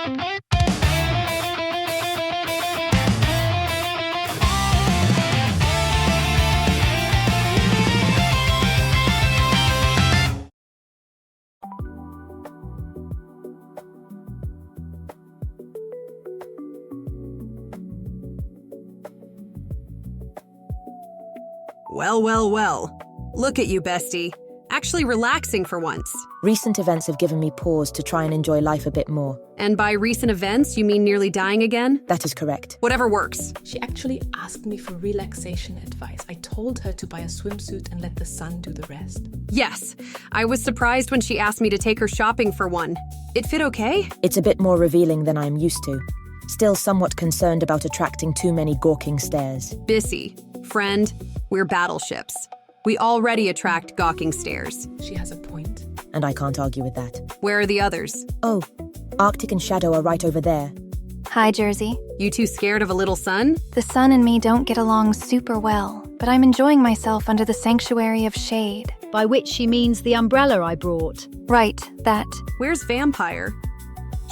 Well, well, well. Look at you, bestie. Actually relaxing for once. Recent events have given me pause to try and enjoy life a bit more. And by recent events, you mean nearly dying again? That is correct. Whatever works. She actually asked me for relaxation advice. I told her to buy a swimsuit and let the sun do the rest. Yes. I was surprised when she asked me to take her shopping for one. It fit okay? It's a bit more revealing than I'm used to. Still somewhat concerned about attracting too many gawking stares. Bissy, friend, we're battleships. We already attract gawking stares. She has a point. And I can't argue with that. Where are the others? Oh, Arctic and Shadow are right over there. Hi, Jersey. You two scared of a little sun? The sun and me don't get along super well, but I'm enjoying myself under the sanctuary of shade. By which she means the umbrella I brought. Right, that. Where's Vampire?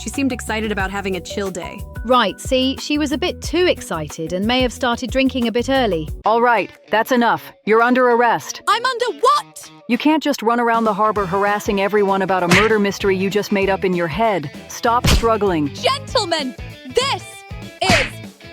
She seemed excited about having a chill day. Right, see, she was a bit too excited and may have started drinking a bit early. All right, that's enough. You're under arrest. I'm under what? You can't just run around the harbor harassing everyone about a murder mystery you just made up in your head. Stop struggling. Gentlemen, this is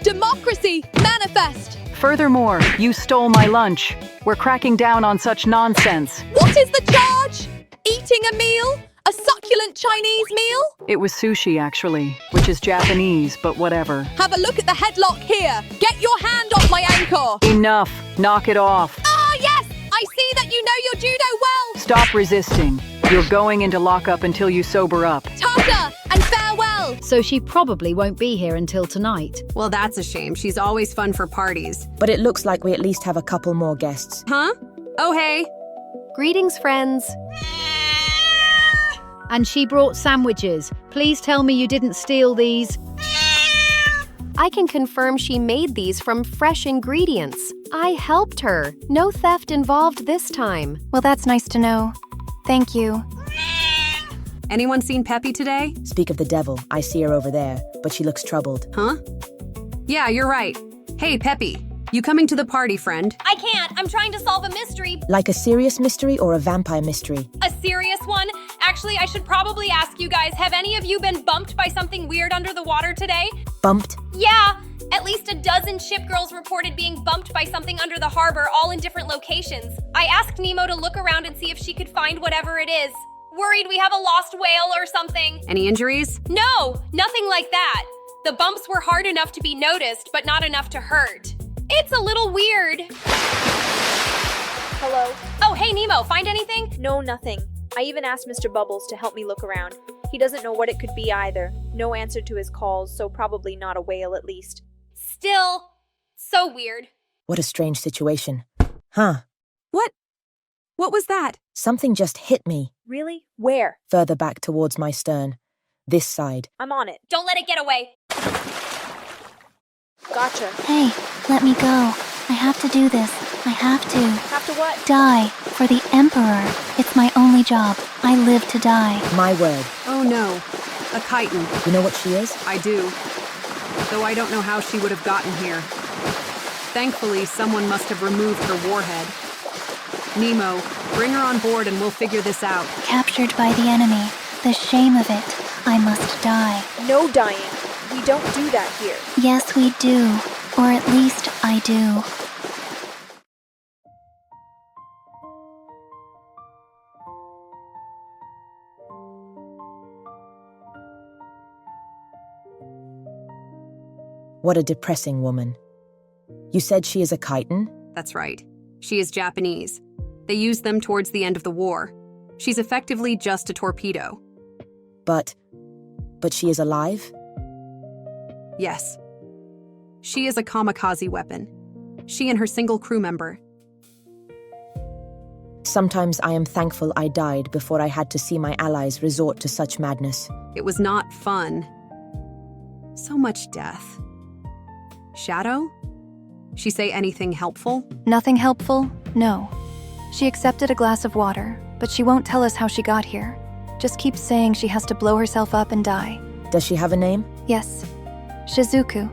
Democracy Manifest. Furthermore, you stole my lunch. We're cracking down on such nonsense. What is the charge? Eating a meal? A succulent Chinese meal? It was sushi, actually, which is Japanese, but whatever. Have a look at the headlock here. Get your hand off my ankle. Enough. Knock it off. Ah, yes! I see that you know your judo well. Stop resisting. You're going into lockup until you sober up. Tata and farewell. So she probably won't be here until tonight. Well, that's a shame. She's always fun for parties. But it looks like we at least have a couple more guests. Huh? Oh, hey. Greetings, friends. And she brought sandwiches. Please tell me you didn't steal these. I can confirm she made these from fresh ingredients. I helped her. No theft involved this time. Well, that's nice to know. Thank you. Anyone seen Peppy today? Speak of the devil, I see her over there, but she looks troubled. Huh? Yeah, you're right. Hey, Peppy, you coming to the party, friend? I can't. I'm trying to solve a mystery. Like a serious mystery or a vampire mystery? A serious one? Actually, I should probably ask you guys, have any of you been bumped by something weird under the water today? Bumped? Yeah, at least a dozen ship girls reported being bumped by something under the harbor, all in different locations. I asked Nemo to look around and see if she could find whatever it is. Worried we have a lost whale or something. Any injuries? No, nothing like that. The bumps were hard enough to be noticed, but not enough to hurt. It's a little weird. Hello? Oh, hey Nemo, find anything? No, nothing. I even asked Mr. Bubbles to help me look around. He doesn't know what it could be either. No answer to his calls, so probably not a whale at least. Still, so weird. What a strange situation. Huh. What was that? Something just hit me. Really? Where? Further back towards my stern. This side. I'm on it. Don't let it get away. Gotcha. Hey, let me go. I have to do this. I have to. Have to what? Die. For the Emperor. It's my only job. I live to die. My word. Oh no, a chitin. You know what she is? I do. Though I don't know how she would have gotten here. Thankfully, someone must have removed her warhead. Nemo, bring her on board and we'll figure this out. Captured by the enemy. The shame of it. I must die. No dying. We don't do that here. Yes, we do. Or at least I do. What a depressing woman. You said she is a chitin? That's right. She is Japanese. They used them towards the end of the war. She's effectively just a torpedo. But she is alive? Yes. She is a kamikaze weapon. She and her single crew member. Sometimes I am thankful I died before I had to see my allies resort to such madness. It was not fun. So much death. Shadow? She say anything helpful? Nothing helpful? No. She accepted a glass of water, but she won't tell us how she got here. Just keeps saying she has to blow herself up and die. Does she have a name? Yes. Shizuku.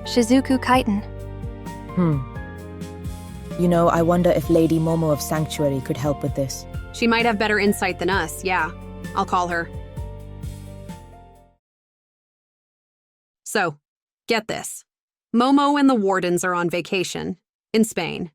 Shizuku Kaiten. You know, I wonder if Lady Momo of Sanctuary could help with this. She might have better insight than us, yeah. I'll call her. So, get this. Momo and the wardens are on vacation in Spain,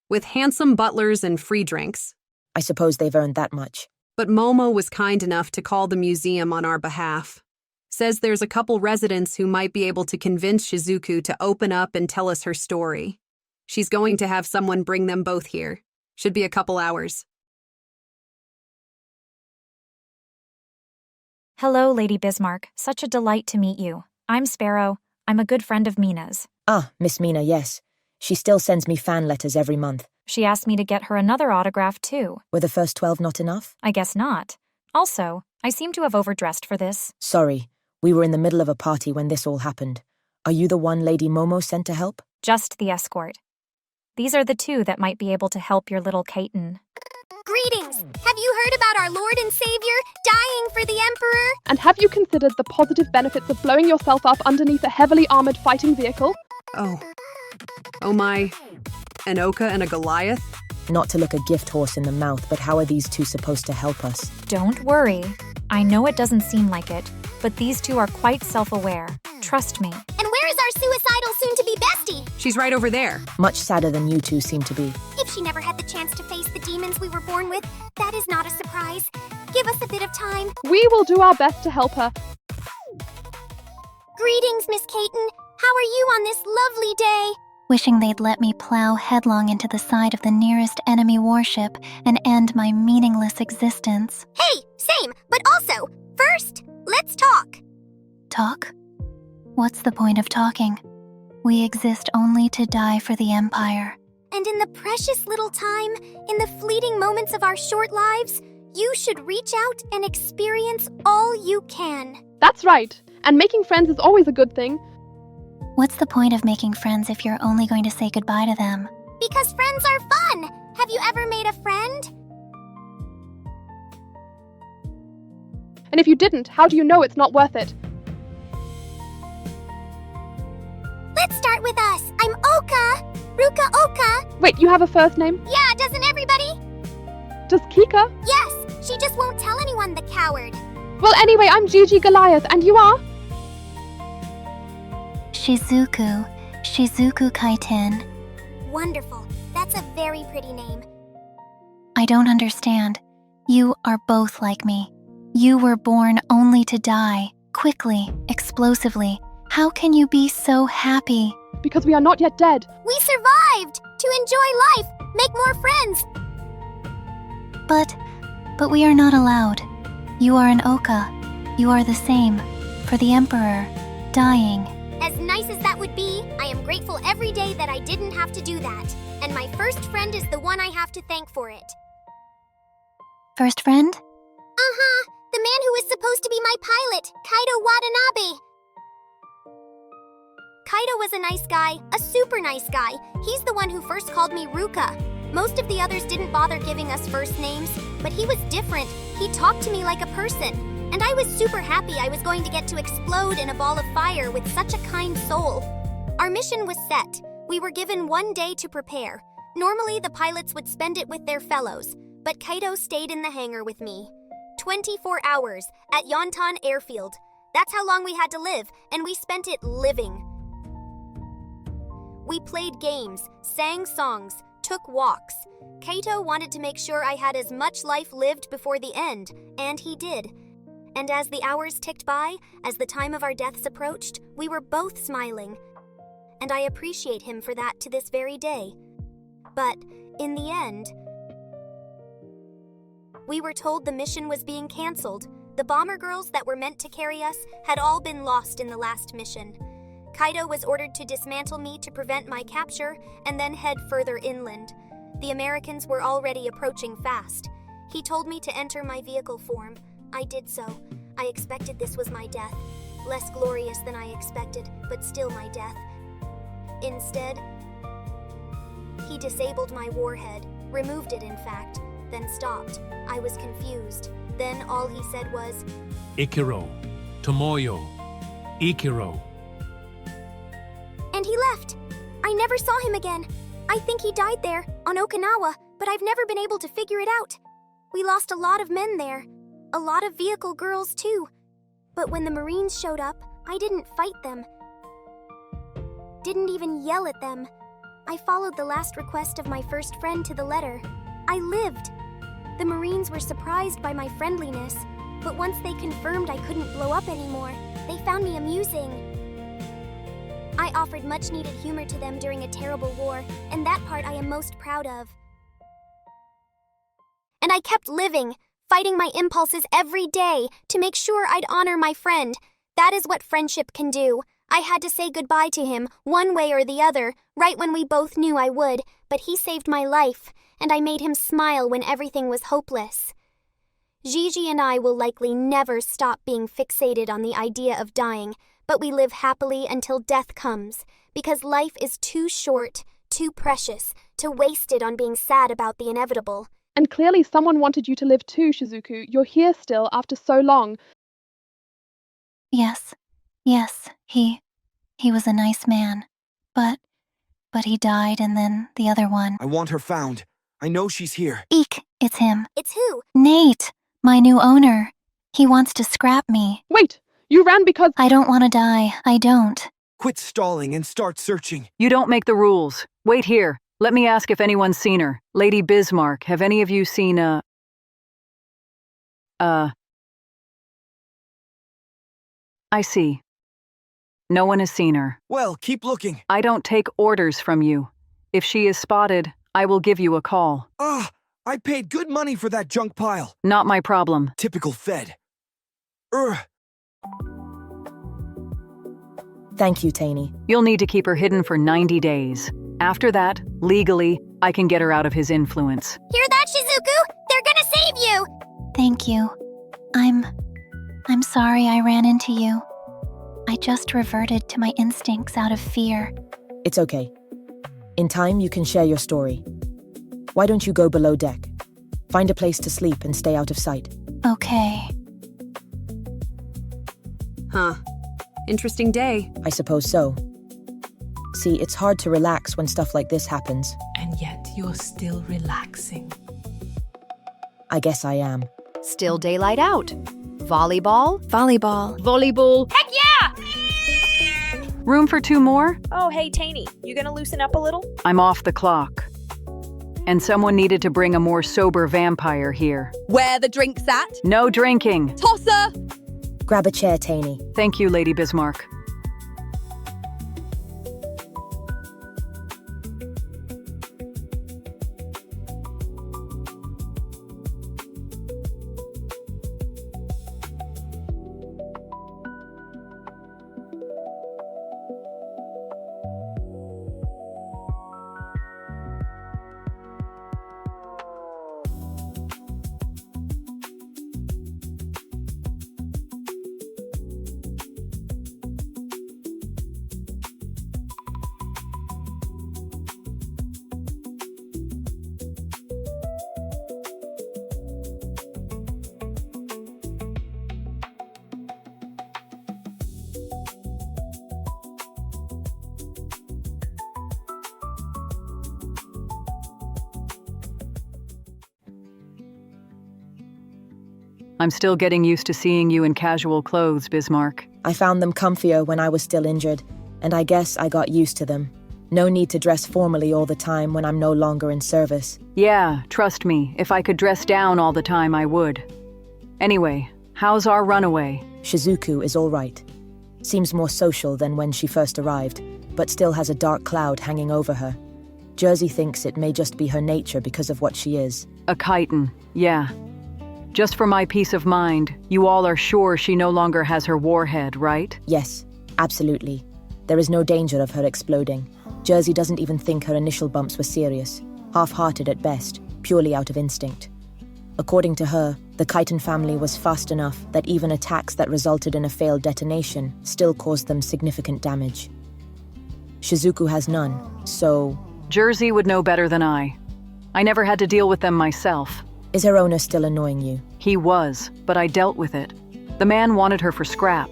with handsome butlers and free drinks. I suppose they've earned that much. But Momo was kind enough to call the museum on our behalf. Says there's a couple residents who might be able to convince Shizuku to open up and tell us her story. She's going to have someone bring them both here. Should be a couple hours. Hello, Lady Bismarck. Such a delight to meet you. I'm Sparrow. I'm a good friend of Mina's. Ah, Miss Mina, yes. She still sends me fan letters every month. She asked me to get her another autograph, too. Were the first 12 not enough? I guess not. Also, I seem to have overdressed for this. Sorry, we were in the middle of a party when this all happened. Are you the one Lady Momo sent to help? Just the escort. These are the two that might be able to help your little Kaiten. Greetings! Have you heard about our Lord and Savior dying for the Emperor? And have you considered the positive benefits of blowing yourself up underneath a heavily armored fighting vehicle? Oh my. An Oka and a Goliath? Not to look a gift horse in the mouth, but how are these two supposed to help us? Don't worry. I know it doesn't seem like it, but these two are quite self-aware. Trust me. And where is our suicidal soon-to-be bestie? She's right over there. Much sadder than you two seem to be. If she never had the chance to face the demons we were born with, that is not a surprise. Give us a bit of time. We will do our best to help her. Greetings, Miss Kaiten. How are you on this lovely day? Wishing they'd let me plow headlong into the side of the nearest enemy warship and end my meaningless existence. Hey, same, but also, first, let's talk. Talk? What's the point of talking? We exist only to die for the Empire. And in the precious little time, in the fleeting moments of our short lives, you should reach out and experience all you can. That's right. And making friends is always a good thing. What's the point of making friends if you're only going to say goodbye to them? Because friends are fun! Have you ever made a friend? And if you didn't, how do you know it's not worth it? Let's start with us. I'm Oka. Ruka Oka. Wait, you have a first name? Yeah, doesn't everybody? Does Kika? Yes, she just won't tell anyone, the coward. Well, anyway, I'm Gigi Goliath, and you are? Shizuku Kaiten. Wonderful. That's a very pretty name. I don't understand. You are both like me. You were born only to die, quickly, explosively. How can you be so happy? Because we are not yet dead. We survived! To enjoy life, make more friends. But we are not allowed. You are an Oka. You are the same. For the Emperor. Dying. As nice as that would be, I am grateful every day that I didn't have to do that. And my first friend is the one I have to thank for it. First friend? Uh-huh. The man who is supposed to be my pilot, Kaido Watanabe. Kaido was a nice guy, a super nice guy. He's the one who first called me Ruka. Most of the others didn't bother giving us first names, but he was different. He talked to me like a person. And I was super happy I was going to get to explode in a ball of fire with such a kind soul. Our mission was set. We were given 1 day to prepare. Normally, the pilots would spend it with their fellows, but Kaido stayed in the hangar with me. 24 hours at Yontan Airfield. That's how long we had to live, and we spent it living. We played games, sang songs, took walks. Kaito wanted to make sure I had as much life lived before the end, and he did. And as the hours ticked by, as the time of our deaths approached, we were both smiling. And I appreciate him for that to this very day. But, in the end, we were told the mission was being canceled. The bomber girls that were meant to carry us had all been lost in the last mission. Kaido was ordered to dismantle me to prevent my capture and then head further inland. The Americans were already approaching fast. He told me to enter my vehicle form. I did so. I expected this was my death. Less glorious than I expected, but still my death. Instead, he disabled my warhead, removed it in fact, then stopped. I was confused. Then all he said was, Ikiro, Tomoyo, Ikiro. And he left. I never saw him again. I think he died there, on Okinawa, but I've never been able to figure it out. We lost a lot of men there. A lot of vehicle girls, too. But when the Marines showed up, I didn't fight them. Didn't even yell at them. I followed the last request of my first friend to the letter. I lived. The Marines were surprised by my friendliness, but once they confirmed I couldn't blow up anymore, they found me amusing. I offered much-needed humor to them during a terrible war, and that part I am most proud of. And I kept living, fighting my impulses every day to make sure I'd honor my friend. That is what friendship can do. I had to say goodbye to him, one way or the other, right when we both knew I would, but he saved my life, and I made him smile when everything was hopeless. Gigi and I will likely never stop being fixated on the idea of dying, but we live happily until death comes, because life is too short, too precious, to waste it on being sad about the inevitable. And clearly someone wanted you to live too, Shizuku. You're here still after so long. Yes, he was a nice man. But he died, and then the other one. I want her found. I know she's here. Eek, it's him. It's who? Nate, my new owner. He wants to scrap me. Wait, you ran because— I don't want to die, I don't. Quit stalling and start searching. You don't make the rules. Wait here. Let me ask if anyone's seen her. Lady Bismarck, have any of you seen I see. No one has seen her. Well, keep looking. I don't take orders from you. If she is spotted, I will give you a call. I paid good money for that junk pile. Not my problem. Typical Fed. Thank you, Taney. You'll need to keep her hidden for 90 days. After that, legally, I can get her out of his influence. Hear that, Shizuku? They're gonna save you! Thank you. I'm sorry I ran into you. I just reverted to my instincts out of fear. It's okay. In time, you can share your story. Why don't you go below deck? Find a place to sleep and stay out of sight. Okay. Huh. Interesting day. I suppose so. See, it's hard to relax when stuff like this happens. And yet you're still relaxing. I guess I am. Still daylight out. Volleyball? Volleyball. Heck yeah! Room for 2 more? Oh, hey, Taney, you gonna loosen up a little? I'm off the clock. And someone needed to bring a more sober vampire here. Where the drink's at? No drinking. Tosser! Grab a chair, Taney. Thank you, Lady Bismarck. I'm still getting used to seeing you in casual clothes, Bismarck. I found them comfier when I was still injured, and I guess I got used to them. No need to dress formally all the time when I'm no longer in service. Yeah, trust me, if I could dress down all the time, I would. Anyway, how's our runaway? Shizuku is all right. Seems more social than when she first arrived, but still has a dark cloud hanging over her. Jersey thinks it may just be her nature because of what she is. A chitin, yeah. Just for my peace of mind, you all are sure she no longer has her warhead, right? Yes, absolutely. There is no danger of her exploding. Jersey doesn't even think her initial bumps were serious, half-hearted at best, purely out of instinct. According to her, the chitin family was fast enough that even attacks that resulted in a failed detonation still caused them significant damage. Shizuku has none, so... Jersey would know better than I. I never had to deal with them myself. Is her owner still annoying you? He was, but I dealt with it. The man wanted her for scrap,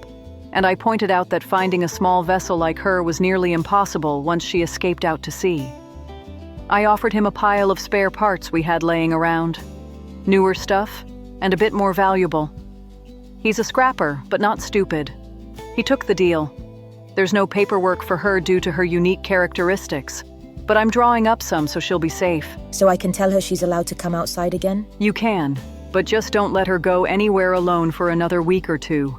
and I pointed out that finding a small vessel like her was nearly impossible once she escaped out to sea. I offered him a pile of spare parts we had laying around. Newer stuff, and a bit more valuable. He's a scrapper, but not stupid. He took the deal. There's no paperwork for her due to her unique characteristics, but I'm drawing up some so she'll be safe. So I can tell her she's allowed to come outside again? You can, but just don't let her go anywhere alone for another week or two.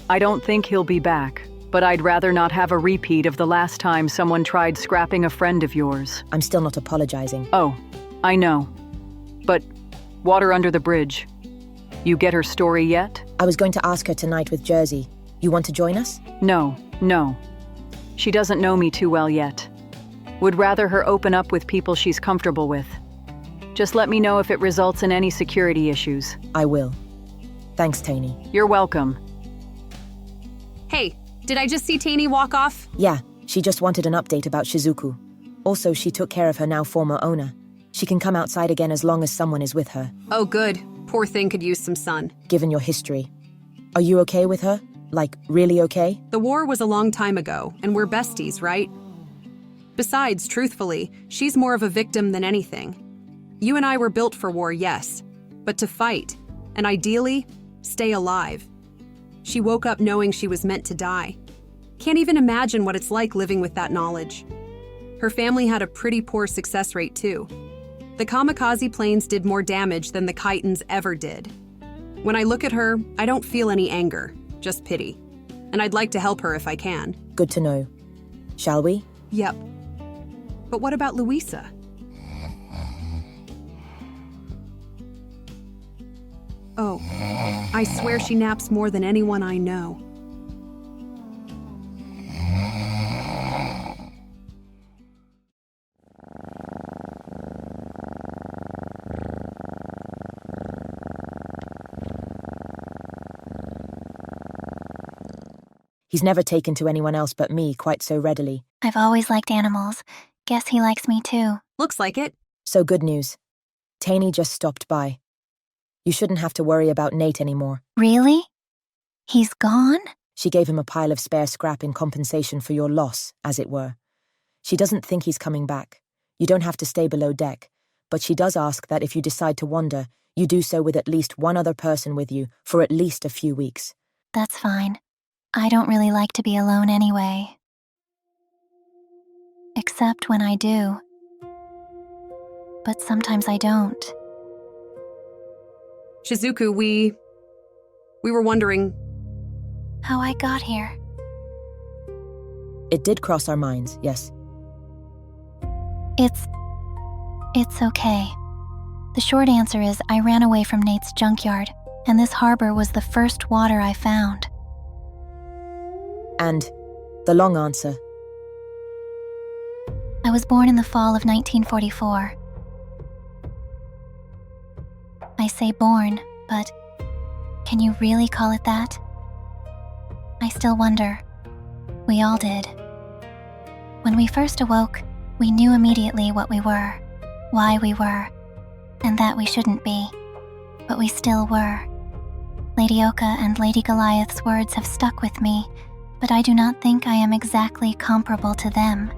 I don't think he'll be back, but I'd rather not have a repeat of the last time someone tried scrapping a friend of yours. I'm still not apologizing. Oh, I know. But water under the bridge. You get her story yet? I was going to ask her tonight with Jersey. You want to join us? No. She doesn't know me too well yet. Would rather her open up with people she's comfortable with. Just let me know if it results in any security issues. I will. Thanks, Taney. You're welcome. Hey, did I just see Taney walk off? Yeah, she just wanted an update about Shizuku. Also, she took care of her now former owner. She can come outside again as long as someone is with her. Oh, good. Poor thing could use some sun. Given your history. Are you okay with her? Like, really okay? The war was a long time ago, and we're besties, right? Besides, truthfully, she's more of a victim than anything. You and I were built for war, yes, but to fight, and ideally, stay alive. She woke up knowing she was meant to die. Can't even imagine what it's like living with that knowledge. Her family had a pretty poor success rate, too. The kamikaze planes did more damage than the Kitons ever did. When I look at her, I don't feel any anger, just pity. And I'd like to help her if I can. Good to know. Shall we? Yep. But what about Louisa? Oh, I swear she naps more than anyone I know. He's never taken to anyone else but me quite so readily. I've always liked animals. Guess he likes me too. Looks like it. So good news. Taney just stopped by. You shouldn't have to worry about Nate anymore. Really? He's gone? She gave him a pile of spare scrap in compensation for your loss, as it were. She doesn't think he's coming back. You don't have to stay below deck, but she does ask that if you decide to wander, you do so with at least one other person with you for at least a few weeks. That's fine. I don't really like to be alone anyway. Except when I do. But sometimes I don't. Shizuku, we were wondering how I got here. It did cross our minds, yes. It's okay. The short answer is I ran away from Nate's junkyard, and this harbor was the first water I found. And the long answer? I was born in the fall of 1944. I say born, but can you really call it that? I still wonder. We all did. When we first awoke, we knew immediately what we were, why we were, and that we shouldn't be. But we still were. Lady Oka and Lady Goliath's words have stuck with me, but I do not think I am exactly comparable to them.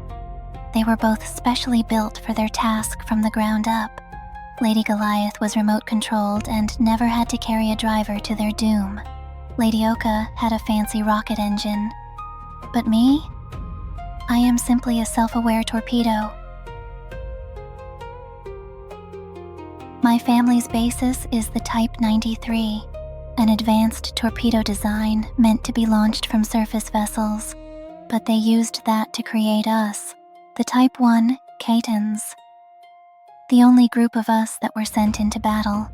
They were both specially built for their task from the ground up. Lady Goliath was remote-controlled and never had to carry a driver to their doom. Lady Oka had a fancy rocket engine. But me? I am simply a self-aware torpedo. My family's basis is the Type 93, an advanced torpedo design meant to be launched from surface vessels. But they used that to create us, the Type 1 Kitons. The only group of us that were sent into battle.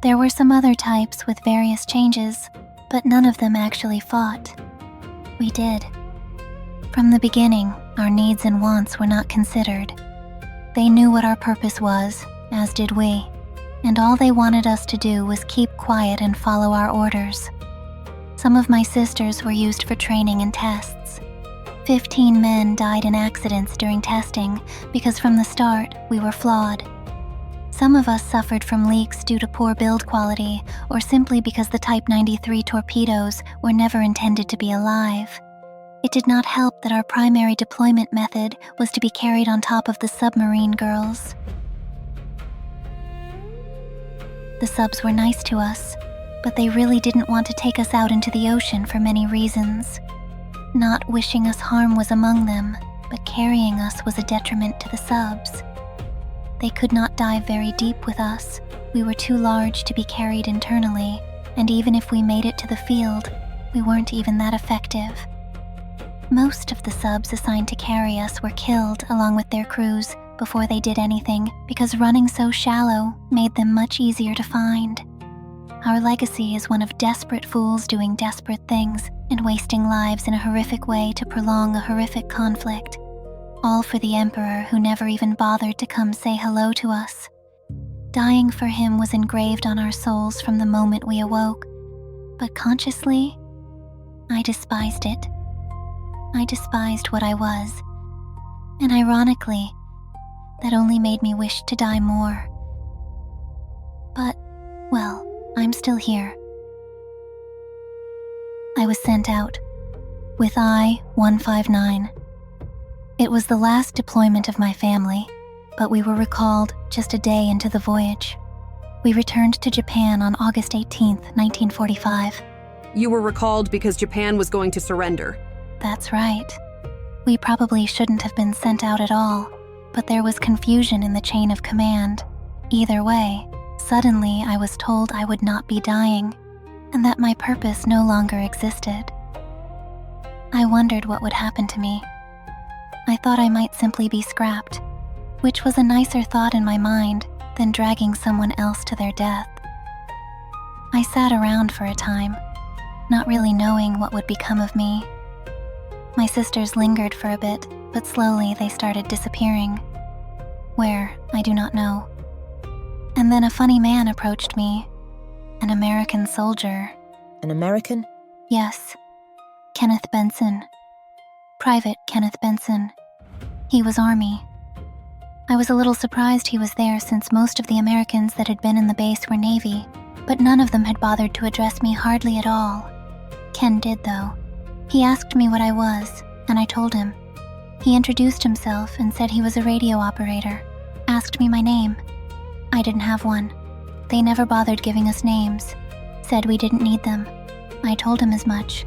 There were some other types with various changes, but none of them actually fought. We did. From the beginning, our needs and wants were not considered. They knew what our purpose was, as did we, and all they wanted us to do was keep quiet and follow our orders. Some of my sisters were used for training and tests. 15 men died in accidents during testing because from the start, we were flawed. Some of us suffered from leaks due to poor build quality or simply because the Type 93 torpedoes were never intended to be alive. It did not help that our primary deployment method was to be carried on top of the submarine girls. The subs were nice to us, but they really didn't want to take us out into the ocean for many reasons. Not wishing us harm was among them, but carrying us was a detriment to the subs. They could not dive very deep with us. We were too large to be carried internally, and even if we made it to the field, we weren't even that effective. Most of the subs assigned to carry us were killed along with their crews before they did anything because running so shallow made them much easier to find. Our legacy is one of desperate fools doing desperate things and wasting lives in a horrific way to prolong a horrific conflict. All for the Emperor who never even bothered to come say hello to us. Dying for him was engraved on our souls from the moment we awoke, but consciously, I despised it. I despised what I was, and ironically, that only made me wish to die more. But, well, I'm still here. I was sent out with I-159. It was the last deployment of my family, but we were recalled just a day into the voyage. We returned to Japan on August 18th, 1945. You were recalled because Japan was going to surrender. That's right. We probably shouldn't have been sent out at all, but there was confusion in the chain of command. Either way, suddenly I was told I would not be dying, and that my purpose no longer existed. I wondered what would happen to me. I thought I might simply be scrapped, which was a nicer thought in my mind than dragging someone else to their death. I sat around for a time, not really knowing what would become of me. My sisters lingered for a bit, but slowly they started disappearing. Where, I do not know. And then a funny man approached me. An American soldier. An American? Yes. Kenneth Benson. Private Kenneth Benson. He was Army. I was a little surprised he was there since most of the Americans that had been in the base were Navy, but none of them had bothered to address me hardly at all. Ken did, though. He asked me what I was, and I told him. He introduced himself and said he was a radio operator, asked me my name. I didn't have one. They never bothered giving us names, said we didn't need them. I told him as much.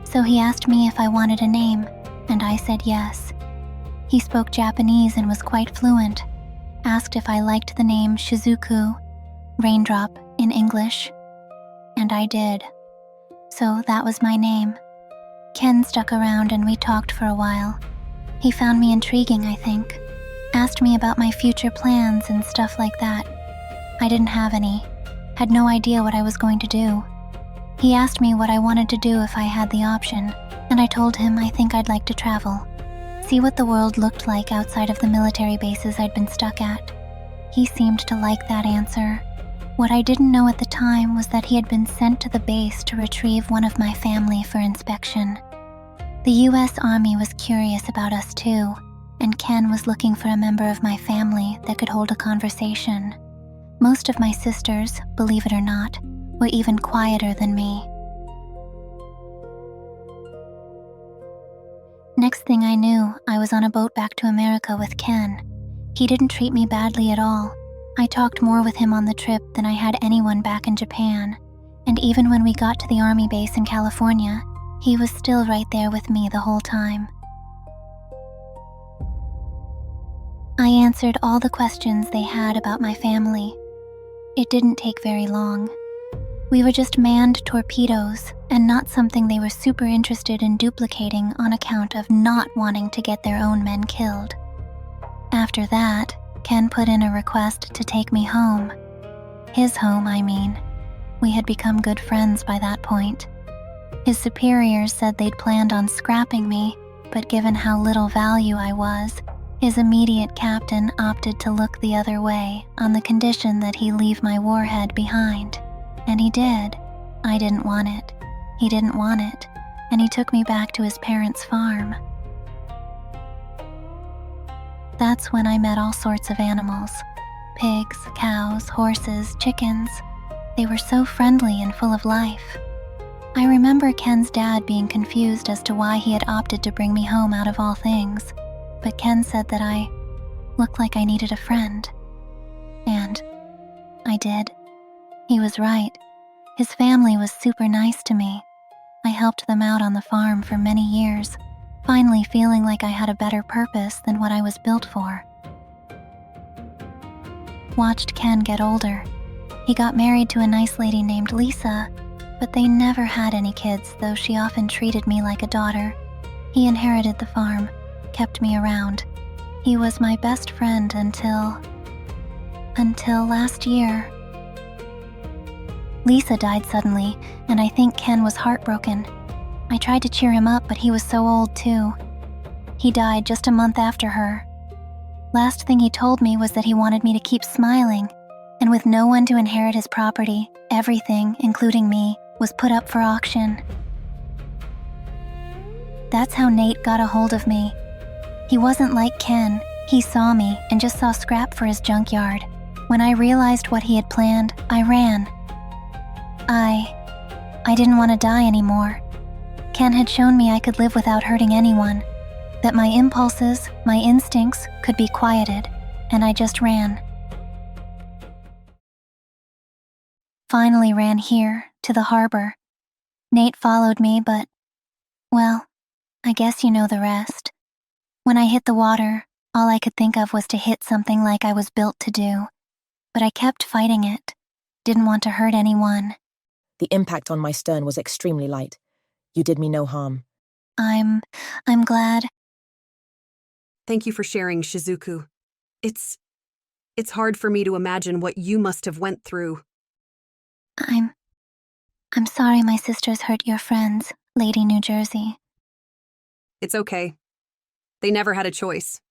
So he asked me if I wanted a name, and I said yes. He spoke Japanese and was quite fluent, asked if I liked the name Shizuku, raindrop in English, and I did. So that was my name. Ken stuck around and we talked for a while. He found me intriguing, I think. Asked me about my future plans and stuff like that. I didn't have any. Had no idea what I was going to do. He asked me what I wanted to do if I had the option, and I told him I think I'd like to travel. See what the world looked like outside of the military bases I'd been stuck at. He seemed to like that answer. What I didn't know at the time was that he had been sent to the base to retrieve one of my family for inspection. The U.S. Army was curious about us too, and Ken was looking for a member of my family that could hold a conversation. Most of my sisters, believe it or not, were even quieter than me. Next thing I knew, I was on a boat back to America with Ken. He didn't treat me badly at all. I talked more with him on the trip than I had anyone back in Japan, and even when we got to the Army base in California, he was still right there with me the whole time. I answered all the questions they had about my family. It didn't take very long. We were just manned torpedoes, and not something they were super interested in duplicating on account of not wanting to get their own men killed. After that, Ken put in a request to take me home. His home, I mean. We had become good friends by that point. His superiors said they'd planned on scrapping me, but given how little value I was, his immediate captain opted to look the other way on the condition that he leave my warhead behind. And he did. I didn't want it. He didn't want it, and he took me back to his parents' farm. That's when I met all sorts of animals. Pigs, cows, horses, chickens. They were so friendly and full of life. I remember Ken's dad being confused as to why he had opted to bring me home out of all things, but Ken said that I looked like I needed a friend. And I did. He was right. His family was super nice to me. I helped them out on the farm for many years, finally feeling like I had a better purpose than what I was built for. Watched Ken get older. He got married to a nice lady named Lisa, but they never had any kids, though she often treated me like a daughter. He inherited the farm, kept me around. He was my best friend until last year. Lisa died suddenly, and I think Ken was heartbroken. I tried to cheer him up, but he was so old too. He died just a month after her. Last thing he told me was that he wanted me to keep smiling, and with no one to inherit his property, everything, including me, was put up for auction. That's how Nate got a hold of me. He wasn't like Ken. He saw me and just saw scrap for his junkyard. When I realized what he had planned, I ran. I didn't want to die anymore. Ken had shown me I could live without hurting anyone, that my impulses, my instincts could be quieted, and I just ran. Finally ran here, to the harbor. Nate followed me, but, well, I guess you know the rest. When I hit the water, all I could think of was to hit something like I was built to do. But I kept fighting it. Didn't want to hurt anyone. The impact on my stern was extremely light. You did me no harm. I'm glad. Thank you for sharing, Shizuku. It's hard for me to imagine what you must have went through. I'm sorry my sisters hurt your friends, Lady New Jersey. It's okay. They never had a choice.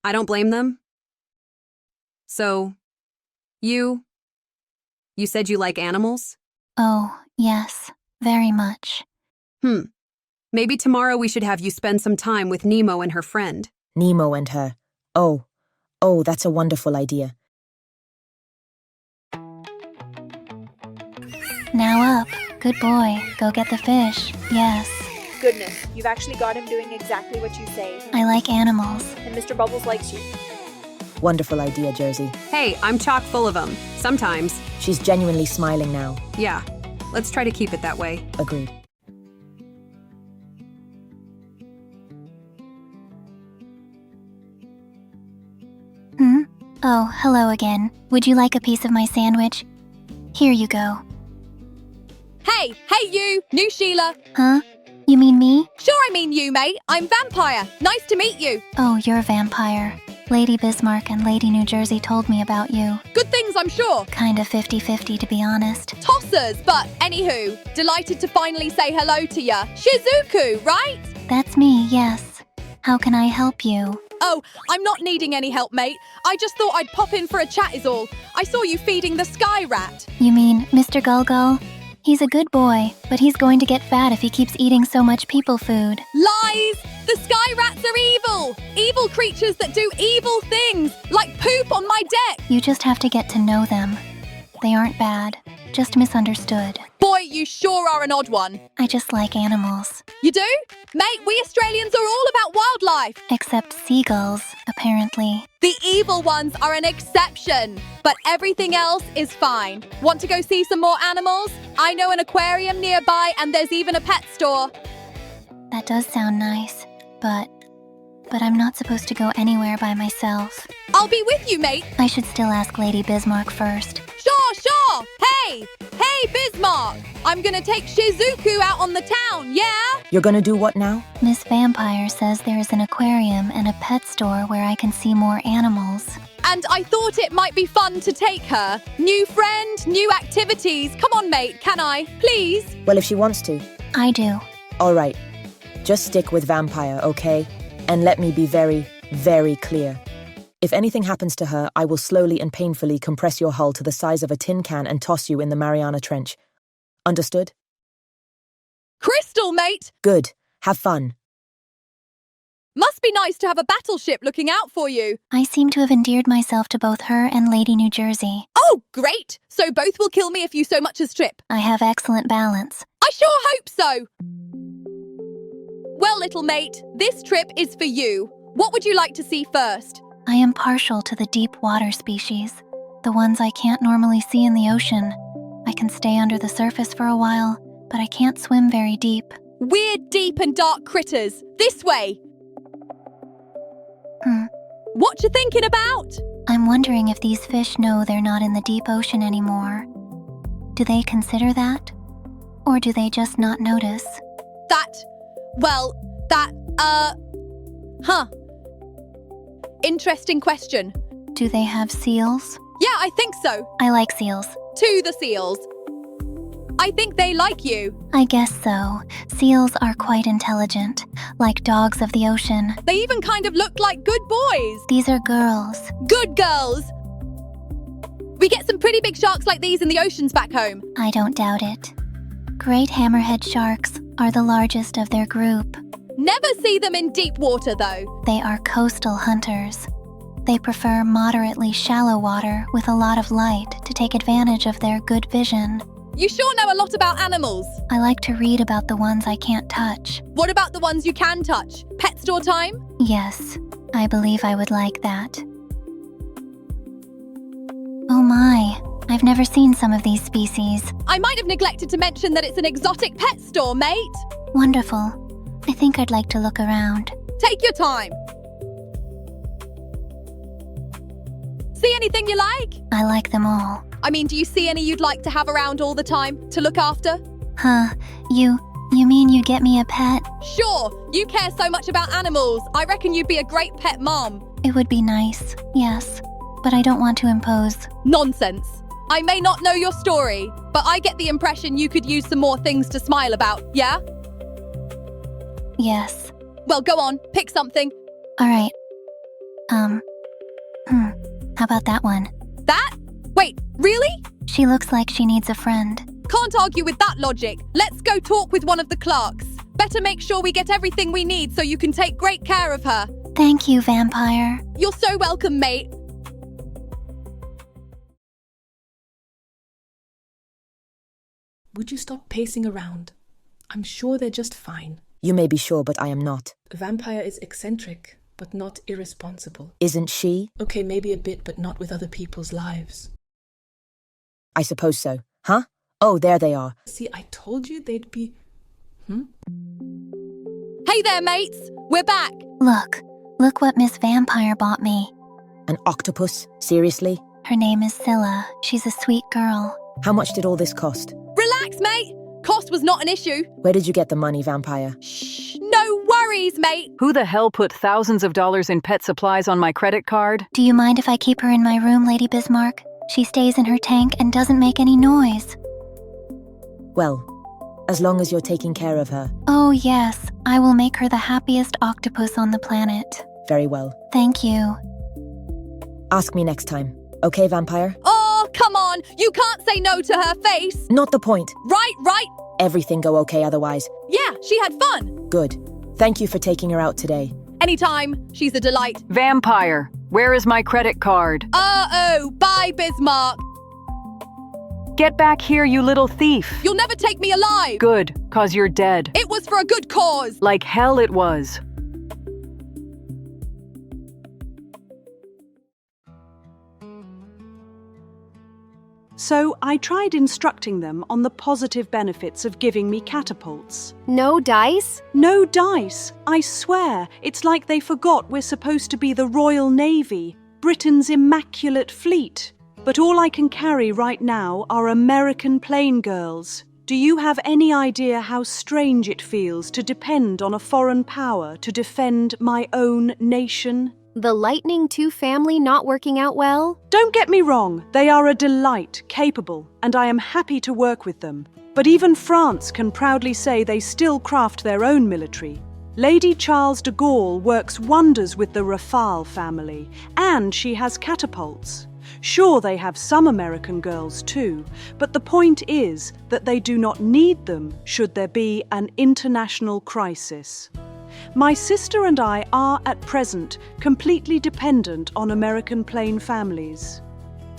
I don't blame them. So, you said you like animals? Oh, yes, very much. Maybe tomorrow we should have you spend some time with Nemo and her friend. Nemo and her. Oh, that's a wonderful idea. Now up. Good boy. Go get the fish. Yes. Goodness, you've actually got him doing exactly what you say. I like animals. And Mr. Bubbles likes you. Wonderful idea, Jersey. Hey, I'm chock full of them. Sometimes. She's genuinely smiling now. Yeah, let's try to keep it that way. Agreed. Oh, hello again. Would you like a piece of my sandwich? Here you go. Hey you, new Sheila. Huh? You mean me? Sure, I mean you, mate. I'm Vampire. Nice to meet you. Oh, you're a vampire. Lady Bismarck and Lady New Jersey told me about you. Good things, I'm sure. Kinda 50-50, to be honest. Tossers, but anywho, delighted to finally say hello to ya. Shizuku, right? That's me, yes. How can I help you? Oh, I'm not needing any help, mate. I just thought I'd pop in for a chat is all. I saw you feeding the sky rat. You mean Mr. Gulgul? He's a good boy, but he's going to get fat if he keeps eating so much people food. Lies! The sky rats are evil! Evil creatures that do evil things, like poop on my deck! You just have to get to know them. They aren't bad, just misunderstood. Boy, you sure are an odd one. I just like animals. You do? Mate, we Australians are all about wildlife. Except seagulls, apparently. The evil ones are an exception, but everything else is fine. Want to go see some more animals? I know an aquarium nearby and there's even a pet store. That does sound nice, but I'm not supposed to go anywhere by myself. I'll be with you, mate. I should still ask Lady Bismarck first. Sure. Hey, Bismarck. I'm gonna take Shizuku out on the town, yeah? You're gonna do what now? Miss Vampire says there is an aquarium and a pet store where I can see more animals. And I thought it might be fun to take her. New friend, new activities. Come on, mate, can I? Please? Well, if she wants to. I do. All right. Just stick with Vampire, okay? And let me be very, very clear. If anything happens to her, I will slowly and painfully compress your hull to the size of a tin can and toss you in the Mariana Trench. Understood? Crystal, mate! Good. Have fun. Must be nice to have a battleship looking out for you. I seem to have endeared myself to both her and Lady New Jersey. Oh, great! So both will kill me if you so much as trip. I have excellent balance. I sure hope so! Well, little mate, this trip is for you. What would you like to see first? I am partial to the deep water species, the ones I can't normally see in the ocean. I can stay under the surface for a while, but I can't swim very deep. Weird, deep and dark critters. This way! What you thinking about? I'm wondering if these fish know they're not in the deep ocean anymore. Do they consider that? Or do they just not notice? Interesting question. Do they have seals? Yeah, I think so. I like seals. To the seals. I think they like you. I guess so. Seals are quite intelligent, like dogs of the ocean. They even kind of look like good boys. These are girls. Good girls. We get some pretty big sharks like these in the oceans back home. I don't doubt it. Great hammerhead sharks are the largest of their group. Never see them in deep water, though. They are coastal hunters. They prefer moderately shallow water with a lot of light to take advantage of their good vision. You sure know a lot about animals. I like to read about the ones I can't touch. What about the ones you can touch? Pet store time? Yes, I believe I would like that. Oh my, I've never seen some of these species. I might have neglected to mention that it's an exotic pet store, mate. Wonderful. I think I'd like to look around. Take your time. See anything you like? I like them all. I mean, do you see any you'd like to have around all the time, to look after? Huh, you mean you'd get me a pet? Sure, you care so much about animals. I reckon you'd be a great pet mom. It would be nice, yes, but I don't want to impose. Nonsense. I may not know your story, but I get the impression you could use some more things to smile about, yeah? Yes. Well, go on, pick something. All right. How about that one? That? Wait, really? She looks like she needs a friend. Can't argue with that logic. Let's go talk with one of the clerks. Better make sure we get everything we need so you can take great care of her. Thank you, vampire. You're so welcome, mate. Would you stop pacing around? I'm sure they're just fine. You may be sure, but I am not. A vampire is eccentric, but not irresponsible. Isn't she? Okay, maybe a bit, but not with other people's lives. I suppose so. Huh? Oh, there they are. See, I told you they'd be... Hey there, mates! We're back! Look what Miss Vampire bought me. An octopus? Seriously? Her name is Scylla. She's a sweet girl. How much did all this cost? Relax, mate! Cost was not an issue. Where did you get the money, vampire? Shh! No worries, mate! Who the hell put thousands of dollars in pet supplies on my credit card? Do you mind if I keep her in my room, Lady Bismarck? She stays in her tank and doesn't make any noise. Well, as long as you're taking care of her. Oh yes, I will make her the happiest octopus on the planet. Very well. Thank you. Ask me next time. Okay, vampire? Oh, come on! You can't say no to her face! Not the point. Right! Everything go okay otherwise? Yeah, she had fun! Good. Thank you for taking her out today. Anytime. She's a delight. Vampire, where is my credit card? Uh-oh, bye, Bismarck. Get back here, you little thief. You'll never take me alive. Good, 'cause you're dead. It was for a good cause. Like hell it was. So I tried instructing them on the positive benefits of giving me catapults. No dice? No dice. I swear, it's like they forgot we're supposed to be the Royal Navy, Britain's immaculate fleet. But all I can carry right now are American plain girls. Do you have any idea how strange it feels to depend on a foreign power to defend my own nation? The Lightning 2 family not working out well? Don't get me wrong, they are a delight, capable, and I am happy to work with them. But even France can proudly say they still craft their own military. Lady Charles de Gaulle works wonders with the Rafale family, and she has catapults. Sure, they have some American girls too, but the point is that they do not need them should there be an international crisis. My sister and I are, at present, completely dependent on American plane families.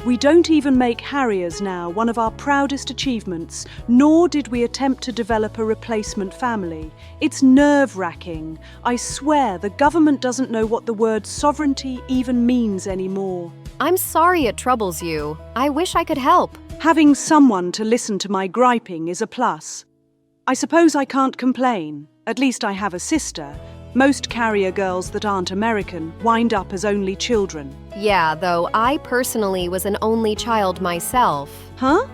We don't even make Harriers now one of our proudest achievements, nor did we attempt to develop a replacement family. It's nerve-wracking. I swear the government doesn't know what the word sovereignty even means anymore. I'm sorry it troubles you. I wish I could help. Having someone to listen to my griping is a plus. I suppose I can't complain. At least I have a sister. Most carrier girls that aren't American wind up as only children. Yeah, though I personally was an only child myself. Huh?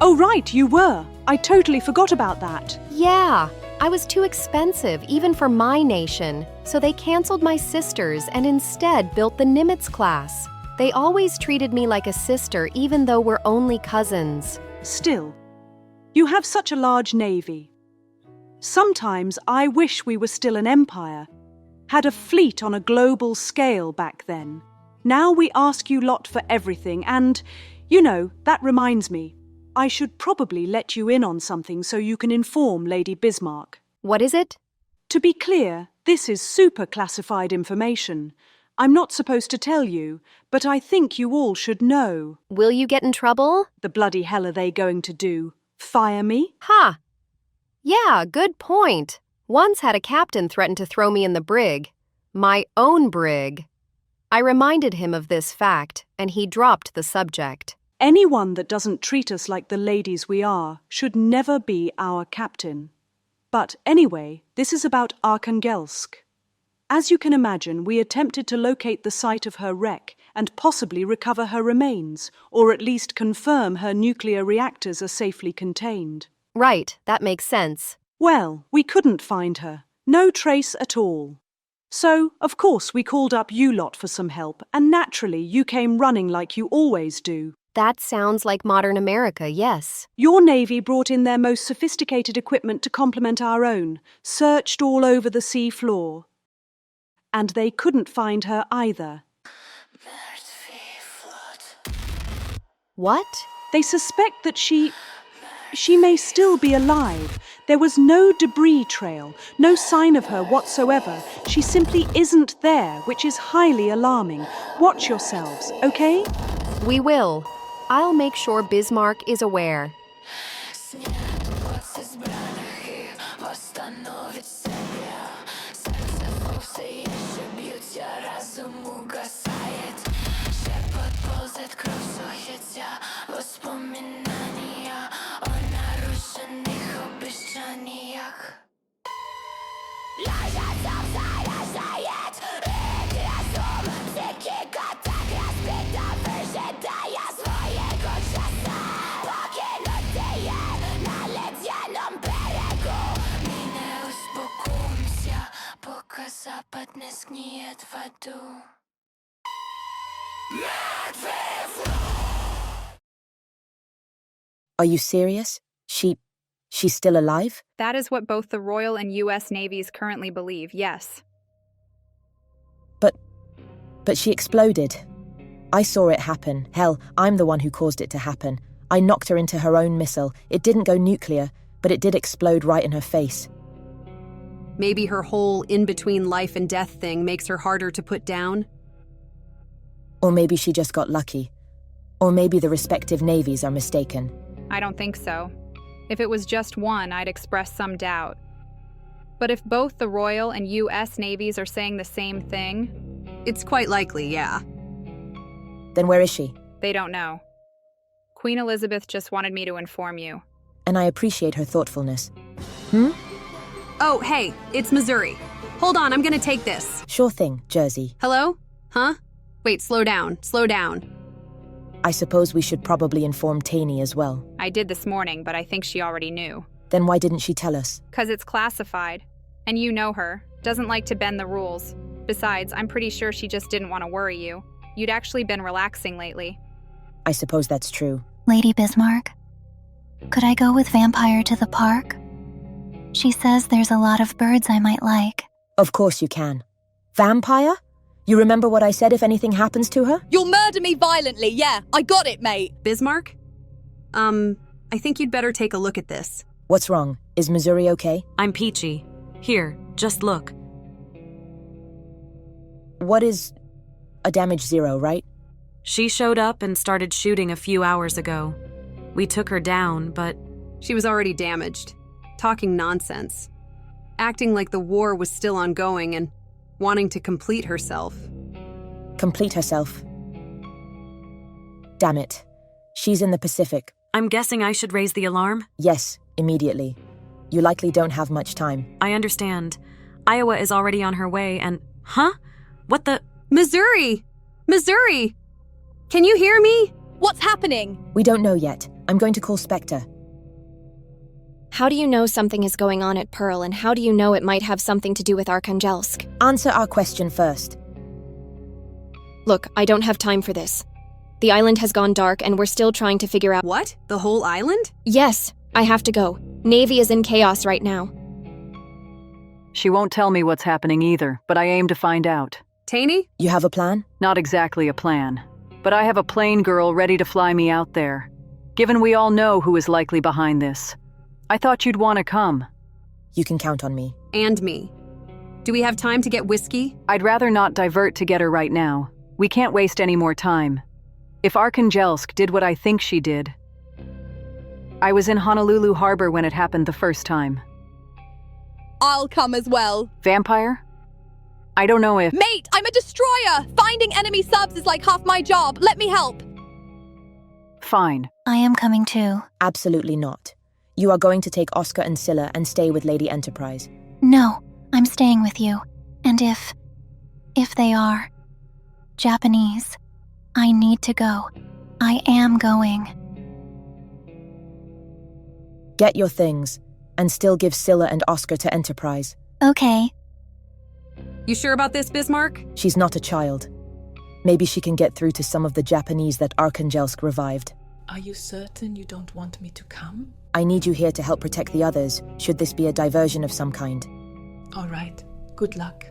Oh, right, you were. I totally forgot about that. Yeah, I was too expensive even for my nation, so they canceled my sisters and instead built the Nimitz class. They always treated me like a sister even though we're only cousins. Still, you have such a large navy. Sometimes I wish we were still an empire, had a fleet on a global scale back then. Now we ask you lot for everything and, that reminds me, I should probably let you in on something so you can inform Lady Bismarck. What is it? To be clear, this is super classified information. I'm not supposed to tell you, but I think you all should know. Will you get in trouble? The bloody hell are they going to do? Fire me? Ha! Yeah, good point. Once had a captain threaten to throw me in the brig. My own brig. I reminded him of this fact, and he dropped the subject. Anyone that doesn't treat us like the ladies we are should never be our captain. But anyway, this is about Arkhangelsk. As you can imagine, we attempted to locate the site of her wreck and possibly recover her remains, or at least confirm her nuclear reactors are safely contained. Right, that makes sense. Well, we couldn't find her. No trace at all. So, of course, we called up you lot for some help, and naturally you came running like you always do. That sounds like modern America, yes. Your Navy brought in their most sophisticated equipment to complement our own, searched all over the sea floor. And they couldn't find her either. What? They suspect that she may still be alive. There was no debris trail, no sign of her whatsoever. She simply isn't there, which is highly alarming. Watch yourselves, okay? We will. I'll make sure Bismarck is aware. Are you serious? She's still alive? That is what both the Royal and U.S. Navies currently believe, yes. But she exploded. I saw it happen. Hell, I'm the one who caused it to happen. I knocked her into her own missile. It didn't go nuclear, but it did explode right in her face. Maybe her whole in-between life and death thing makes her harder to put down? Or maybe she just got lucky. Or maybe the respective navies are mistaken. I don't think so. If it was just one, I'd express some doubt. But if both the Royal and U.S. Navies are saying the same thing... It's quite likely, yeah. Then where is she? They don't know. Queen Elizabeth just wanted me to inform you. And I appreciate her thoughtfulness. Oh, hey, it's Missouri. Hold on, I'm gonna take this. Sure thing, Jersey. Hello? Huh? Wait, slow down. I suppose we should probably inform Taney as well. I did this morning, but I think she already knew. Then why didn't she tell us? 'Cause it's classified. And you know her. Doesn't like to bend the rules. Besides, I'm pretty sure she just didn't want to worry you. You'd actually been relaxing lately. I suppose that's true. Lady Bismarck, could I go with Vampire to the park? She says there's a lot of birds I might like. Of course you can. Vampire? You remember what I said if anything happens to her? You'll murder me violently, yeah. I got it, mate. Bismarck? I think you'd better take a look at this. What's wrong? Is Missouri okay? I'm peachy. Here, just look. What is a damage 0, right? She showed up and started shooting a few hours ago. We took her down, but She was already damaged, talking nonsense, acting like the war was still ongoing and wanting to complete herself. Complete herself. Damn it. She's in the Pacific. I'm guessing I should raise the alarm? Yes, immediately. You likely don't have much time. I understand. Iowa is already on her way and... Huh? What the... Missouri! Missouri! Can you hear me? What's happening? We don't know yet. I'm going to call Spectre. How do you know something is going on at Pearl, and how do you know it might have something to do with Arkhangelsk? Answer our question first. Look, I don't have time for this. The island has gone dark, and we're still trying to figure out— What? The whole island? Yes, I have to go. Navy is in chaos right now. She won't tell me what's happening either, but I aim to find out. Taney? You have a plan? Not exactly a plan, but I have a plane girl ready to fly me out there. Given we all know who is likely behind this, I thought you'd want to come. You can count on me. And me. Do we have time to get whiskey? I'd rather not divert to get her right now. We can't waste any more time. If Arkhangelsk did what I think she did... I was in Honolulu Harbor when it happened the first time. I'll come as well. Vampire? I don't know if... Mate, I'm a destroyer! Finding enemy subs is like half my job. Let me help. Fine. I am coming too. Absolutely not. You are going to take Oscar and Scylla and stay with Lady Enterprise. No, I'm staying with you. And if they are Japanese, I need to go. I am going. Get your things, and still give Scylla and Oscar to Enterprise. Okay. You sure about this, Bismarck? She's not a child. Maybe she can get through to some of the Japanese that Arkhangelsk revived. Are you certain you don't want me to come? I need you here to help protect the others, should this be a diversion of some kind. All right. Good luck.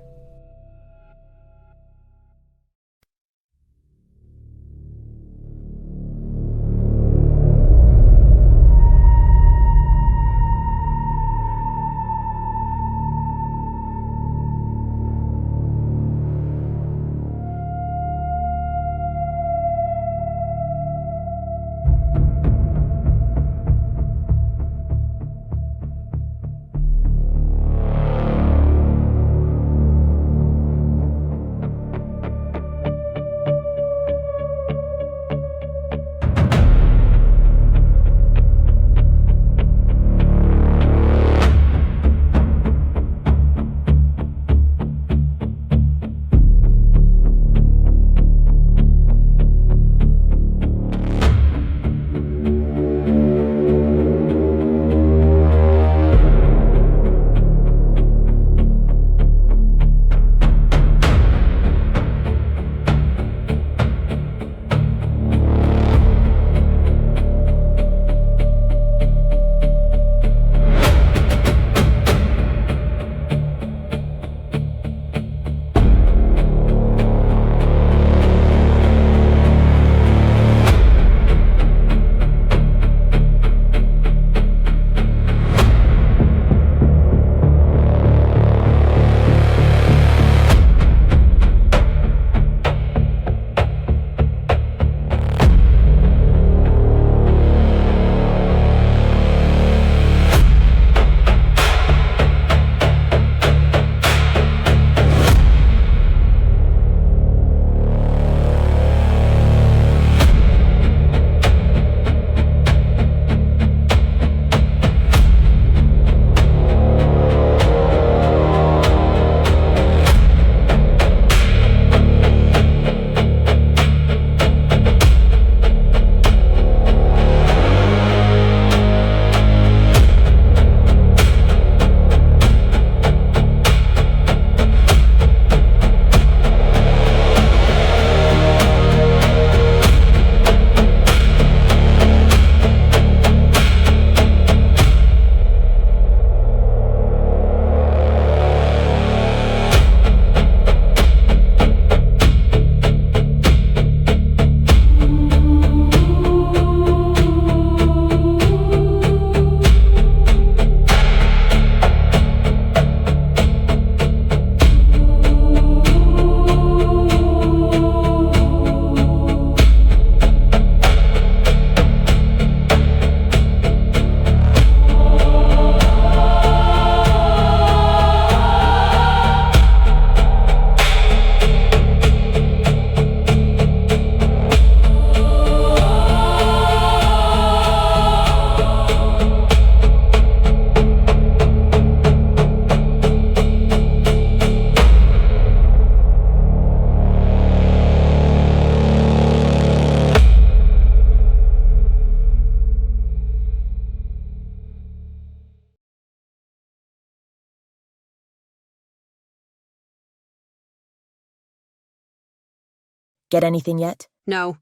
Get anything yet? No.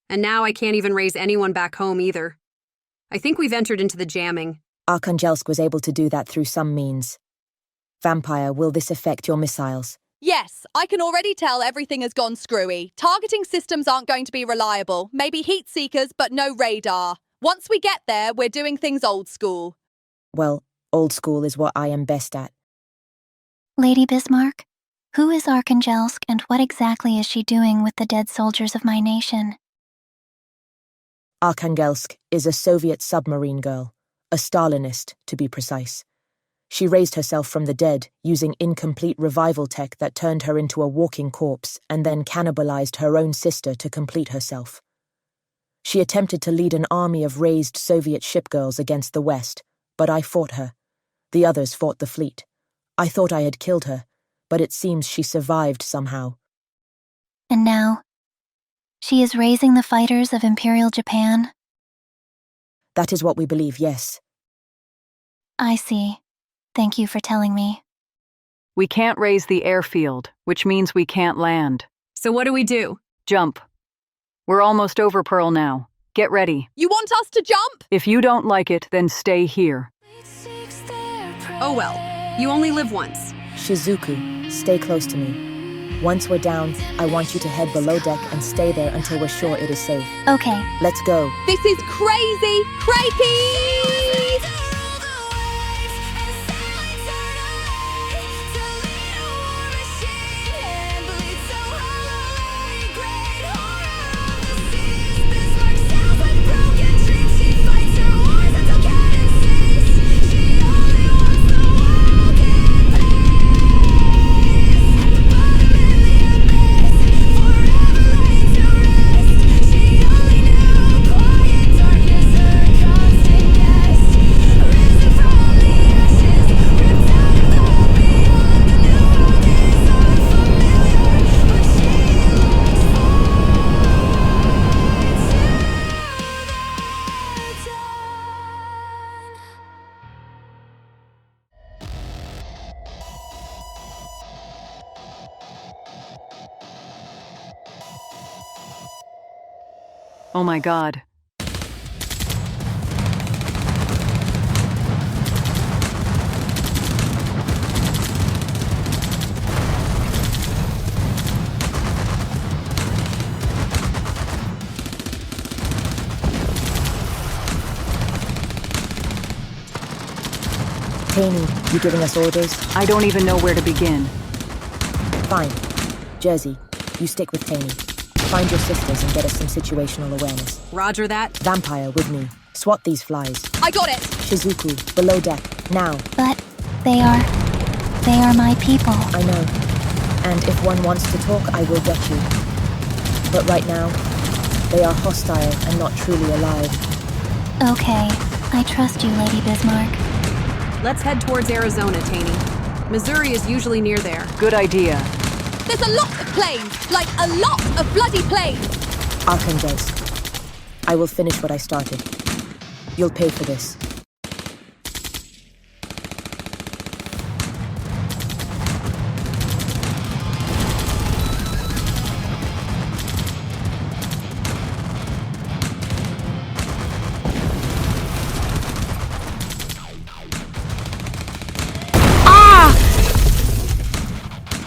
And now I can't even raise anyone back home either. I think we've entered into the jamming. Arkhangelsk was able to do that through some means. Vampire, will this affect your missiles? Yes, I can already tell everything has gone screwy. Targeting systems aren't going to be reliable. Maybe heat seekers, but no radar. Once we get there, we're doing things old school. Well, old school is what I am best at. Lady Bismarck, who is Arkhangelsk and what exactly is she doing with the dead soldiers of my nation? Arkhangelsk is a Soviet submarine girl, a Stalinist, to be precise. She raised herself from the dead using incomplete revival tech that turned her into a walking corpse and then cannibalized her own sister to complete herself. She attempted to lead an army of raised Soviet shipgirls against the West, but I fought her. The others fought the fleet. I thought I had killed her, but it seems she survived somehow. And now, she is raising the fighters of Imperial Japan? That is what we believe, yes. I see. Thank you for telling me. We can't raise the airfield, which means we can't land. So what do we do? Jump. We're almost over Pearl now. Get ready. You want us to jump? If you don't like it, then stay here. Oh well, you only live once. Shizuku, stay close to me. Once we're down, I want you to head below deck and stay there until we're sure it is safe. Okay. Let's go. This is crazy! Crikey! Oh my God. Taney, you giving us orders? I don't even know where to begin. Fine. Jersey, you stick with Taney. Find your sisters and get us some situational awareness. Roger that. Vampire, with me. Swat these flies. I got it! Shizuku, below deck, now. But they are my people. I know. And if one wants to talk, I will get you. But right now, they are hostile and not truly alive. Okay, I trust you, Lady Bismarck. Let's head towards Arizona, Taney. Missouri is usually near there. Good idea. There's a lot of planes! Like, a lot of bloody planes! Arkhangelsk. I will finish what I started. You'll pay for this.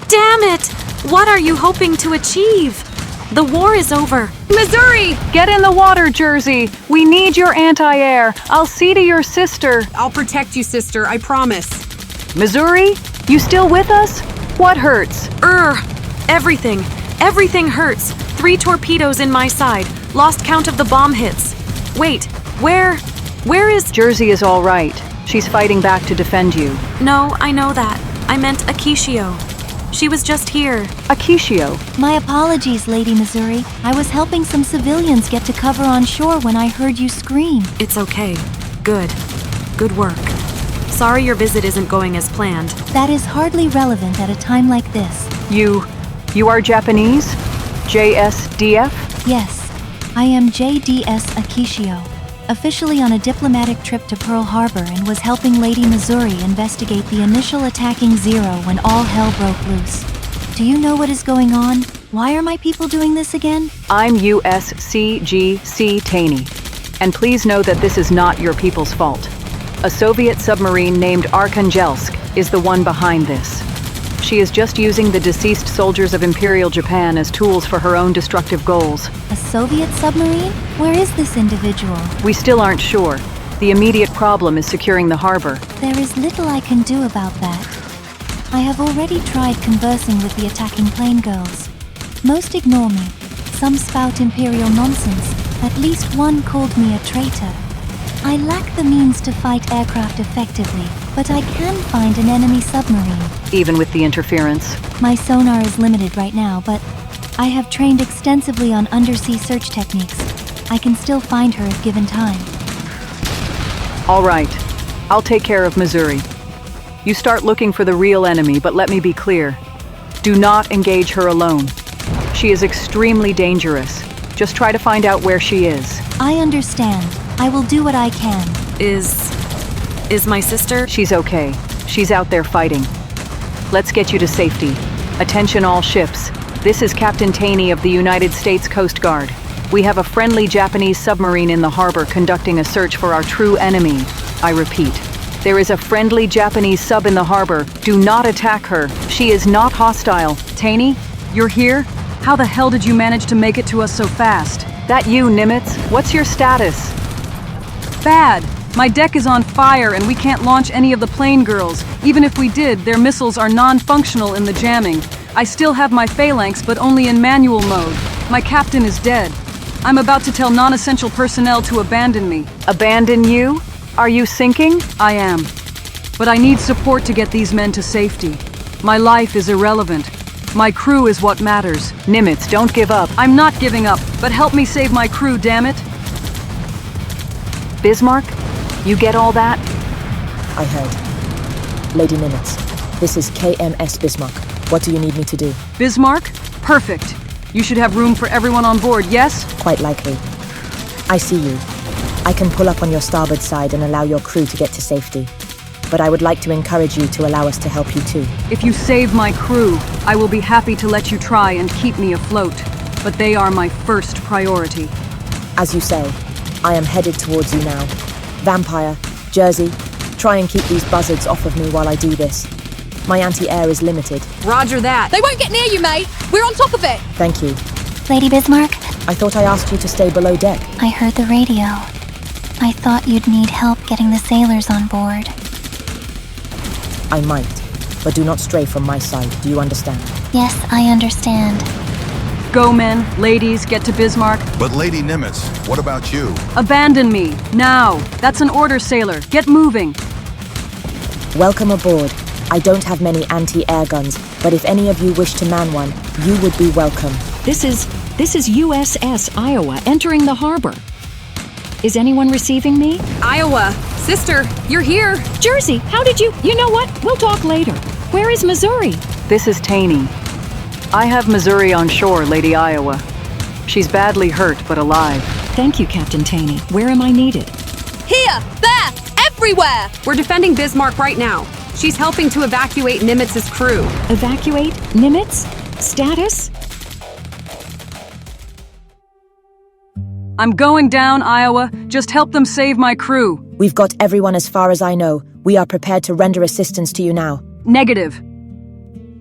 Damn it! What are you hoping to achieve? The war is over. Missouri! Get in the water, Jersey! We need your anti-air. I'll see to your sister. I'll protect you, sister, I promise. Missouri? You still with us? What hurts? Everything. Everything hurts. 3 torpedoes in my side. Lost count of the bomb hits. Wait, where is... Jersey is all right. She's fighting back to defend you. No, I know that. I meant Akishio. She was just here. Akishio? My apologies, Lady Missouri. I was helping some civilians get to cover on shore when I heard you scream. It's okay. Good. Good work. Sorry your visit isn't going as planned. That is hardly relevant at a time like this. You are Japanese? JSDF? Yes, I am JDS Akishio, officially on a diplomatic trip to Pearl Harbor and was helping Lady Missouri investigate the initial attacking Zero when all hell broke loose. Do you know what is going on? Why are my people doing this again? I'm USCGC Taney, and please know that this is not your people's fault. A Soviet submarine named Arkhangelsk is the one behind this. She is just using the deceased soldiers of Imperial Japan as tools for her own destructive goals. A Soviet submarine? Where is this individual? We still aren't sure. The immediate problem is securing the harbor. There is little I can do about that. I have already tried conversing with the attacking plane girls. Most ignore me. Some spout Imperial nonsense. At least one called me a traitor. I lack the means to fight aircraft effectively, but I can find an enemy submarine. Even with the interference? My sonar is limited right now, but I have trained extensively on undersea search techniques. I can still find her if given time. All right. I'll take care of Missouri. You start looking for the real enemy, but let me be clear. Do not engage her alone. She is extremely dangerous. Just try to find out where she is. I understand. I will do what I can. Is my sister? She's okay. She's out there fighting. Let's get you to safety. Attention all ships. This is Captain Taney of the United States Coast Guard. We have a friendly Japanese submarine in the harbor conducting a search for our true enemy. I repeat, there is a friendly Japanese sub in the harbor. Do not attack her. She is not hostile. Taney, you're here? How the hell did you manage to make it to us so fast? That you, Nimitz? What's your status? Bad. My deck is on fire and we can't launch any of the plane girls. Even if we did, their missiles are non-functional in the jamming. I still have my phalanx, but only in manual mode. My captain is dead. I'm about to tell non-essential personnel to abandon me. Abandon you? Are you sinking? I am. But I need support to get these men to safety. My life is irrelevant. My crew is what matters. Nimitz, don't give up. I'm not giving up, but help me save my crew, damn it. Bismarck, you get all that? I heard. Lady Nimitz, this is KMS Bismarck. What do you need me to do? Bismarck? Perfect. You should have room for everyone on board, yes? Quite likely. I see you. I can pull up on your starboard side and allow your crew to get to safety. But I would like to encourage you to allow us to help you too. If you save my crew, I will be happy to let you try and keep me afloat. But they are my first priority. As you say, I am headed towards you now. Vampire, Jersey, try and keep these buzzards off of me while I do this. My anti-air is limited. Roger that. They won't get near you, mate. We're on top of it. Thank you. Lady Bismarck? I thought I asked you to stay below deck. I heard the radio. I thought you'd need help getting the sailors on board. I might, but do not stray from my side. Do you understand? Yes, I understand. Go, men. Ladies, get to Bismarck. But Lady Nimitz, what about you? Abandon me, now. That's an order, sailor. Get moving. Welcome aboard. I don't have many anti-air guns, but if any of you wish to man one, you would be welcome. This is USS Iowa entering the harbor. Is anyone receiving me? Iowa, sister, you're here. Jersey, how did you? You know what? We'll talk later. Where is Missouri? This is Taney. I have Missouri on shore, Lady Iowa. She's badly hurt, but alive. Thank you, Captain Taney. Where am I needed? Here, there, everywhere. We're defending Bismarck right now. She's helping to evacuate Nimitz's crew. Evacuate? Nimitz? Status? I'm going down, Iowa. Just help them save my crew. We've got everyone as far as I know. We are prepared to render assistance to you now. Negative.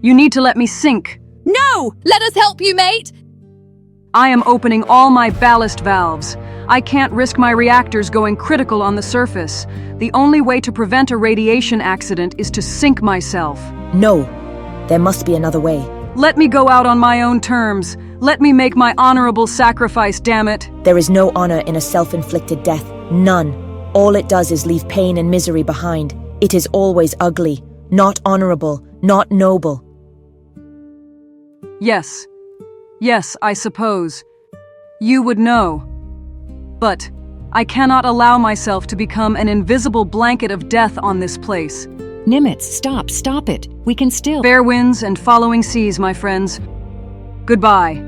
You need to let me sink. No! Let us help you, mate! I am opening all my ballast valves. I can't risk my reactors going critical on the surface. The only way to prevent a radiation accident is to sink myself. No. There must be another way. Let me go out on my own terms. Let me make my honorable sacrifice, damn it. There is no honor in a self-inflicted death. None. All it does is leave pain and misery behind. It is always ugly, not honorable, not noble. Yes. Yes, I suppose. You would know. But I cannot allow myself to become an invisible blanket of death on this place. Nimitz, stop it. We can still— Fair winds and following seas, my friends. Goodbye.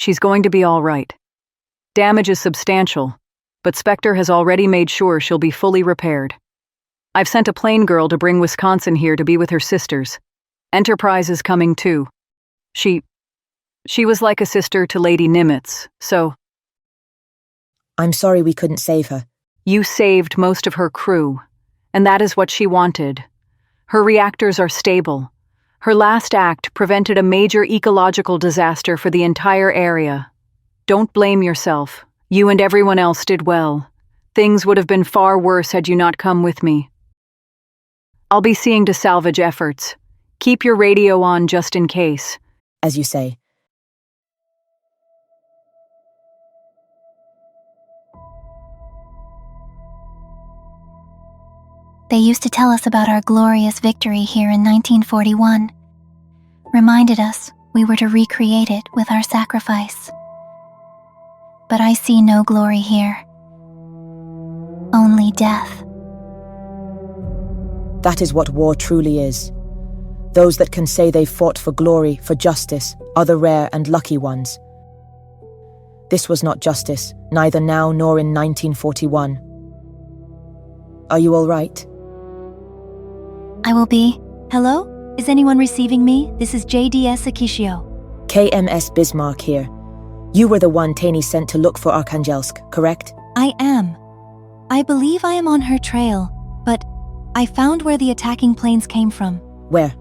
She's going to be all right. Damage is substantial, but Spectre has already made sure she'll be fully repaired. I've sent a plane girl to bring Wisconsin here to be with her sisters. Enterprise is coming too. She was like a sister to Lady Nimitz, so... I'm sorry we couldn't save her. You saved most of her crew, and that is what she wanted. Her reactors are stable. Her last act prevented a major ecological disaster for the entire area. Don't blame yourself. You and everyone else did well. Things would have been far worse had you not come with me. I'll be seeing to salvage efforts. Keep your radio on just in case. As you say. They used to tell us about our glorious victory here in 1941. Reminded us we were to recreate it with our sacrifice. But I see no glory here. Only death. That is what war truly is. Those that can say they fought for glory, for justice, are the rare and lucky ones. This was not justice, neither now nor in 1941. Are you all right? I will be. Hello? Is anyone receiving me? This is JDS Akishio. KMS Bismarck here. You were the one Taney sent to look for Arkhangelsk, correct? I am. I believe I am on her trail, but I found where the attacking planes came from. Where?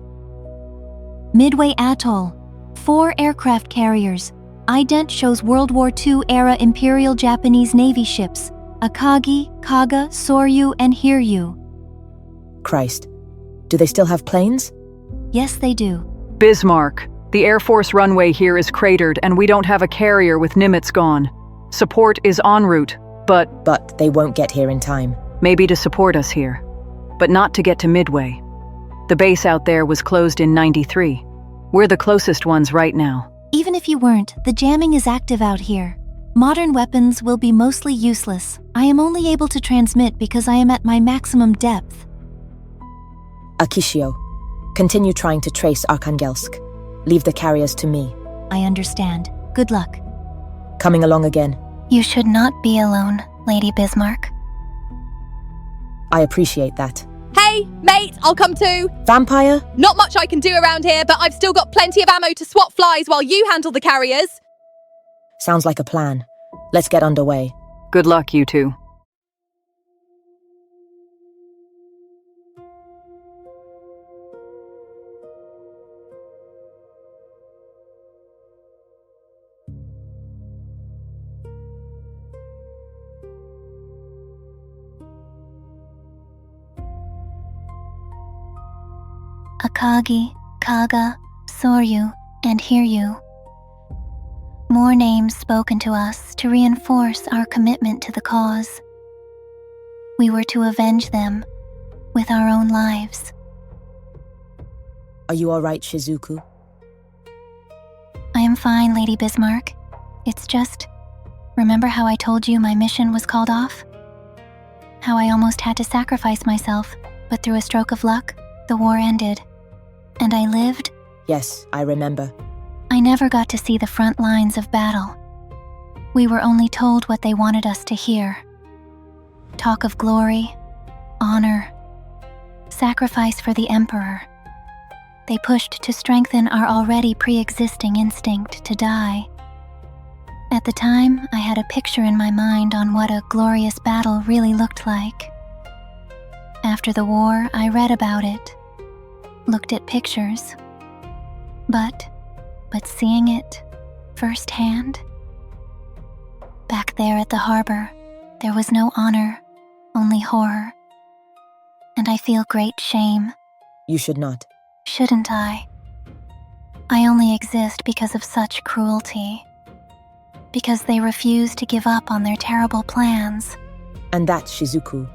Midway Atoll. 4 aircraft carriers. Ident shows World War II-era Imperial Japanese Navy ships. Akagi, Kaga, Soryu, and Hiryu. Christ. Do they still have planes? Yes, they do. Bismarck. The Air Force runway here is cratered, and we don't have a carrier with Nimitz gone. Support is en route, but... But they won't get here in time. Maybe to support us here, but not to get to Midway. The base out there was closed in '93. We're the closest ones right now. Even if you weren't, the jamming is active out here. Modern weapons will be mostly useless. I am only able to transmit because I am at my maximum depth. Akishio, continue trying to trace Arkhangelsk. Leave the carriers to me. I understand. Good luck. Coming along again. You should not be alone, Lady Bismarck. I appreciate that. Hey, mate, I'll come too. Vampire? Not much I can do around here, but I've still got plenty of ammo to swat flies while you handle the carriers. Sounds like a plan. Let's get underway. Good luck, you two. Akagi, Kaga, Soryu, and Hiryu. More names spoken to us to reinforce our commitment to the cause. We were to avenge them with our own lives. Are you all right, Shizuku? I am fine, Lady Bismarck. It's just... Remember how I told you my mission was called off? How I almost had to sacrifice myself, but through a stroke of luck, the war ended. And I lived? Yes, I remember. I never got to see the front lines of battle. We were only told what they wanted us to hear. Talk of glory, honor, sacrifice for the Emperor. They pushed to strengthen our already pre-existing instinct to die. At the time, I had a picture in my mind on what a glorious battle really looked like. After the war, I read about it. Looked at pictures, but seeing it firsthand. Back there at the harbor, there was no honor, only horror. And I feel great shame. You should not. Shouldn't I? I only exist because of such cruelty. Because they refuse to give up on their terrible plans. And that, Shizuku,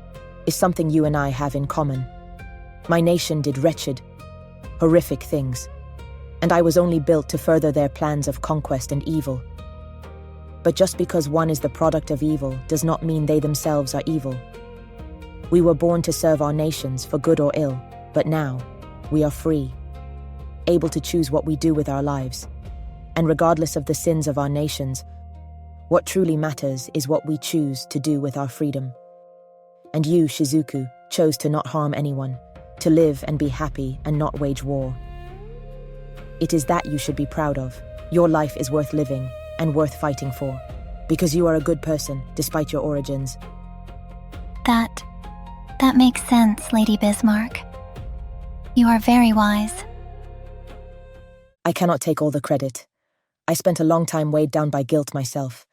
is something you and I have in common. My nation did wretched, horrific things, and I was only built to further their plans of conquest and evil. But just because one is the product of evil does not mean they themselves are evil. We were born to serve our nations for good or ill, but now we are free, able to choose what we do with our lives. And regardless of the sins of our nations, what truly matters is what we choose to do with our freedom. And you, Shizuku, chose to not harm anyone, to live and be happy and not wage war. It is that you should be proud of. Your life is worth living and worth fighting for, because you are a good person, despite your origins. That makes sense, Lady Bismarck. You are very wise. I cannot take all the credit. I spent a long time weighed down by guilt myself,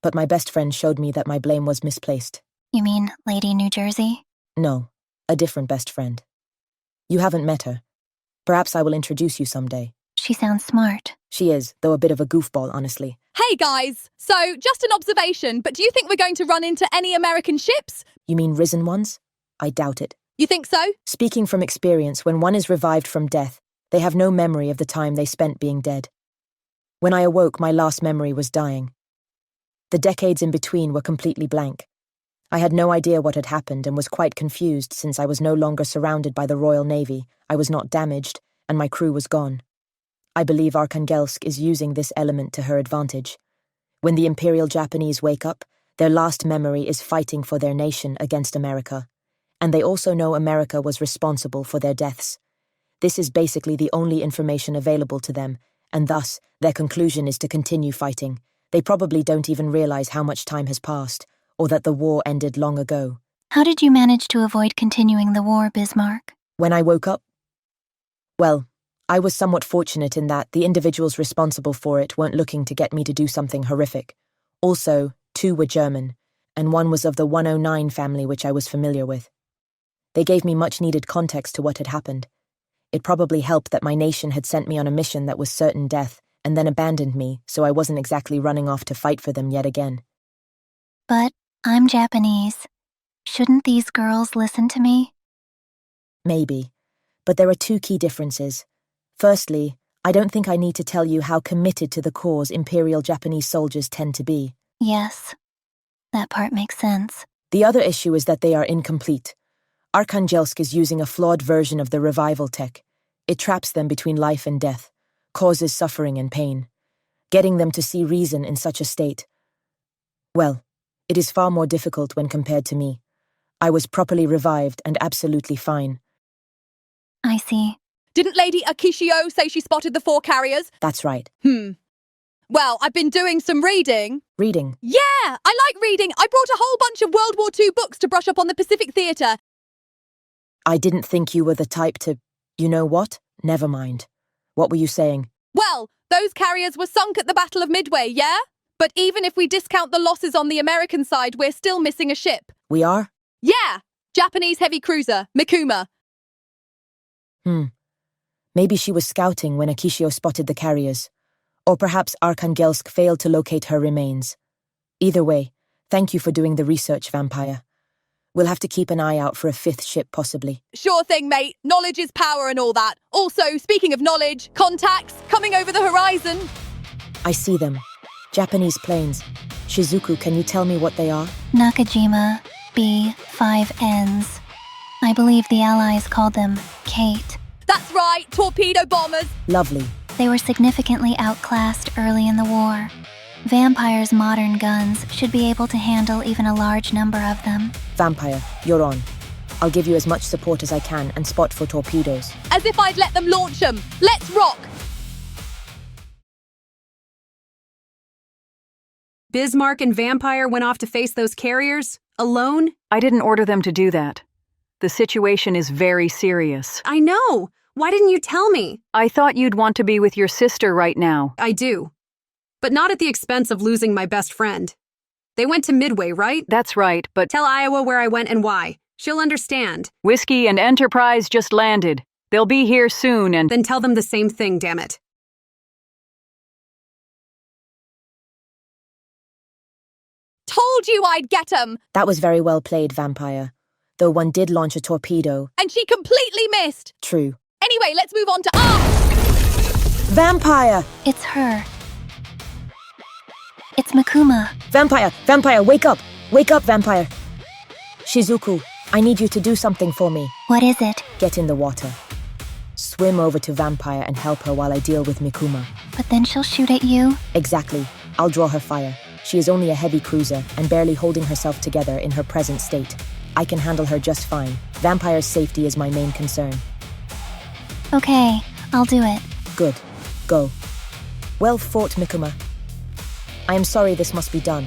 but my best friend showed me that my blame was misplaced. You mean Lady New Jersey? No, a different best friend. You haven't met her. Perhaps I will introduce you someday. She sounds smart. She is, though a bit of a goofball, honestly. Hey guys! So, just an observation, but do you think we're going to run into any American ships? You mean risen ones? I doubt it. You think so? Speaking from experience, when one is revived from death, they have no memory of the time they spent being dead. When I awoke, my last memory was dying. The decades in between were completely blank. I had no idea what had happened and was quite confused since I was no longer surrounded by the Royal Navy, I was not damaged, and my crew was gone. I believe Arkhangelsk is using this element to her advantage. When the Imperial Japanese wake up, their last memory is fighting for their nation against America. And they also know America was responsible for their deaths. This is basically the only information available to them, and thus, their conclusion is to continue fighting. They probably don't even realize how much time has passed, or that the war ended long ago. How did you manage to avoid continuing the war, Bismarck? When I woke up? Well, I was somewhat fortunate in that the individuals responsible for it weren't looking to get me to do something horrific. Also, 2 were German, and 1 was of the 109 family which I was familiar with. They gave me much-needed context to what had happened. It probably helped that my nation had sent me on a mission that was certain death, and then abandoned me, so I wasn't exactly running off to fight for them yet again. But I'm Japanese. Shouldn't these girls listen to me? Maybe, but there are 2 key differences. Firstly, I don't think I need to tell you how committed to the cause Imperial Japanese soldiers tend to be. Yes, that part makes sense. The other issue is that they are incomplete. Arkhangelsk is using a flawed version of the revival tech. It traps them between life and death, causes suffering and pain. Getting them to see reason in such a state, well, it is far more difficult when compared to me. I was properly revived and absolutely fine. I see. Didn't Lady Akishio say she spotted the 4 carriers? That's right. Well, I've been doing some reading. Reading? Yeah, I like reading. I brought a whole bunch of World War II books to brush up on the Pacific Theatre. I didn't think you were the type to... You know what? Never mind. What were you saying? Well, those carriers were sunk at the Battle of Midway, yeah? But even if we discount the losses on the American side, we're still missing a ship. We are? Yeah! Japanese heavy cruiser, Mikuma. Maybe she was scouting when Akishio spotted the carriers. Or perhaps Arkhangelsk failed to locate her remains. Either way, thank you for doing the research, Vampire. We'll have to keep an eye out for a 5th ship, possibly. Sure thing, mate. Knowledge is power and all that. Also, speaking of knowledge, contacts coming over the horizon. I see them. Japanese planes. Shizuku, can you tell me what they are? Nakajima B-5Ns. I believe the Allies called them Kate. That's right, torpedo bombers. Lovely. They were significantly outclassed early in the war. Vampire's modern guns should be able to handle even a large number of them. Vampire, you're on. I'll give you as much support as I can and spot for torpedoes. As if I'd let them launch them. Let's rock! Bismarck and Vampire went off to face those carriers? Alone? I didn't order them to do that. The situation is very serious. I know! Why didn't you tell me? I thought you'd want to be with your sister right now. I do. But not at the expense of losing my best friend. They went to Midway, right? That's right, but... Tell Iowa where I went and why. She'll understand. Whiskey and Enterprise just landed. They'll be here soon and... Then tell them the same thing, damn it. Told you I'd get 'em! That was very well played, Vampire. Though one did launch a torpedo. And she completely missed! True. Anyway, let's move on to... Vampire! It's her. It's Mikuma. Vampire! Vampire, wake up! Wake up, Vampire! Shizuku, I need you to do something for me. What is it? Get in the water. Swim over to Vampire and help her while I deal with Mikuma. But then she'll shoot at you? Exactly. I'll draw her fire. She is only a heavy cruiser and barely holding herself together in her present state. I can handle her just fine. Vampire's safety is my main concern. Okay, I'll do it. Good. Go. Well fought, Mikuma. I am sorry this must be done.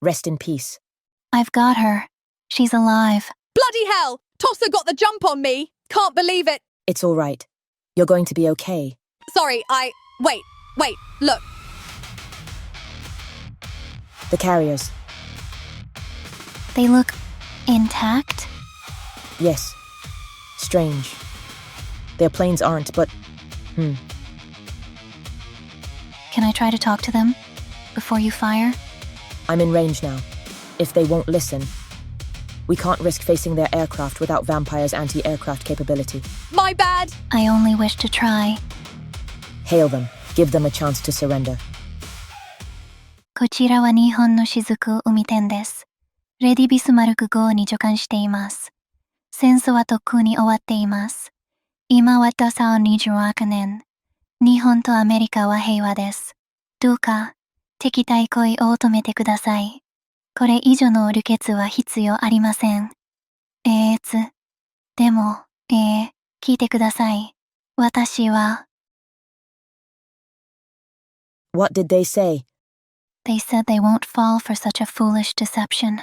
Rest in peace. I've got her. She's alive. Bloody hell! Tosser got the jump on me! Can't believe it! It's all right. You're going to be okay. Sorry, Wait, look. The carriers. They look intact? Yes. Strange. Their planes aren't, but... Can I try to talk to them? Before you fire? I'm in range now. If they won't listen... We can't risk facing their aircraft without Vampire's anti-aircraft capability. My bad! I only wish to try. Hail them. Give them a chance to surrender. こちらは日本の雫海店です。レディビスマルク号に乗艦しています。戦争はとっくに終わっています。今は打算28年。日本とアメリカは平和です。どうか、敵対行為を止めてください。これ以上の流血は必要ありません。でも、聞いてください。私は。What did they say? They said they won't fall for such a foolish deception.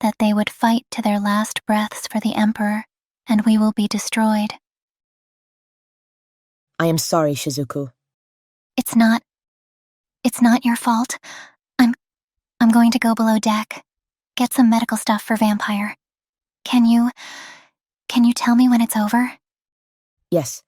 That they would fight to their last breaths for the Emperor, and we will be destroyed. I am sorry, Shizuku. It's not your fault. I'm going to go below deck. Get some medical stuff for Vampire. Can you tell me when it's over? Yes.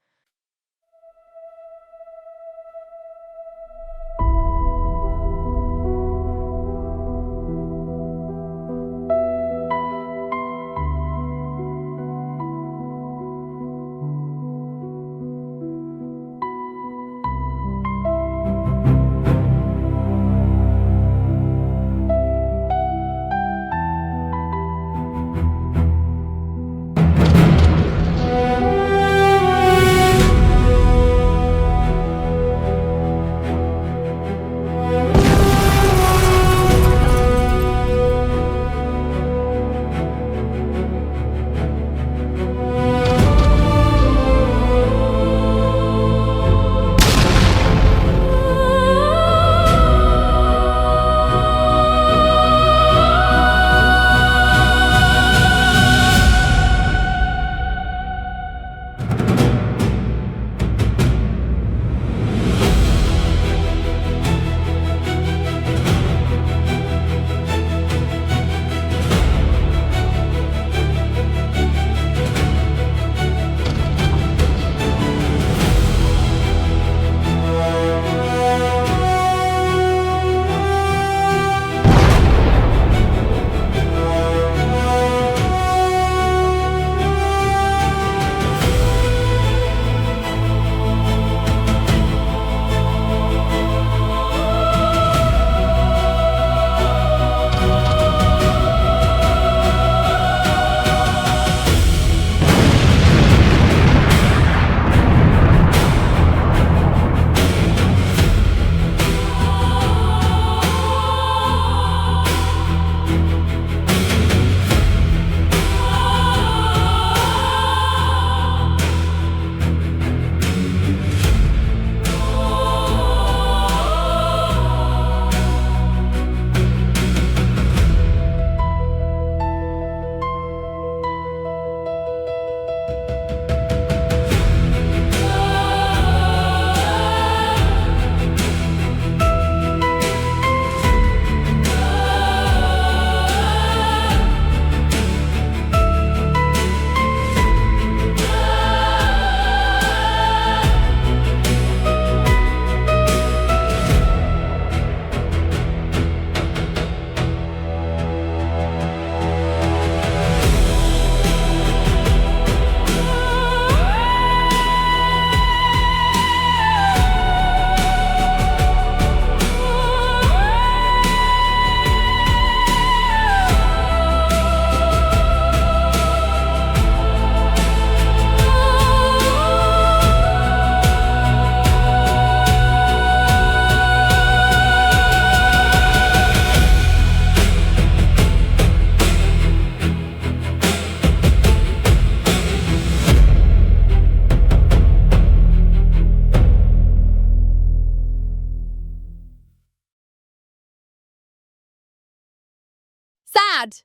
mad.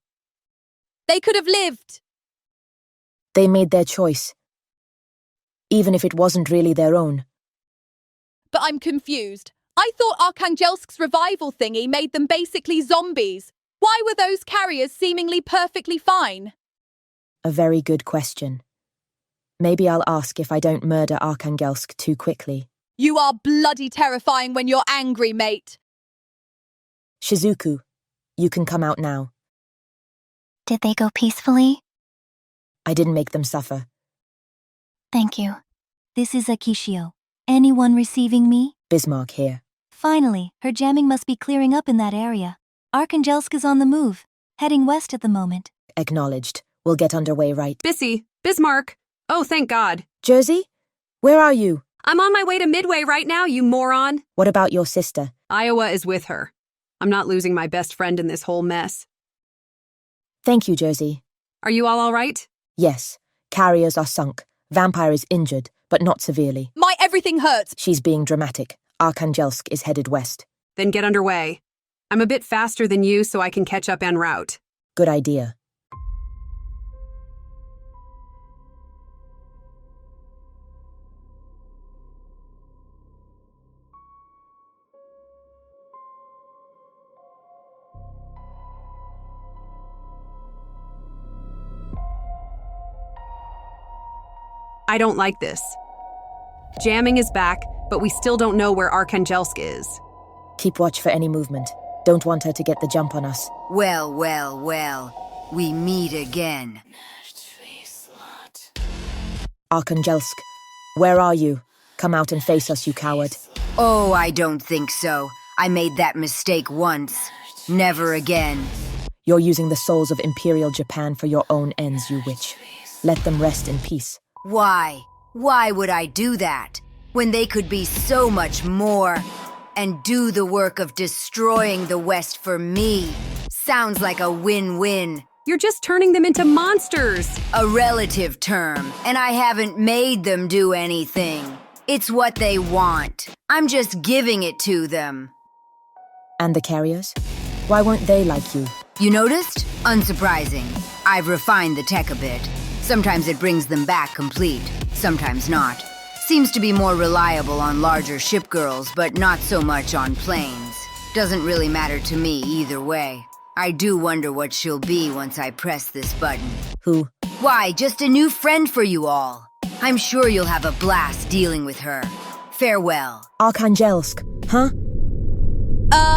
They could have lived. They made their choice, even if it wasn't really their own. But I'm confused. I thought Arkhangelsk's revival thingy made them basically zombies. Why were those carriers seemingly perfectly fine? A very good question. Maybe I'll ask if I don't murder Arkhangelsk too quickly. You are bloody terrifying when you're angry, mate. Shizuku, you can come out now. Did they go peacefully? I didn't make them suffer. Thank you. This is Akishio. Anyone receiving me? Bismarck here. Finally, her jamming must be clearing up in that area. Arkhangelsk is on the move, heading west at the moment. Acknowledged. We'll get underway right. Bismarck. Oh, thank God. Jersey? Where are you? I'm on my way to Midway right now, you moron. What about your sister? Iowa is with her. I'm not losing my best friend in this whole mess. Thank you, Jersey. Are you all right? Yes. Carriers are sunk. Vampire is injured, but not severely. My everything hurts. She's being dramatic. Arkhangelsk is headed west. Then get underway. I'm a bit faster than you, so I can catch up en route. Good idea. I don't like this. Jamming is back, but we still don't know where Arkhangelsk is. Keep watch for any movement. Don't want her to get the jump on us. Well, well, well. We meet again. Arkhangelsk, where are you? Come out and face us, you coward. Oh, I don't think so. I made that mistake once. Never again. You're using the souls of Imperial Japan for your own ends, you witch. Let them rest in peace. Why? Why would I do that? When they could be so much more and do the work of destroying the West for me. Sounds like a win-win. You're just turning them into monsters. A relative term, and I haven't made them do anything. It's what they want. I'm just giving it to them. And the carriers? Why weren't they like you? You noticed? Unsurprising. I've refined the tech a bit. Sometimes it brings them back complete, sometimes not. Seems to be more reliable on larger ship girls, but not so much on planes. Doesn't really matter to me either way. I do wonder what she'll be once I press this button. Who? Why, just a new friend for you all. I'm sure you'll have a blast dealing with her. Farewell. Arkhangelsk, huh?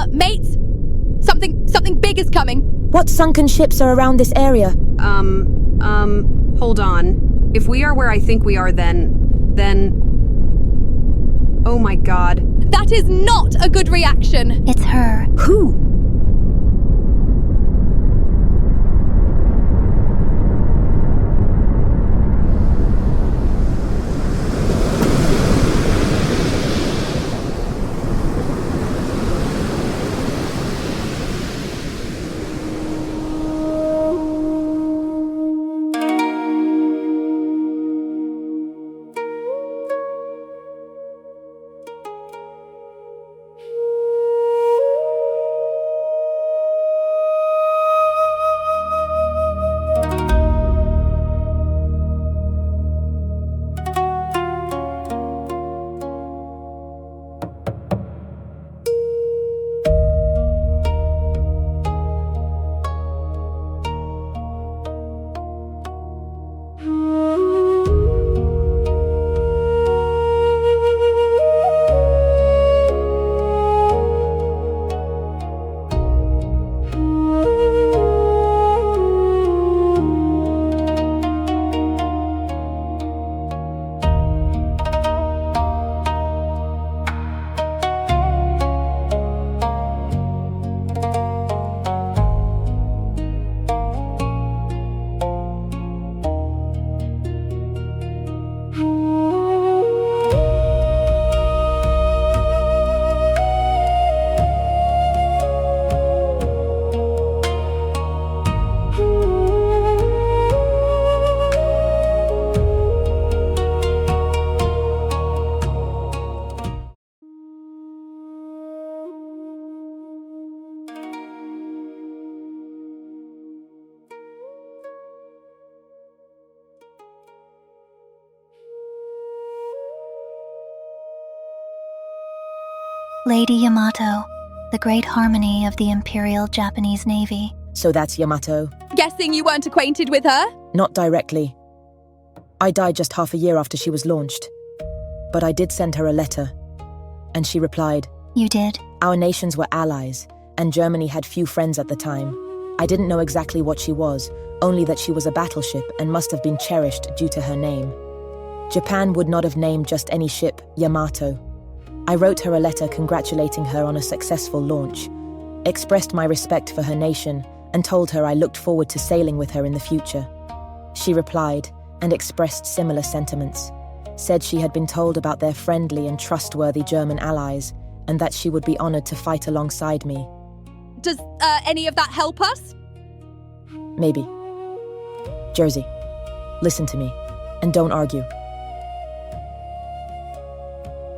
Mates? Something big is coming. What sunken ships are around this area? Hold on. If we are where I think we are, then... Oh my God. That is not a good reaction. It's her. Who? Lady Yamato, the great harmony of the Imperial Japanese Navy. So that's Yamato? Guessing you weren't acquainted with her? Not directly. I died just half a year after she was launched. But I did send her a letter. And she replied. You did? Our nations were allies, and Germany had few friends at the time. I didn't know exactly what she was, only that she was a battleship and must have been cherished due to her name. Japan would not have named just any ship Yamato. I wrote her a letter congratulating her on a successful launch, expressed my respect for her nation, and told her I looked forward to sailing with her in the future. She replied and expressed similar sentiments, said she had been told about their friendly and trustworthy German allies, and that she would be honored to fight alongside me. Does any of that help us? Maybe. Jersey, listen to me, and don't argue.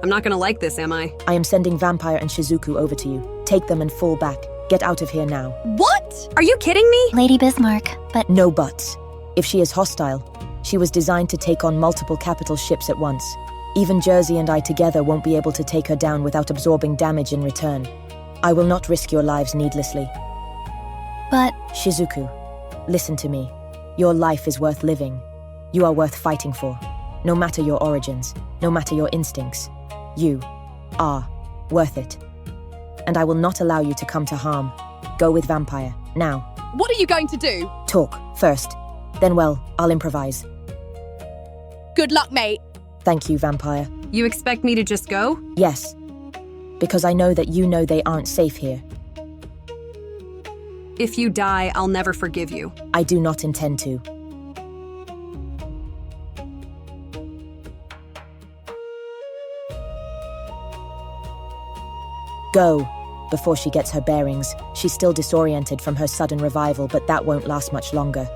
I'm not gonna like this, am I? I am sending Vampire and Shizuku over to you. Take them and fall back. Get out of here now. What? Are you kidding me? Lady Bismarck, but... No buts. If she is hostile, she was designed to take on multiple capital ships at once. Even Jersey and I together won't be able to take her down without absorbing damage in return. I will not risk your lives needlessly. But... Shizuku, listen to me. Your life is worth living. You are worth fighting for. No matter your origins, no matter your instincts. You are worth it. And I will not allow you to come to harm. Go with Vampire, now. What are you going to do? Talk, first. Then, well, I'll improvise. Good luck, mate. Thank you, Vampire. You expect me to just go? Yes. Because I know that you know they aren't safe here. If you die, I'll never forgive you. I do not intend to. Go, before she gets her bearings. She's still disoriented from her sudden revival, but that won't last much longer.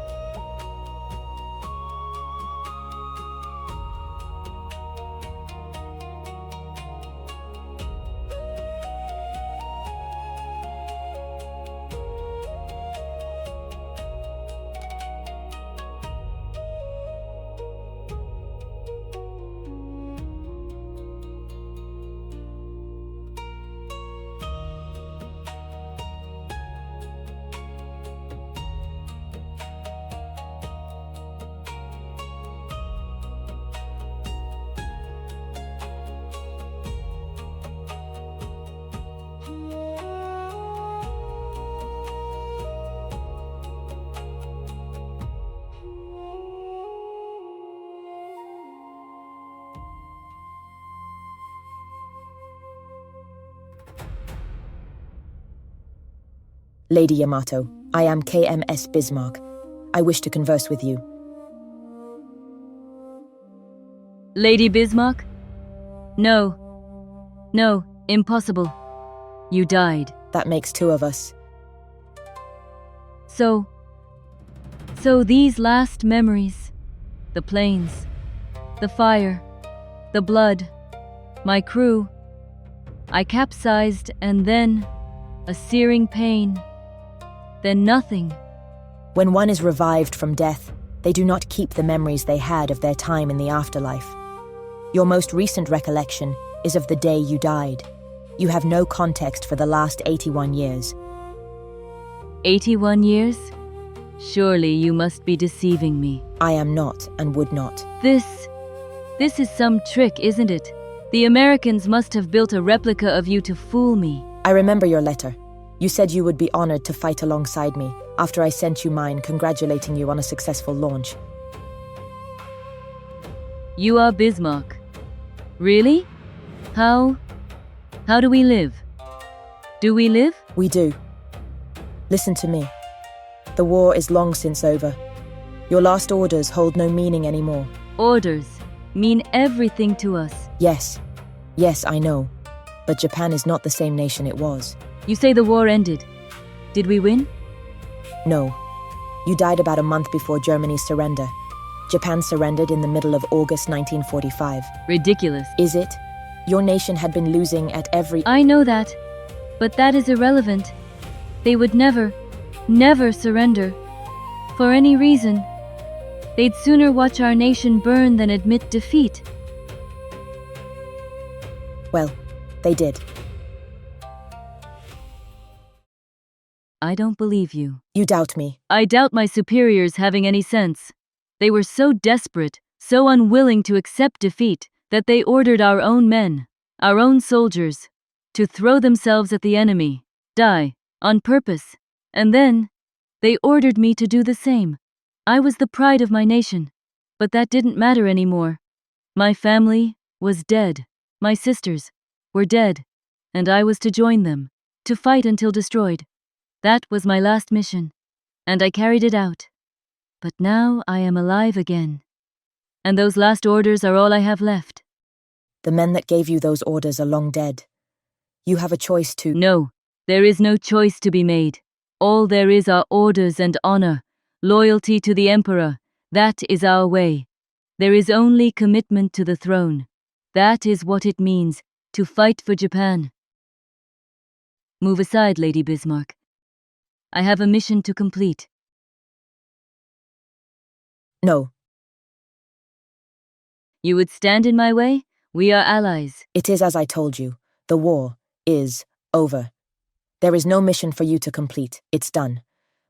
Lady Yamato, I am KMS Bismarck. I wish to converse with you. Lady Bismarck? No. No, impossible. You died. That makes two of us. So these last memories, the planes, the fire, the blood, my crew, I capsized and then a searing pain. Then nothing. When one is revived from death, they do not keep the memories they had of their time in the afterlife. Your most recent recollection is of the day you died. You have no context for the last 81 years. 81 years? Surely you must be deceiving me. I am not and would not. This is some trick, isn't it? The Americans must have built a replica of you to fool me. I remember your letter. You said you would be honored to fight alongside me after I sent you mine congratulating you on a successful launch. You are Bismarck. Really? How do we live? Do we live? We do. Listen to me. The war is long since over. Your last orders hold no meaning anymore. Orders mean everything to us. Yes. Yes, I know. But Japan is not the same nation it was. You say the war ended. Did we win? No. You died about a month before Germany's surrender. Japan surrendered in the middle of August 1945. Ridiculous. Is it? Your nation had been losing at every... I know that, but that is irrelevant. They would never surrender. For any reason. They'd sooner watch our nation burn than admit defeat. Well, they did. I don't believe you. You doubt me. I doubt my superiors having any sense. They were so desperate, so unwilling to accept defeat, that they ordered our own men, our own soldiers, to throw themselves at the enemy, die, on purpose, and then they ordered me to do the same. I was the pride of my nation, but that didn't matter anymore. My family was dead, my sisters were dead, and I was to join them, to fight until destroyed. That was my last mission, and I carried it out. But now I am alive again, and those last orders are all I have left. The men that gave you those orders are long dead. You have a choice to— No, there is no choice to be made. All there is are orders and honor, loyalty to the Emperor. That is our way. There is only commitment to the throne. That is what it means to fight for Japan. Move aside, Lady Bismarck. I have a mission to complete. No. You would stand in my way? We are allies. It is as I told you. The war is over. There is no mission for you to complete. It's done.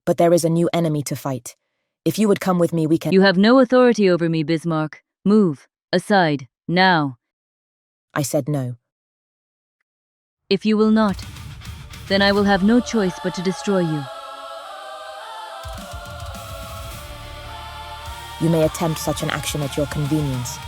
But there is a new enemy to fight. If you would come with me, we can— You have no authority over me, Bismarck. Move aside, now. I said no. If you will not, then I will have no choice but to destroy you. You may attempt such an action at your convenience.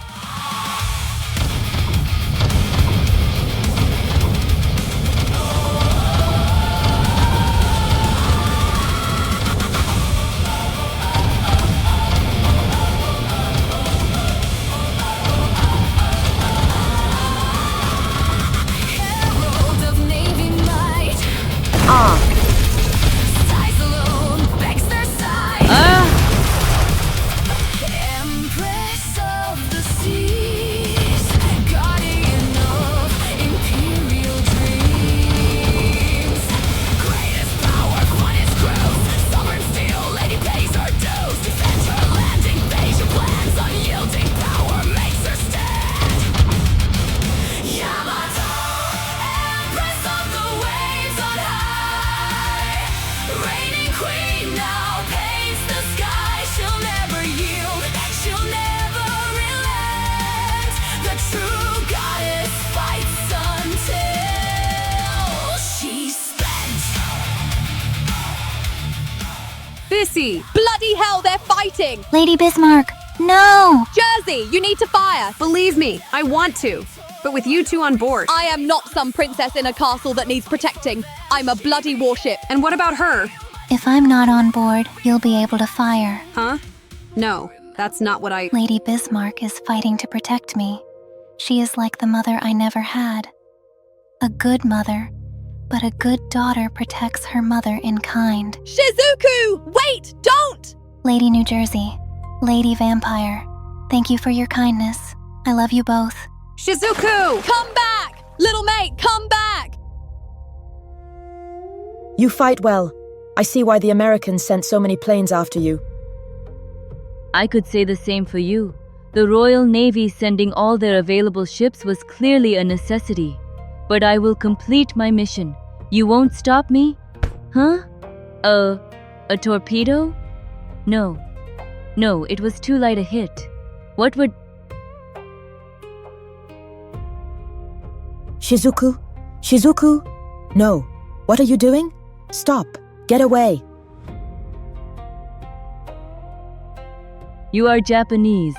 Bissy! Bloody hell, they're fighting! Lady Bismarck, no! Jersey, you need to fire! Believe me, I want to. But with you two on board. I am not some princess in a castle that needs protecting. I'm a bloody warship. And what about her? If I'm not on board, you'll be able to fire. Huh? No, that's not what I— Lady Bismarck is fighting to protect me. She is like the mother I never had. A good mother, but a good daughter protects her mother in kind. Shizuku! Wait! Don't! Lady New Jersey, Lady Vampire, thank you for your kindness. I love you both. Shizuku! Come back! Little mate, come back! You fight well. I see why the Americans sent so many planes after you. I could say the same for you. The Royal Navy sending all their available ships was clearly a necessity. But I will complete my mission. You won't stop me? Huh? A torpedo? No. No, it was too light a hit. What would— Shizuku? Shizuku? No. What are you doing? Stop. Get away. You are Japanese.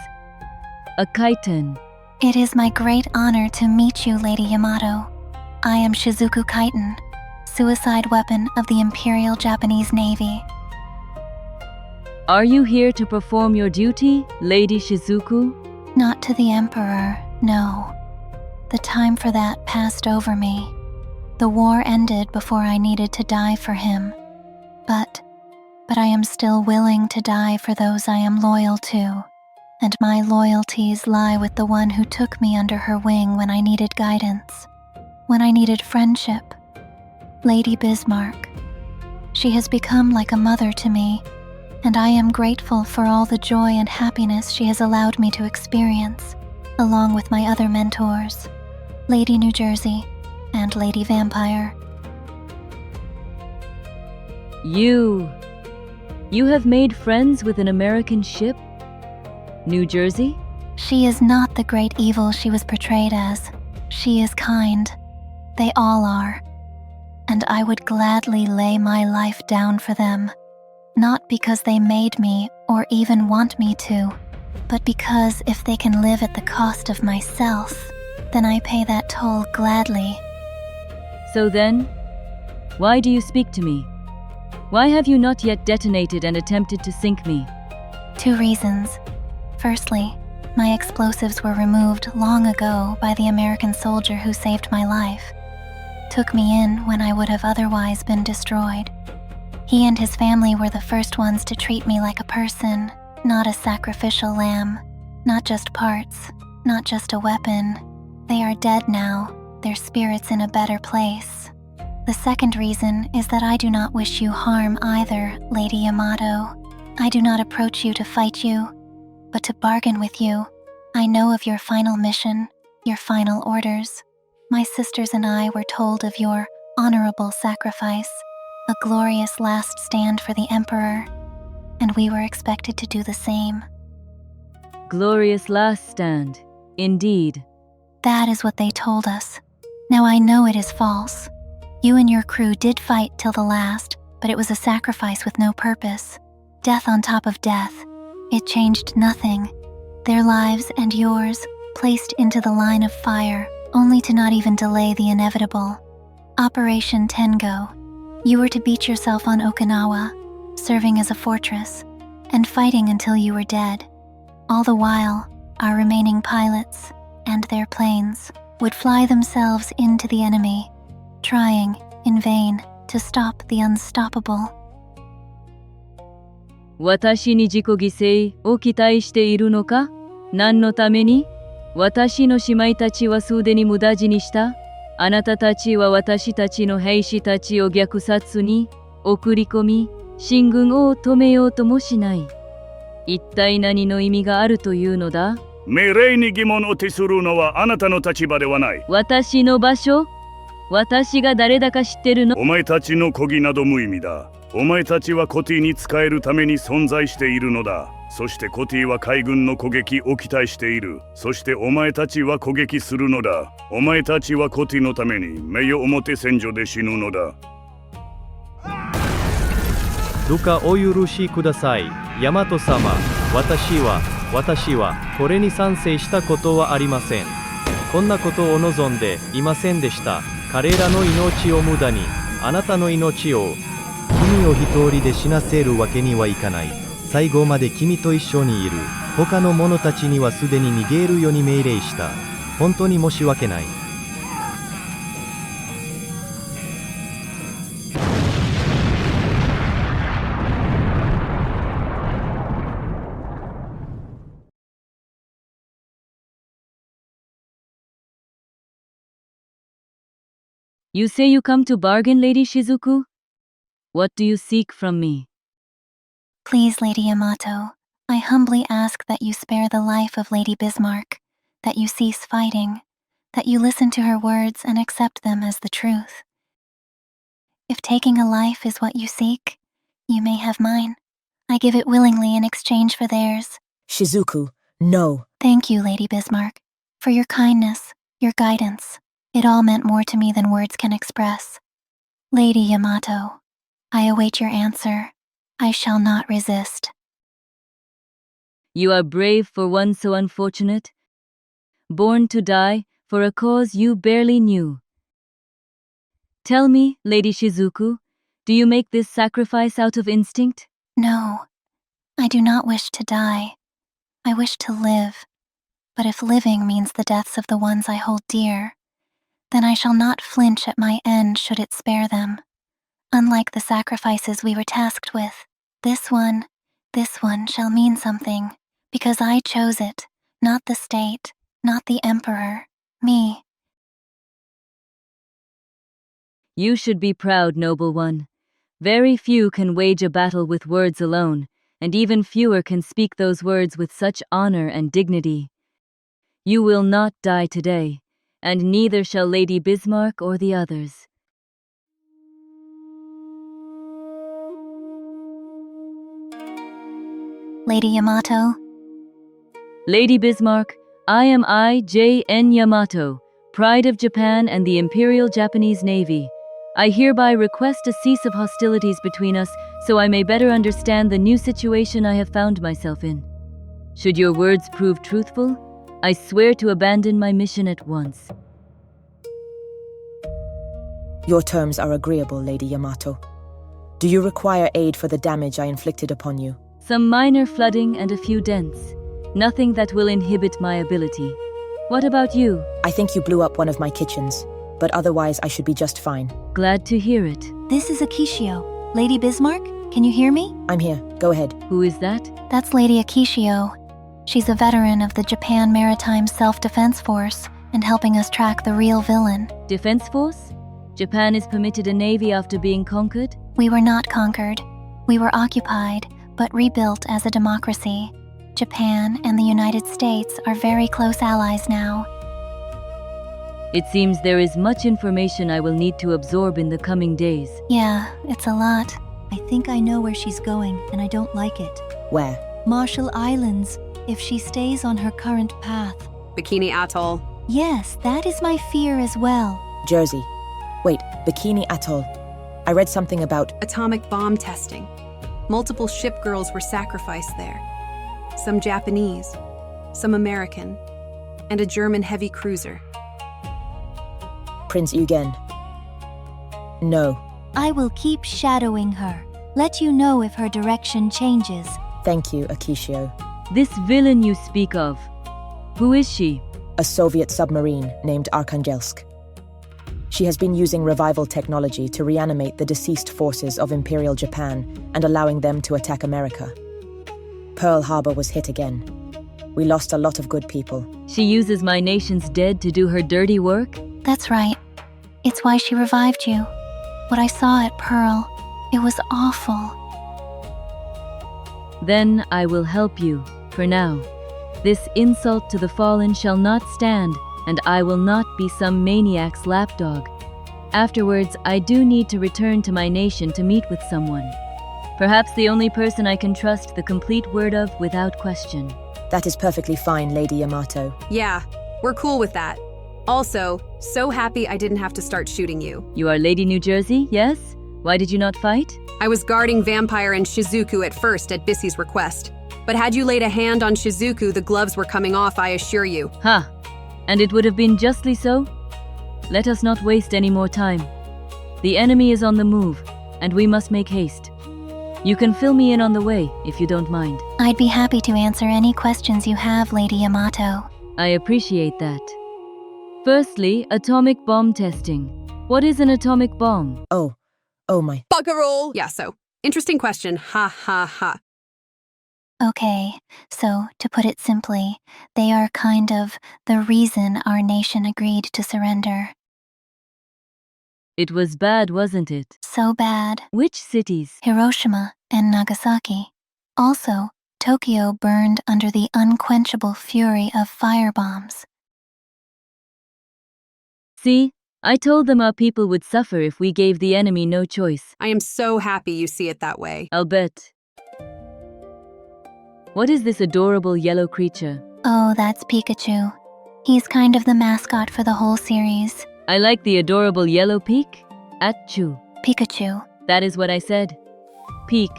A kaiten. It is my great honor to meet you, Lady Yamato. I am Shizuku Kaiten, suicide weapon of the Imperial Japanese Navy. Are you here to perform your duty, Lady Shizuku? Not to the Emperor, no. The time for that passed over me. The war ended before I needed to die for him. But I am still willing to die for those I am loyal to. And my loyalties lie with the one who took me under her wing when I needed guidance, when I needed friendship. Lady Bismarck. She has become like a mother to me, and I am grateful for all the joy and happiness she has allowed me to experience, along with my other mentors, Lady New Jersey and Lady Vampire. You have made friends with an American ship? New Jersey? She is not the great evil she was portrayed as. She is kind. They all are. And I would gladly lay my life down for them. Not because they made me or even want me to, but because if they can live at the cost of myself, then I pay that toll gladly. So then, why do you speak to me? Why have you not yet detonated and attempted to sink me? 2 reasons. Firstly, my explosives were removed long ago by the American soldier who saved my life. Took me in when I would have otherwise been destroyed. He and his family were the first ones to treat me like a person, not a sacrificial lamb, not just parts, not just a weapon. They are dead now, their spirits in a better place. The second reason is that I do not wish you harm either, Lady Yamato. I do not approach you to fight you, but to bargain with you. I know of your final mission, your final orders. My sisters and I were told of your honorable sacrifice, a glorious last stand for the Emperor, and we were expected to do the same. Glorious last stand, indeed. That is what they told us. Now I know it is false. You and your crew did fight till the last, but it was a sacrifice with no purpose. Death on top of death. It changed nothing. Their lives and yours placed into the line of fire, only to not even delay the inevitable. Operation Tengo. You were to beach yourself on Okinawa, serving as a fortress, and fighting until you were dead. All the while, our remaining pilots and their planes would fly themselves into the enemy, trying, in vain, to stop the unstoppable. 私に自己犠牲を期待しているのか？何のために？私の姉妹たちはすでに無駄死にした。あなたたちは私たちの兵士たちを虐殺に送り込み、進軍を止めようともしない。一体何の意味があるというのだ？命令に疑問を呈するのはあなたの立場ではない。私の場所？私が誰だか知ってるの？お前たちの漕ぎなど無意味だ。お前たちはコティに仕えるために存在しているのだ。そしてコティは海軍の攻撃を期待している。そしてお前たちは攻撃するのだ。お前たちはコティのために名誉表戦場で死ぬのだ。どうかお許しください。大和様、私はこれに賛成したことはありません。こんなことを望んでいませんでした。彼らの命を無駄に、あなたの命を。君を一人で死なせるわけにはいかない。最後まで君と一緒にいる。他の者たちにはすでに逃げるように命令した。本当に申し訳ない。You say you come to bargain, Lady Shizuku? What do you seek from me? Please, Lady Yamato, I humbly ask that you spare the life of Lady Bismarck, that you cease fighting, that you listen to her words and accept them as the truth. If taking a life is what you seek, you may have mine. I give it willingly in exchange for theirs. Shizuku, no. Thank you, Lady Bismarck, for your kindness, your guidance. It all meant more to me than words can express. Lady Yamato, I await your answer. I shall not resist. You are brave for one so unfortunate, born to die for a cause you barely knew. Tell me, Lady Shizuku, do you make this sacrifice out of instinct? No, I do not wish to die. I wish to live. But if living means the deaths of the ones I hold dear, then I shall not flinch at my end should it spare them. Unlike the sacrifices we were tasked with, this one shall mean something, because I chose it, not the state, not the emperor, me. You should be proud, noble one. Very few can wage a battle with words alone, and even fewer can speak those words with such honor and dignity. You will not die today, and neither shall Lady Bismarck or the others. Lady Yamato? Lady Bismarck, I am I.J.N. Yamato, pride of Japan and the Imperial Japanese Navy. I hereby request a cease of hostilities between us so I may better understand the new situation I have found myself in. Should your words prove truthful, I swear to abandon my mission at once. Your terms are agreeable, Lady Yamato. Do you require aid for the damage I inflicted upon you? Some minor flooding and a few dents. Nothing that will inhibit my ability. What about you? I think you blew up one of my kitchens, but otherwise I should be just fine. Glad to hear it. This is Akishio. Lady Bismarck, can you hear me? I'm here. Go ahead. Who is that? That's Lady Akishio. She's a veteran of the Japan Maritime Self-Defense Force and helping us track the real villain. Defense Force? Japan is permitted a navy after being conquered? We were not conquered. We were occupied, but rebuilt as a democracy. Japan and the United States are very close allies now. It seems there is much information I will need to absorb in the coming days. Yeah, it's a lot. I think I know where she's going, and I don't like it. Where? Marshall Islands, if she stays on her current path. Bikini Atoll. Yes, that is my fear as well. Jersey. Wait, Bikini Atoll. I read something about atomic bomb testing. Multiple ship girls were sacrificed there. Some Japanese, some American, and a German heavy cruiser. Prince Eugen. No. I will keep shadowing her. Let you know if her direction changes. Thank you, Akishio. This villain you speak of, who is she? A Soviet submarine named Arkhangelsk. She has been using revival technology to reanimate the deceased forces of Imperial Japan and allowing them to attack America. Pearl Harbor was hit again. We lost a lot of good people. She uses my nation's dead to do her dirty work? That's right. It's why she revived you. What I saw at Pearl, it was awful. Then I will help you, for now. This insult to the fallen shall not stand, and I will not be some maniac's lapdog. Afterwards, I do need to return to my nation to meet with someone. Perhaps the only person I can trust the complete word of without question. That is perfectly fine, Lady Yamato. Yeah, we're cool with that. Also, so happy I didn't have to start shooting you. You are Lady New Jersey, yes? Why did you not fight? I was guarding Vampire and Shizuku at first at Bissy's request. But had you laid a hand on Shizuku, the gloves were coming off, I assure you. Ha! And it would have been justly so? Let us not waste any more time. The enemy is on the move, and we must make haste. You can fill me in on the way, if you don't mind. I'd be happy to answer any questions you have, Lady Yamato. I appreciate that. Firstly, atomic bomb testing. What is an atomic bomb? Oh my. Bugger all! Yeah, so, interesting question, ha ha ha. Okay, so to put it simply, they are kind of the reason our nation agreed to surrender. It was bad, wasn't it? So bad. Which cities? Hiroshima and Nagasaki. Also, Tokyo burned under the unquenchable fury of firebombs. See? I told them our people would suffer if we gave the enemy no choice. I am so happy you see it that way. I'll bet. What is this adorable yellow creature? Oh, that's Pikachu. He's kind of the mascot for the whole series. I like the adorable yellow peak. At-chu. Pikachu. That is what I said. Peak.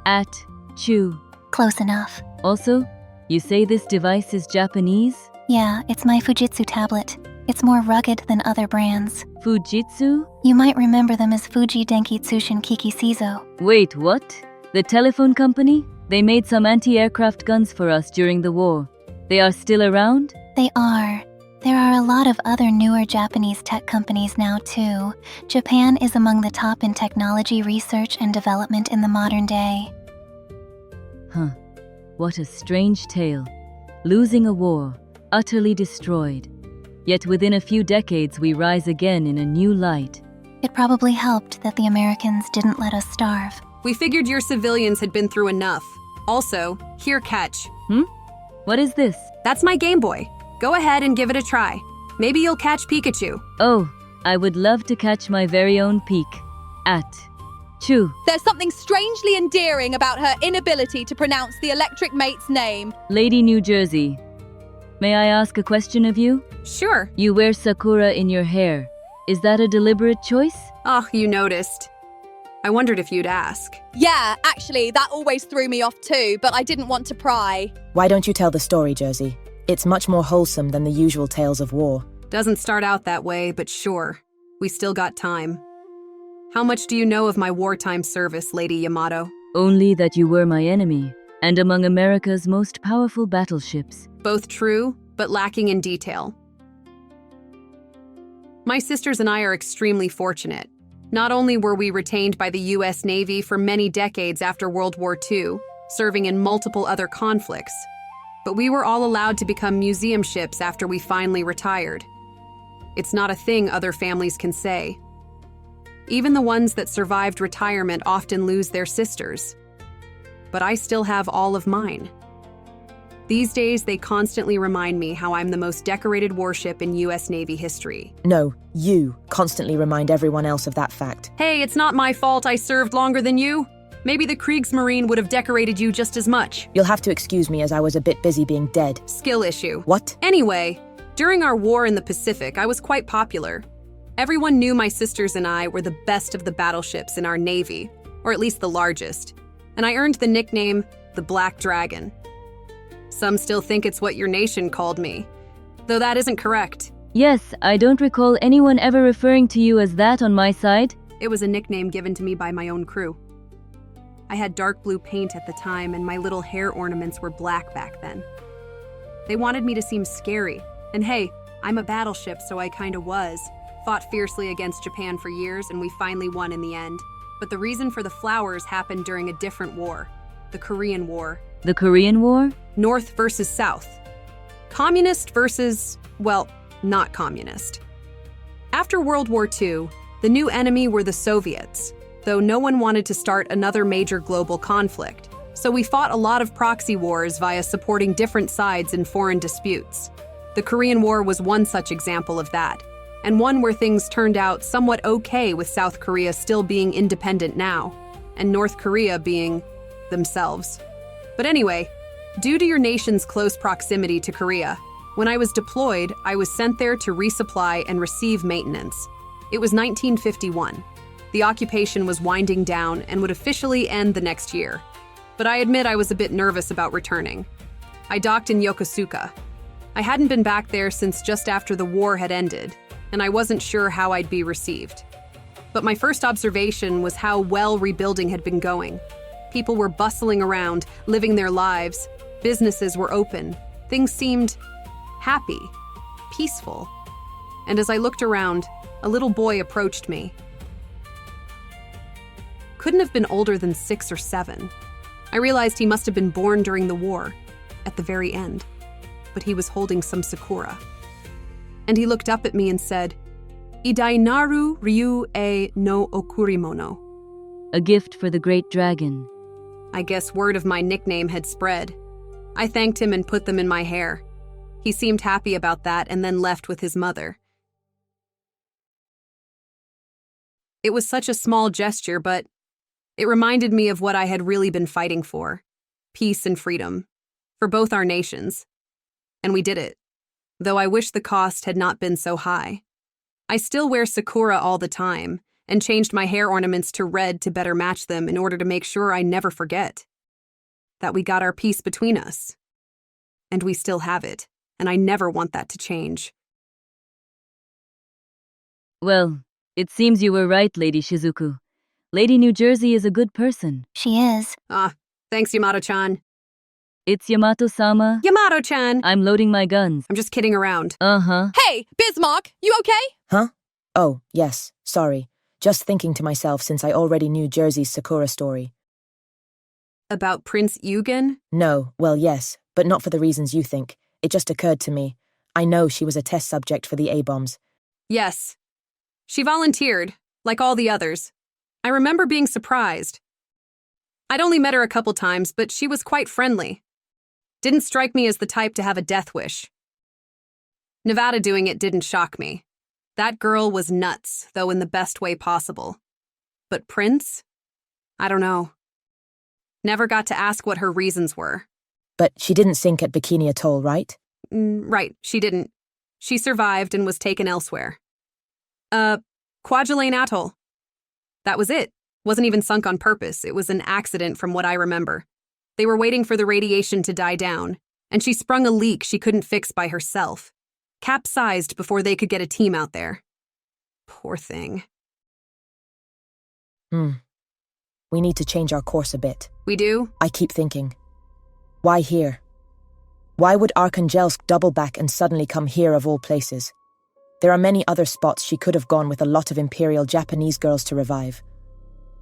At-chu. Close enough. Also, you say this device is Japanese? Yeah, it's my Fujitsu tablet. It's more rugged than other brands. Fujitsu? You might remember them as Fuji Denkitsushin Kiki Seizo. Wait, what? The telephone company? They made some anti-aircraft guns for us during the war. They are still around? They are. There are a lot of other newer Japanese tech companies now too. Japan is among the top in technology research and development in the modern day. Huh. What a strange tale. Losing a war, utterly destroyed. Yet within a few decades we rise again in a new light. It probably helped that the Americans didn't let us starve. We figured your civilians had been through enough. Also, here, catch. What is this? That's my Game Boy. Go ahead and give it a try. Maybe you'll catch Pikachu. Oh, I would love to catch my very own peak. True. There's something strangely endearing about her inability to pronounce the electric mate's name. Lady New Jersey, may I ask a question of you? Sure. You wear sakura in your hair. Is that a deliberate choice? Oh, you noticed. I wondered if you'd ask. Yeah, actually, that always threw me off too, but I didn't want to pry. Why don't you tell the story, Jersey? It's much more wholesome than the usual tales of war. Doesn't start out that way, but sure. We still got time. How much do you know of my wartime service, Lady Yamato? Only that you were my enemy, and among America's most powerful battleships. Both true, but lacking in detail. My sisters and I are extremely fortunate. Not only were we retained by the U.S. Navy for many decades after World War II, serving in multiple other conflicts, but we were all allowed to become museum ships after we finally retired. It's not a thing other families can say. Even the ones that survived retirement often lose their sisters. But I still have all of mine. These days, they constantly remind me how I'm the most decorated warship in U.S. Navy history. No, you constantly remind everyone else of that fact. Hey, it's not my fault I served longer than you. Maybe the Kriegsmarine would have decorated you just as much. You'll have to excuse me as I was a bit busy being dead. Skill issue. What? Anyway, during our war in the Pacific, I was quite popular. Everyone knew my sisters and I were the best of the battleships in our Navy, or at least the largest, and I earned the nickname the Black Dragon. Some still think it's what your nation called me, though that isn't correct. Yes, I don't recall anyone ever referring to you as that on my side. It was a nickname given to me by my own crew. I had dark blue paint at the time, and my little hair ornaments were black back then. They wanted me to seem scary, and hey, I'm a battleship, so I kinda was. Fought fiercely against Japan for years, and we finally won in the end. But the reason for the flowers happened during a different war, the Korean War. The Korean War? North versus South. Communist versus, well, not communist. After World War II, the new enemy were the Soviets, though no one wanted to start another major global conflict. So we fought a lot of proxy wars via supporting different sides in foreign disputes. The Korean War was one such example of that, and one where things turned out somewhat okay with South Korea still being independent now, and North Korea being themselves. But anyway, due to your nation's close proximity to Korea, when I was deployed, I was sent there to resupply and receive maintenance. It was 1951. The occupation was winding down and would officially end the next year. But I admit I was a bit nervous about returning. I docked in Yokosuka. I hadn't been back there since just after the war had ended, and I wasn't sure how I'd be received. But my first observation was how well rebuilding had been going. People were bustling around, living their lives. Businesses were open. Things seemed happy, peaceful. And as I looked around, a little boy approached me. Couldn't have been older than 6 or 7. I realized he must have been born during the war, at the very end. But he was holding some sakura. And he looked up at me and said, "Idainaru ryu e no okurimono." A gift for the great dragon. I guess word of my nickname had spread. I thanked him and put them in my hair. He seemed happy about that and then left with his mother. It was such a small gesture, but it reminded me of what I had really been fighting for. Peace and freedom. For both our nations. And we did it. Though I wish the cost had not been so high. I still wear sakura all the time, and changed my hair ornaments to red to better match them in order to make sure I never forget that we got our peace between us. And we still have it, and I never want that to change. Well, it seems you were right, Lady Shizuku. Lady New Jersey is a good person. She is. Thanks, Yamato-chan. It's Yamato-sama. Yamato-chan! I'm loading my guns. I'm just kidding around. Uh-huh. Hey, Bismarck, you okay? Huh? Oh, yes, sorry. Just thinking to myself since I already knew Jersey's Sakura story. About Prince Eugen? No, well, yes, but not for the reasons you think. It just occurred to me. I know she was a test subject for the A-bombs. Yes. She volunteered, like all the others. I remember being surprised. I'd only met her a couple times, but she was quite friendly. Didn't strike me as the type to have a death wish. Nevada doing it didn't shock me. That girl was nuts, though in the best way possible. But Prince? I don't know. Never got to ask what her reasons were. But she didn't sink at Bikini Atoll, right? Right, she didn't. She survived and was taken elsewhere. Kwajalein Atoll. That was it. Wasn't even sunk on purpose. It was an accident from what I remember. They were waiting for the radiation to die down, and she sprung a leak she couldn't fix by herself. Capsized before they could get a team out there. Poor thing. We need to change our course a bit. We do? I keep thinking. Why here? Why would Arkhangelsk double back and suddenly come here of all places? There are many other spots she could have gone with a lot of Imperial Japanese girls to revive.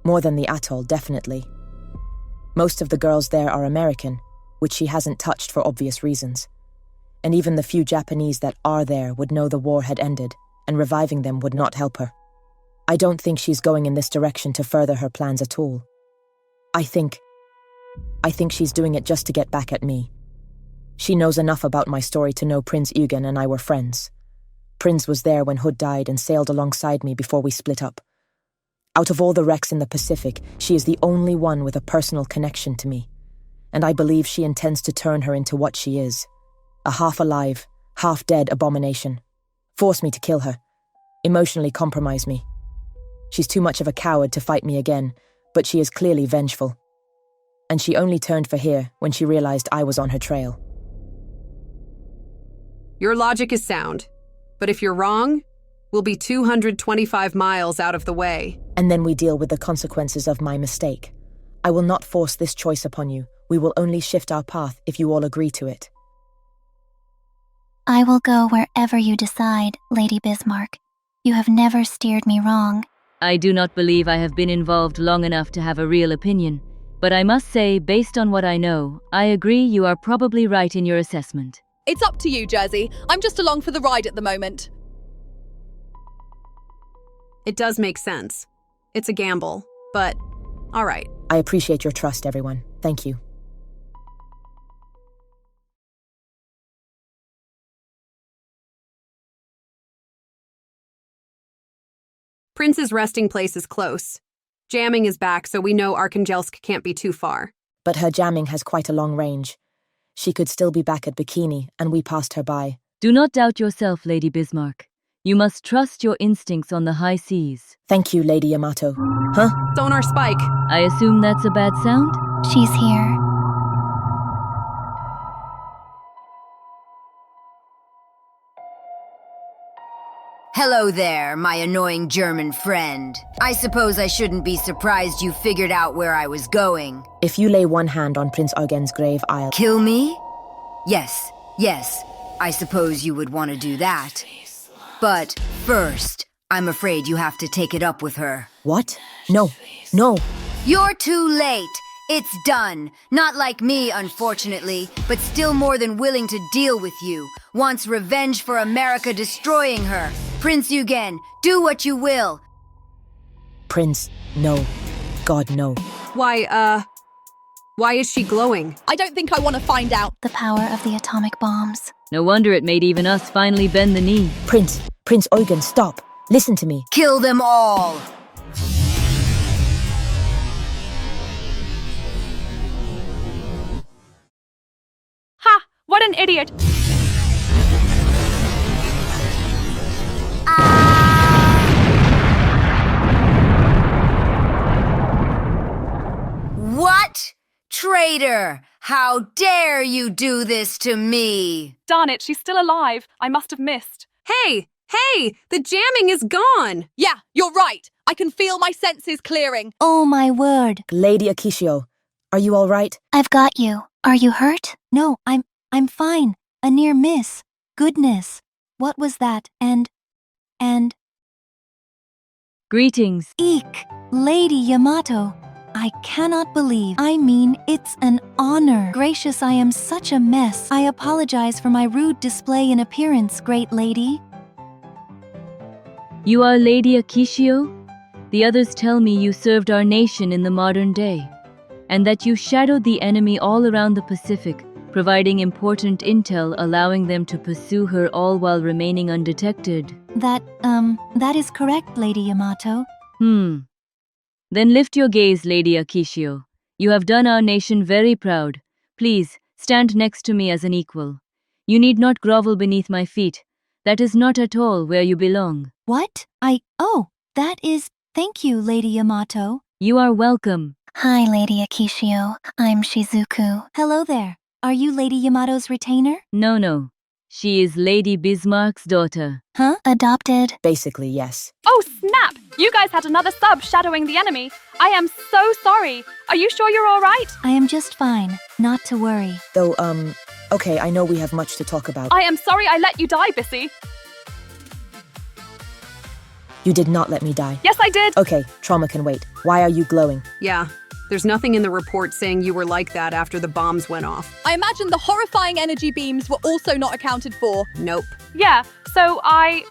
More than the atoll, definitely. Most of the girls there are American, which she hasn't touched for obvious reasons. And even the few Japanese that are there would know the war had ended, and reviving them would not help her. I don't think she's going in this direction to further her plans at all. I think she's doing it just to get back at me. She knows enough about my story to know Prince Eugen and I were friends. Prince was there when Hood died and sailed alongside me before we split up. Out of all the wrecks in the Pacific, she is the only one with a personal connection to me. And I believe she intends to turn her into what she is. A half-alive, half-dead abomination. Force me to kill her. Emotionally compromise me. She's too much of a coward to fight me again, but she is clearly vengeful. And she only turned for here when she realized I was on her trail. Your logic is sound, but if you're wrong, we'll be 225 miles out of the way. And then we deal with the consequences of my mistake. I will not force this choice upon you. We will only shift our path if you all agree to it. I will go wherever you decide, Lady Bismarck. You have never steered me wrong. I do not believe I have been involved long enough to have a real opinion, but I must say, based on what I know, I agree you are probably right in your assessment. It's up to you, Jersey. I'm just along for the ride at the moment. It does make sense. It's a gamble, but all right. I appreciate your trust, everyone. Thank you. Prince's resting place is close. Jamming is back, so we know Arkhangelsk can't be too far. But her jamming has quite a long range. She could still be back at Bikini, and we passed her by. Do not doubt yourself, Lady Bismarck. You must trust your instincts on the high seas. Thank you, Lady Yamato. Huh? Sonar spike. I assume that's a bad sound? She's here. Hello there, my annoying German friend. I suppose I shouldn't be surprised you figured out where I was going. If you lay one hand on Prince Eugen's grave, I'll... Kill me? Yes. I suppose you would want to do that. But first, I'm afraid you have to take it up with her. What? No. You're too late. It's done. Not like me, unfortunately, but still more than willing to deal with you. Wants revenge for America destroying her. Prince Eugen, do what you will. Prince, no. God, no. Why is she glowing? I don't think I want to find out. The power of the atomic bombs. No wonder it made even us finally bend the knee. Prince Eugen, stop. Listen to me. Kill them all. Ha! What an idiot! What? Traitor! How dare you do this to me? Darn it, she's still alive. I must have missed. Hey! The jamming is gone! Yeah, you're right. I can feel my senses clearing. Oh my word. Lady Akishio, are you all right? I've got you. Are you hurt? No, I'm fine. A near miss. Goodness. What was that? And... Greetings. Eek! Lady Yamato. I cannot believe. It's an honor. Gracious, I am such a mess. I apologize for my rude display in appearance, great lady. You are Lady Akishio? The others tell me you served our nation in the modern day, and that you shadowed the enemy all around the Pacific, providing important intel allowing them to pursue her all while remaining undetected. That is correct, Lady Yamato. Then lift your gaze, Lady Akishio. You have done our nation very proud. Please, stand next to me as an equal. You need not grovel beneath my feet. That is not at all where you belong. What? That is... Thank you, Lady Yamato. You are welcome. Hi, Lady Akishio. I'm Shizuku. Hello there. Are you Lady Yamato's retainer? No. She is Lady Bismarck's daughter. Huh? Adopted? Basically, yes. Oh, snap! You guys had another sub shadowing the enemy. I am so sorry. Are you sure you're all right? I am just fine. Not to worry. Though, okay, I know we have much to talk about. I am sorry I let you die, Bissy. You did not let me die. Yes, I did. Okay, trauma can wait. Why are you glowing? Yeah, there's nothing in the report saying you were like that after the bombs went off. I imagine the horrifying energy beams were also not accounted for. Nope. Yeah, so I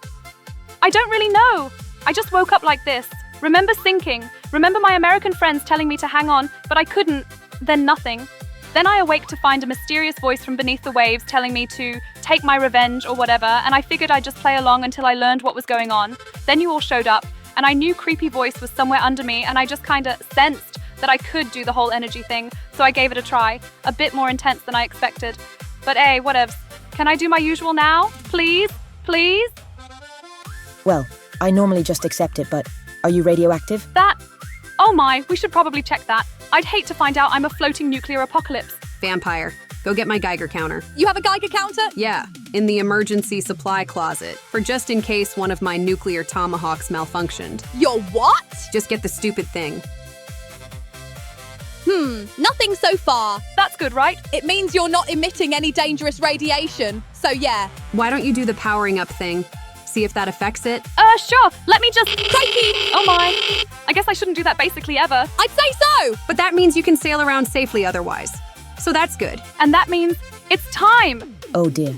don't really know. I just woke up like this. Remember sinking. Remember my American friends telling me to hang on, but I couldn't. Then nothing. Then I awake to find a mysterious voice from beneath the waves telling me to take my revenge or whatever, and I figured I'd just play along until I learned what was going on. Then you all showed up, and I knew creepy voice was somewhere under me, and I just kinda sensed that I could do the whole energy thing, so I gave it a try. A bit more intense than I expected. But hey, whatevs. Can I do my usual now? Please? Please? Well, I normally just accept it, but are you radioactive? Oh my, we should probably check that. I'd hate to find out I'm a floating nuclear apocalypse. Vampire, go get my Geiger counter. You have a Geiger counter? Yeah, in the emergency supply closet, for just in case one of my nuclear tomahawks malfunctioned. Your what? Just get the stupid thing. Nothing so far. That's good, right? It means you're not emitting any dangerous radiation. So yeah. Why don't you do the powering up thing? See if that affects it? Sure. Let me just... Crikey! Oh my. I guess I shouldn't do that basically ever. I'd say so! But that means you can sail around safely otherwise. So that's good. And that means it's time! Oh dear.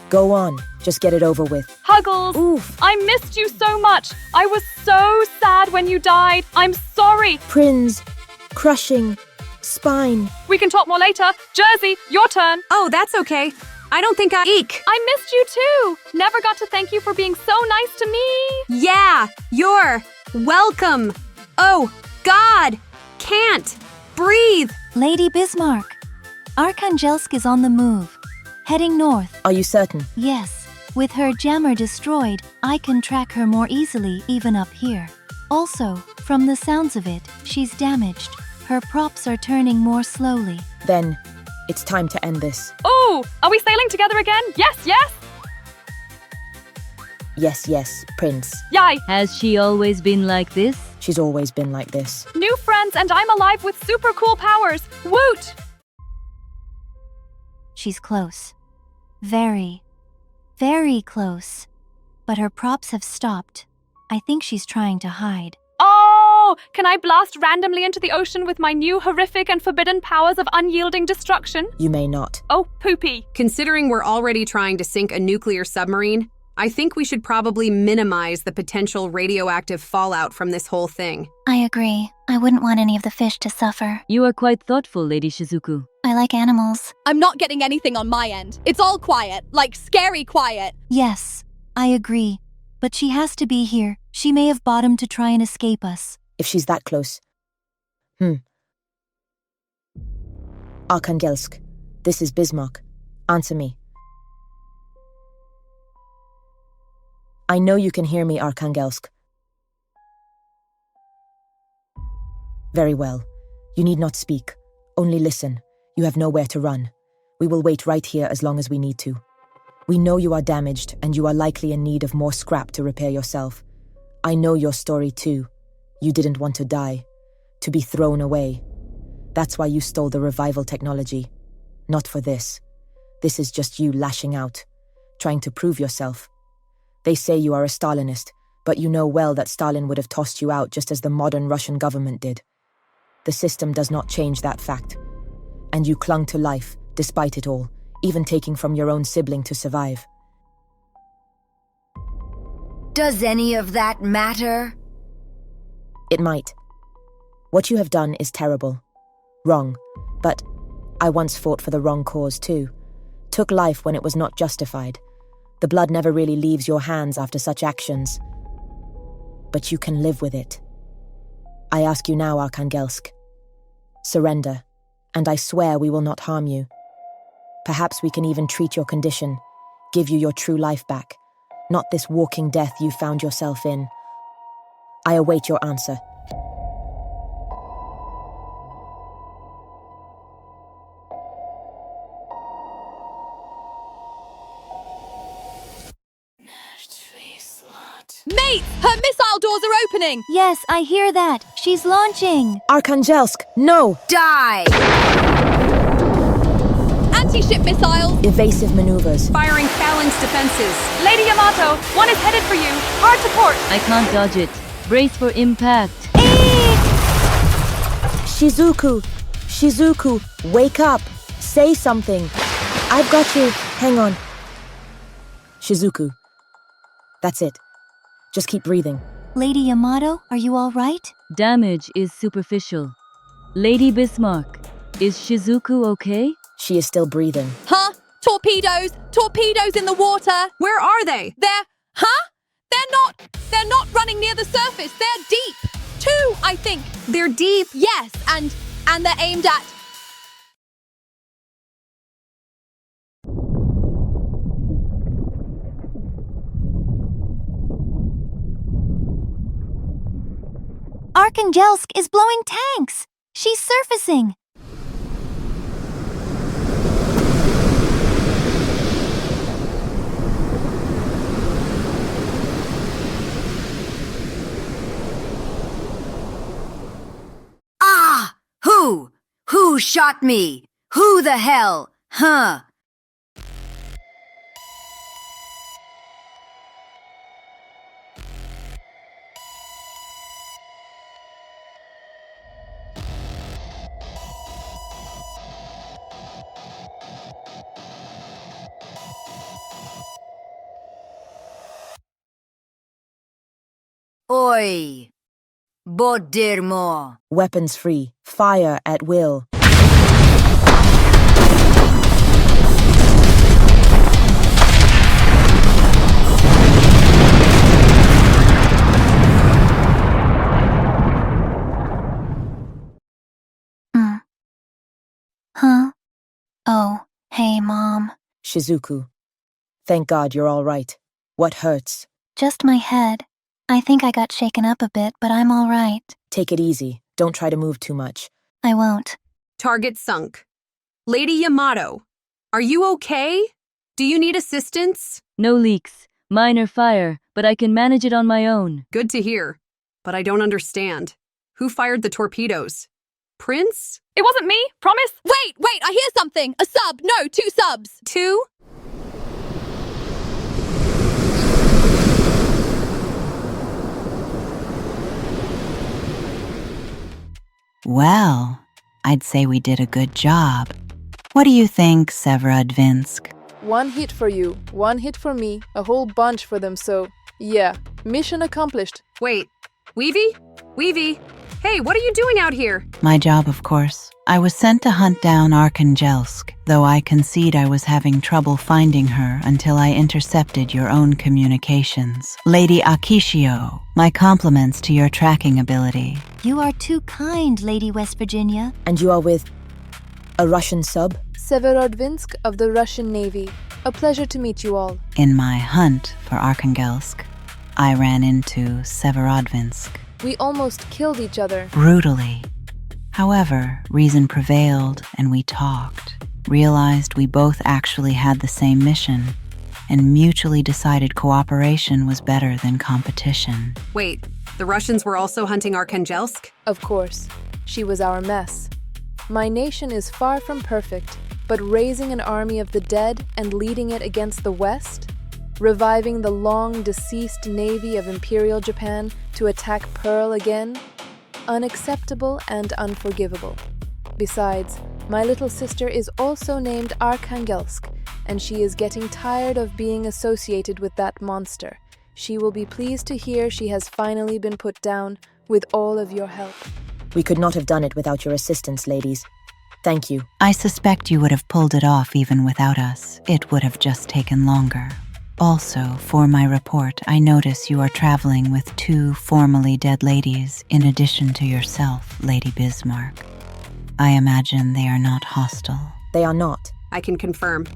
Go on. Just get it over with. Huggles! Oof. I missed you so much. I was so sad when you died. I'm sorry. Prince. Crushing. Spine. We can talk more later. Jersey, your turn. Oh, that's okay. I don't think Eek! I missed you too! Never got to thank you for being so nice to me! Yeah! You're welcome! Oh, God! Can't breathe! Lady Bismarck. Arkangelsk is on the move. Heading north. Are you certain? Yes. With her jammer destroyed, I can track her more easily even up here. Also, from the sounds of it, she's damaged. Her props are turning more slowly. Then, it's time to end this. Oh, are we sailing together again? Yes! Yes, Prince. Yay! Has she always been like this? She's always been like this. New friends and I'm alive with super cool powers. Woot! She's close. Very, very close. But her props have stopped. I think she's trying to hide. Oh, can I blast randomly into the ocean with my new horrific and forbidden powers of unyielding destruction? You may not. Oh, poopy. Considering we're already trying to sink a nuclear submarine, I think we should probably minimize the potential radioactive fallout from this whole thing. I agree. I wouldn't want any of the fish to suffer. You are quite thoughtful, Lady Shizuku. I like animals. I'm not getting anything on my end. It's all quiet, like scary quiet. Yes, I agree. But she has to be here. She may have bottomed to try and escape us. If she's that close. Arkangelsk, this is Bismarck. Answer me. I know you can hear me, Arkangelsk. Very well. You need not speak. Only listen. You have nowhere to run. We will wait right here as long as we need to. We know you are damaged, and you are likely in need of more scrap to repair yourself. I know your story too. You didn't want to die, to be thrown away. That's why you stole the revival technology. Not for this. This is just you lashing out, trying to prove yourself. They say you are a Stalinist, but you know well that Stalin would have tossed you out just as the modern Russian government did. The system does not change that fact. And you clung to life, despite it all, even taking from your own sibling to survive. Does any of that matter? It might. What you have done is terrible. Wrong. But I once fought for the wrong cause too. Took life when it was not justified. The blood never really leaves your hands after such actions. but you can live with it. I ask you now, Arkhangelsk. Surrender, and I swear we will not harm you. Perhaps we can even treat your condition, give you your true life back, not this walking death you found yourself in. I await your answer. Mate, her missile doors are opening! Yes, I hear that. She's launching. Arkhangelsk, no! Die! Anti-ship missiles! Evasive maneuvers. Firing phalanx defenses. Lady Yamato, one is headed for you. Hard to port. I can't dodge it. Brace for impact. Shizuku, wake up. Say something. I've got you. Hang on. Shizuku. That's it. Just keep breathing. Lady Yamato, are you all right? Damage is superficial. Lady Bismarck, is Shizuku okay? She is still breathing. Huh? Torpedoes! Torpedoes in the water! Where are they? They're not running near the surface. They're deep. 2, I think. They're deep? Yes, and they're aimed at... Arkhangelsk is blowing tanks. She's surfacing. Ah! Who? Who shot me? Who the hell? Huh? Oi! Bodirmo! Weapons free. Fire at will. Huh? Oh, hey, Mom. Shizuku. Thank God you're all right. What hurts? Just my head. I think I got shaken up a bit, but I'm all right. Take it easy. Don't try to move too much. I won't. Target sunk. Lady Yamato, are you okay? Do you need assistance? No leaks. Minor fire, but I can manage it on my own. Good to hear. But I don't understand. Who fired the torpedoes? Prince? It wasn't me, promise? Wait, I hear something. A sub. No, 2 subs. 2? Well, I'd say we did a good job. What do you think, Severodvinsk? 1 hit for you, 1 hit for me, a whole bunch for them, so yeah, mission accomplished. Wait, Weevy? Hey, what are you doing out here? My job, of course. I was sent to hunt down Arkhangelsk, though I concede I was having trouble finding her until I intercepted your own communications. Lady Akishio, my compliments to your tracking ability. You are too kind, Lady West Virginia. And you are with a Russian sub? Severodvinsk of the Russian Navy. A pleasure to meet you all. In my hunt for Arkhangelsk, I ran into Severodvinsk. We almost killed each other. Brutally. However, reason prevailed and we talked, realized we both actually had the same mission, and mutually decided cooperation was better than competition. Wait, the Russians were also hunting Arkhangelsk? Of course. She was our mess. My nation is far from perfect, but raising an army of the dead and leading it against the West? Reviving the long-deceased navy of Imperial Japan to attack Pearl again? Unacceptable and unforgivable. Besides, my little sister is also named Arkhangelsk, and she is getting tired of being associated with that monster. She will be pleased to hear she has finally been put down with all of your help. We could not have done it without your assistance, ladies. Thank you. I suspect you would have pulled it off even without us. It would have just taken longer. Also, for my report, I notice you are traveling with 2 formerly dead ladies in addition to yourself, Lady Bismarck. I imagine they are not hostile. They are not. I can confirm.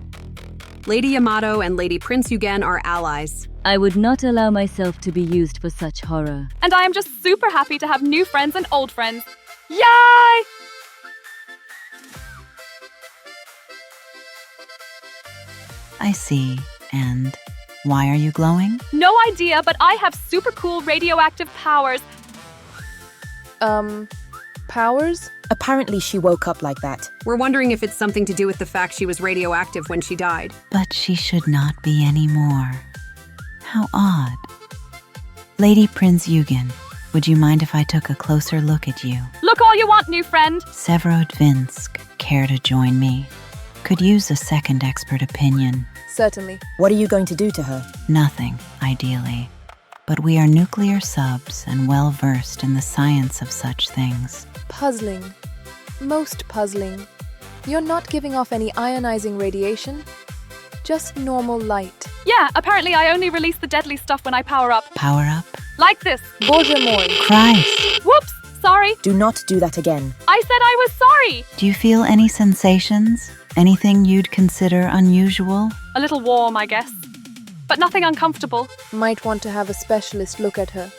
Lady Yamato and Lady Prince Yugen are allies. I would not allow myself to be used for such horror. And I am just super happy to have new friends and old friends. Yay! I see. And why are you glowing? No idea, but I have super cool radioactive powers. Powers? Apparently she woke up like that. We're wondering if it's something to do with the fact she was radioactive when she died. But she should not be anymore. How odd. Lady Prince Yugen, would you mind if I took a closer look at you? Look all you want, new friend. Severodvinsk, care to join me? Could use a second expert opinion. Certainly. What are you going to do to her? Nothing, ideally. But we are nuclear subs and well versed in the science of such things. Puzzling. Most puzzling. You're not giving off any ionizing radiation. Just normal light. Yeah, apparently I only release the deadly stuff when I power up. Power up? Like this. Bоже мой. Christ! Whoops! Sorry. Do not do that again. I said I was sorry. Do you feel any sensations? Anything you'd consider unusual? A little warm, I guess. But nothing uncomfortable. Might want to have a specialist look at her.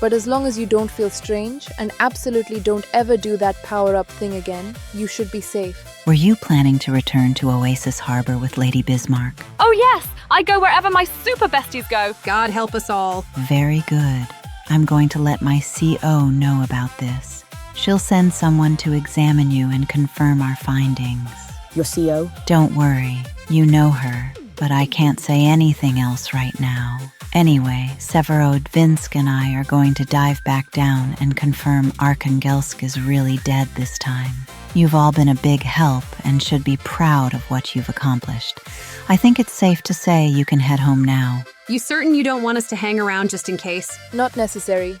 But as long as you don't feel strange and absolutely don't ever do that power-up thing again, you should be safe. Were you planning to return to Oasis Harbor with Lady Bismarck? Oh yes! I go wherever my super besties go. God help us all. Very good. I'm going to let my CO know about this. She'll send someone to examine you and confirm our findings. Your CO? Don't worry. You know her, but I can't say anything else right now. Anyway, Severodvinsk and I are going to dive back down and confirm Arkhangelsk is really dead this time. You've all been a big help and should be proud of what you've accomplished. I think it's safe to say you can head home now. You certain you don't want us to hang around just in case? Not necessary.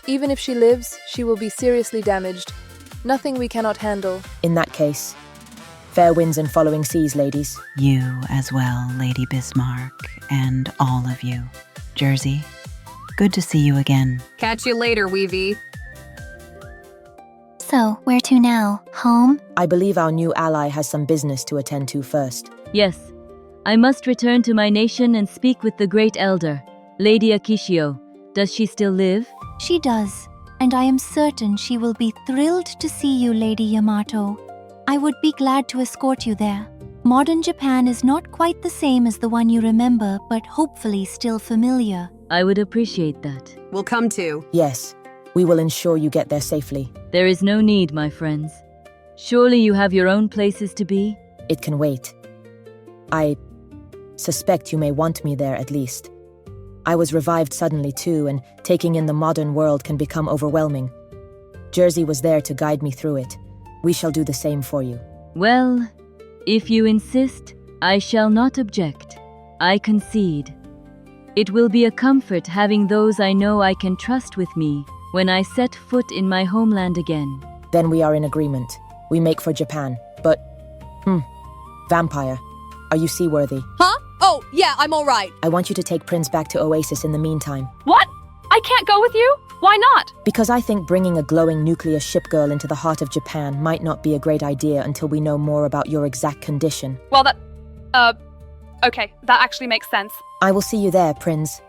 Even if she lives, she will be seriously damaged. Nothing we cannot handle. In that case, fair winds and following seas, ladies. You as well, Lady Bismarck, and all of you. Jersey, good to see you again. Catch you later, Weevee. So, where to now? Home? I believe our new ally has some business to attend to first. Yes, I must return to my nation and speak with the great elder, Lady Akishio. Does she still live? She does, and I am certain she will be thrilled to see you, Lady Yamato. I would be glad to escort you there. Modern Japan is not quite the same as the one you remember, but hopefully still familiar. I would appreciate that. We'll come too. Yes, we will ensure you get there safely. There is no need, my friends. Surely you have your own places to be? It can wait. I suspect you may want me there at least. I was revived suddenly too, and taking in the modern world can become overwhelming. Jersey was there to guide me through it. We shall do the same for you. Well, if you insist, I shall not object. I concede. It will be a comfort having those I know I can trust with me when I set foot in my homeland again. Then we are in agreement. We make for Japan. But, Vampire, are you seaworthy? Huh? Oh, yeah, I'm all right. I want you to take Prince back to Oasis in the meantime. What? I can't go with you? Why not? Because I think bringing a glowing nuclear ship girl into the heart of Japan might not be a great idea until we know more about your exact condition. Well, okay, that actually makes sense. I will see you there, Prince.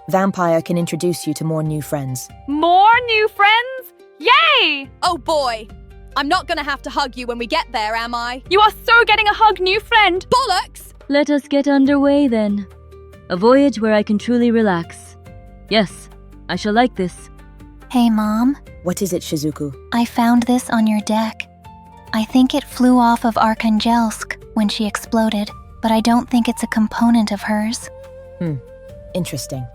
Vampire can introduce you to more new friends. More new friends? Yay! Oh boy! I'm not gonna have to hug you when we get there, am I? You are so getting a hug, new friend! Bollocks! Let us get underway then. A voyage where I can truly relax. Yes, I shall like this. Hey, Mom. What is it, Shizuku? I found this on your deck. I think it flew off of Arkhangelsk when she exploded, but I don't think it's a component of hers. Interesting.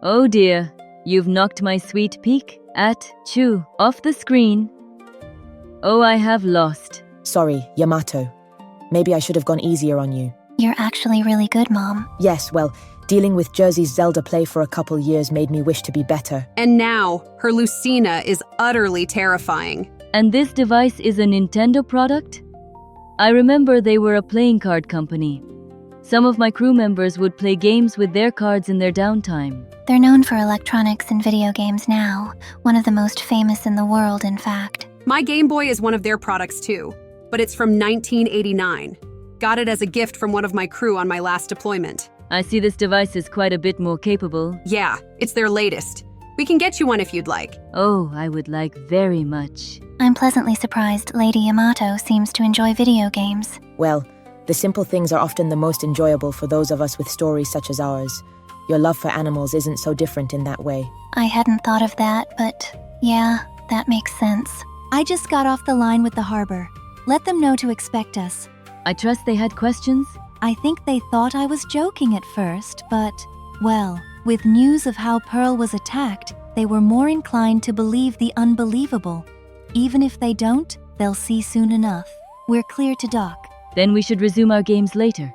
Oh dear, you've knocked my sweet peek at Chu off the screen. Oh, I have lost. Sorry, Yamato. Maybe I should have gone easier on you. You're actually really good, Mom. Yes, well, dealing with Jersey's Zelda play for a couple years made me wish to be better. And now, her Lucina is utterly terrifying. And this device is a Nintendo product? I remember they were a playing card company. Some of my crew members would play games with their cards in their downtime. They're known for electronics and video games now, one of the most famous in the world, in fact. My Game Boy is one of their products too, but it's from 1989. Got it as a gift from one of my crew on my last deployment. I see this device is quite a bit more capable. Yeah, it's their latest. We can get you one if you'd like. Oh, I would like very much. I'm pleasantly surprised Lady Yamato seems to enjoy video games. Well, the simple things are often the most enjoyable for those of us with stories such as ours. Your love for animals isn't so different in that way. I hadn't thought of that, but yeah, that makes sense. I just got off the line with the harbor. Let them know to expect us. I trust they had questions? I think they thought I was joking at first, but, well, with news of how Pearl was attacked, they were more inclined to believe the unbelievable. Even if they don't, they'll see soon enough. We're clear to dock. Then we should resume our games later.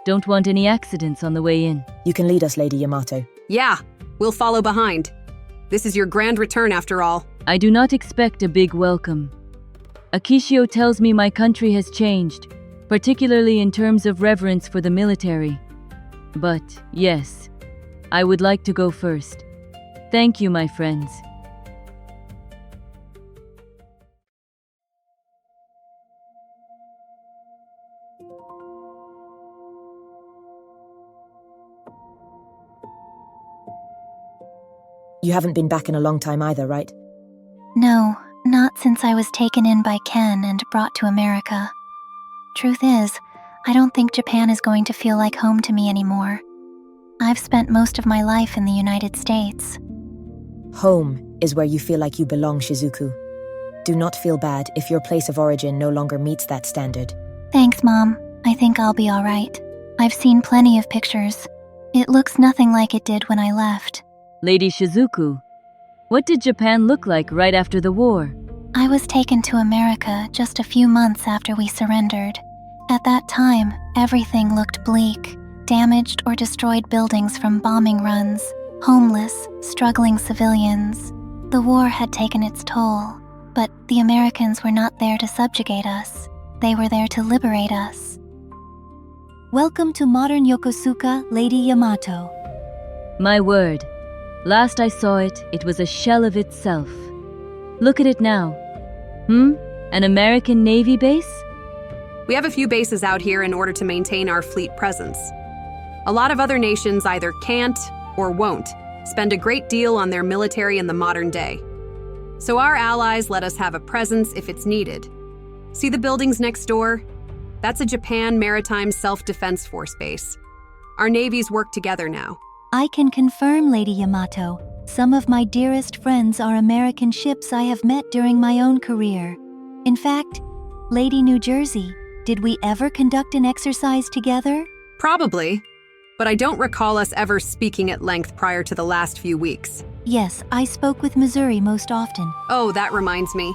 Don't want any accidents on the way in. You can lead us, Lady Yamato. Yeah, we'll follow behind. This is your grand return after all. I do not expect a big welcome. Akishio tells me my country has changed, particularly in terms of reverence for the military. But, yes, I would like to go first. Thank you, my friends. You haven't been back in a long time either, right? No, not since I was taken in by Ken and brought to America. Truth is, I don't think Japan is going to feel like home to me anymore. I've spent most of my life in the United States. Home is where you feel like you belong, Shizuku. Do not feel bad if your place of origin no longer meets that standard. Thanks, Mom. I think I'll be all right. I've seen plenty of pictures. It looks nothing like it did when I left. Lady Shizuku, what did Japan look like right after the war? I was taken to America just a few months after we surrendered. At that time, everything looked bleak. Damaged or destroyed buildings from bombing runs, homeless, struggling civilians. The war had taken its toll, but the Americans were not there to subjugate us. They were there to liberate us. Welcome to modern Yokosuka, Lady Yamato. My word. Last I saw it, it was a shell of itself. Look at it now. An American Navy base? We have a few bases out here in order to maintain our fleet presence. A lot of other nations either can't or won't spend a great deal on their military in the modern day. So our allies let us have a presence if it's needed. See the buildings next door? That's a Japan Maritime Self-Defense Force base. Our navies work together now. I can confirm, Lady Yamato, some of my dearest friends are American ships I have met during my own career. In fact, Lady New Jersey, did we ever conduct an exercise together? Probably, but I don't recall us ever speaking at length prior to the last few weeks. Yes, I spoke with Missouri most often. Oh, that reminds me.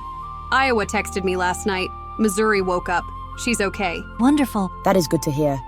Iowa texted me last night. Missouri woke up. She's okay. Wonderful. That is good to hear.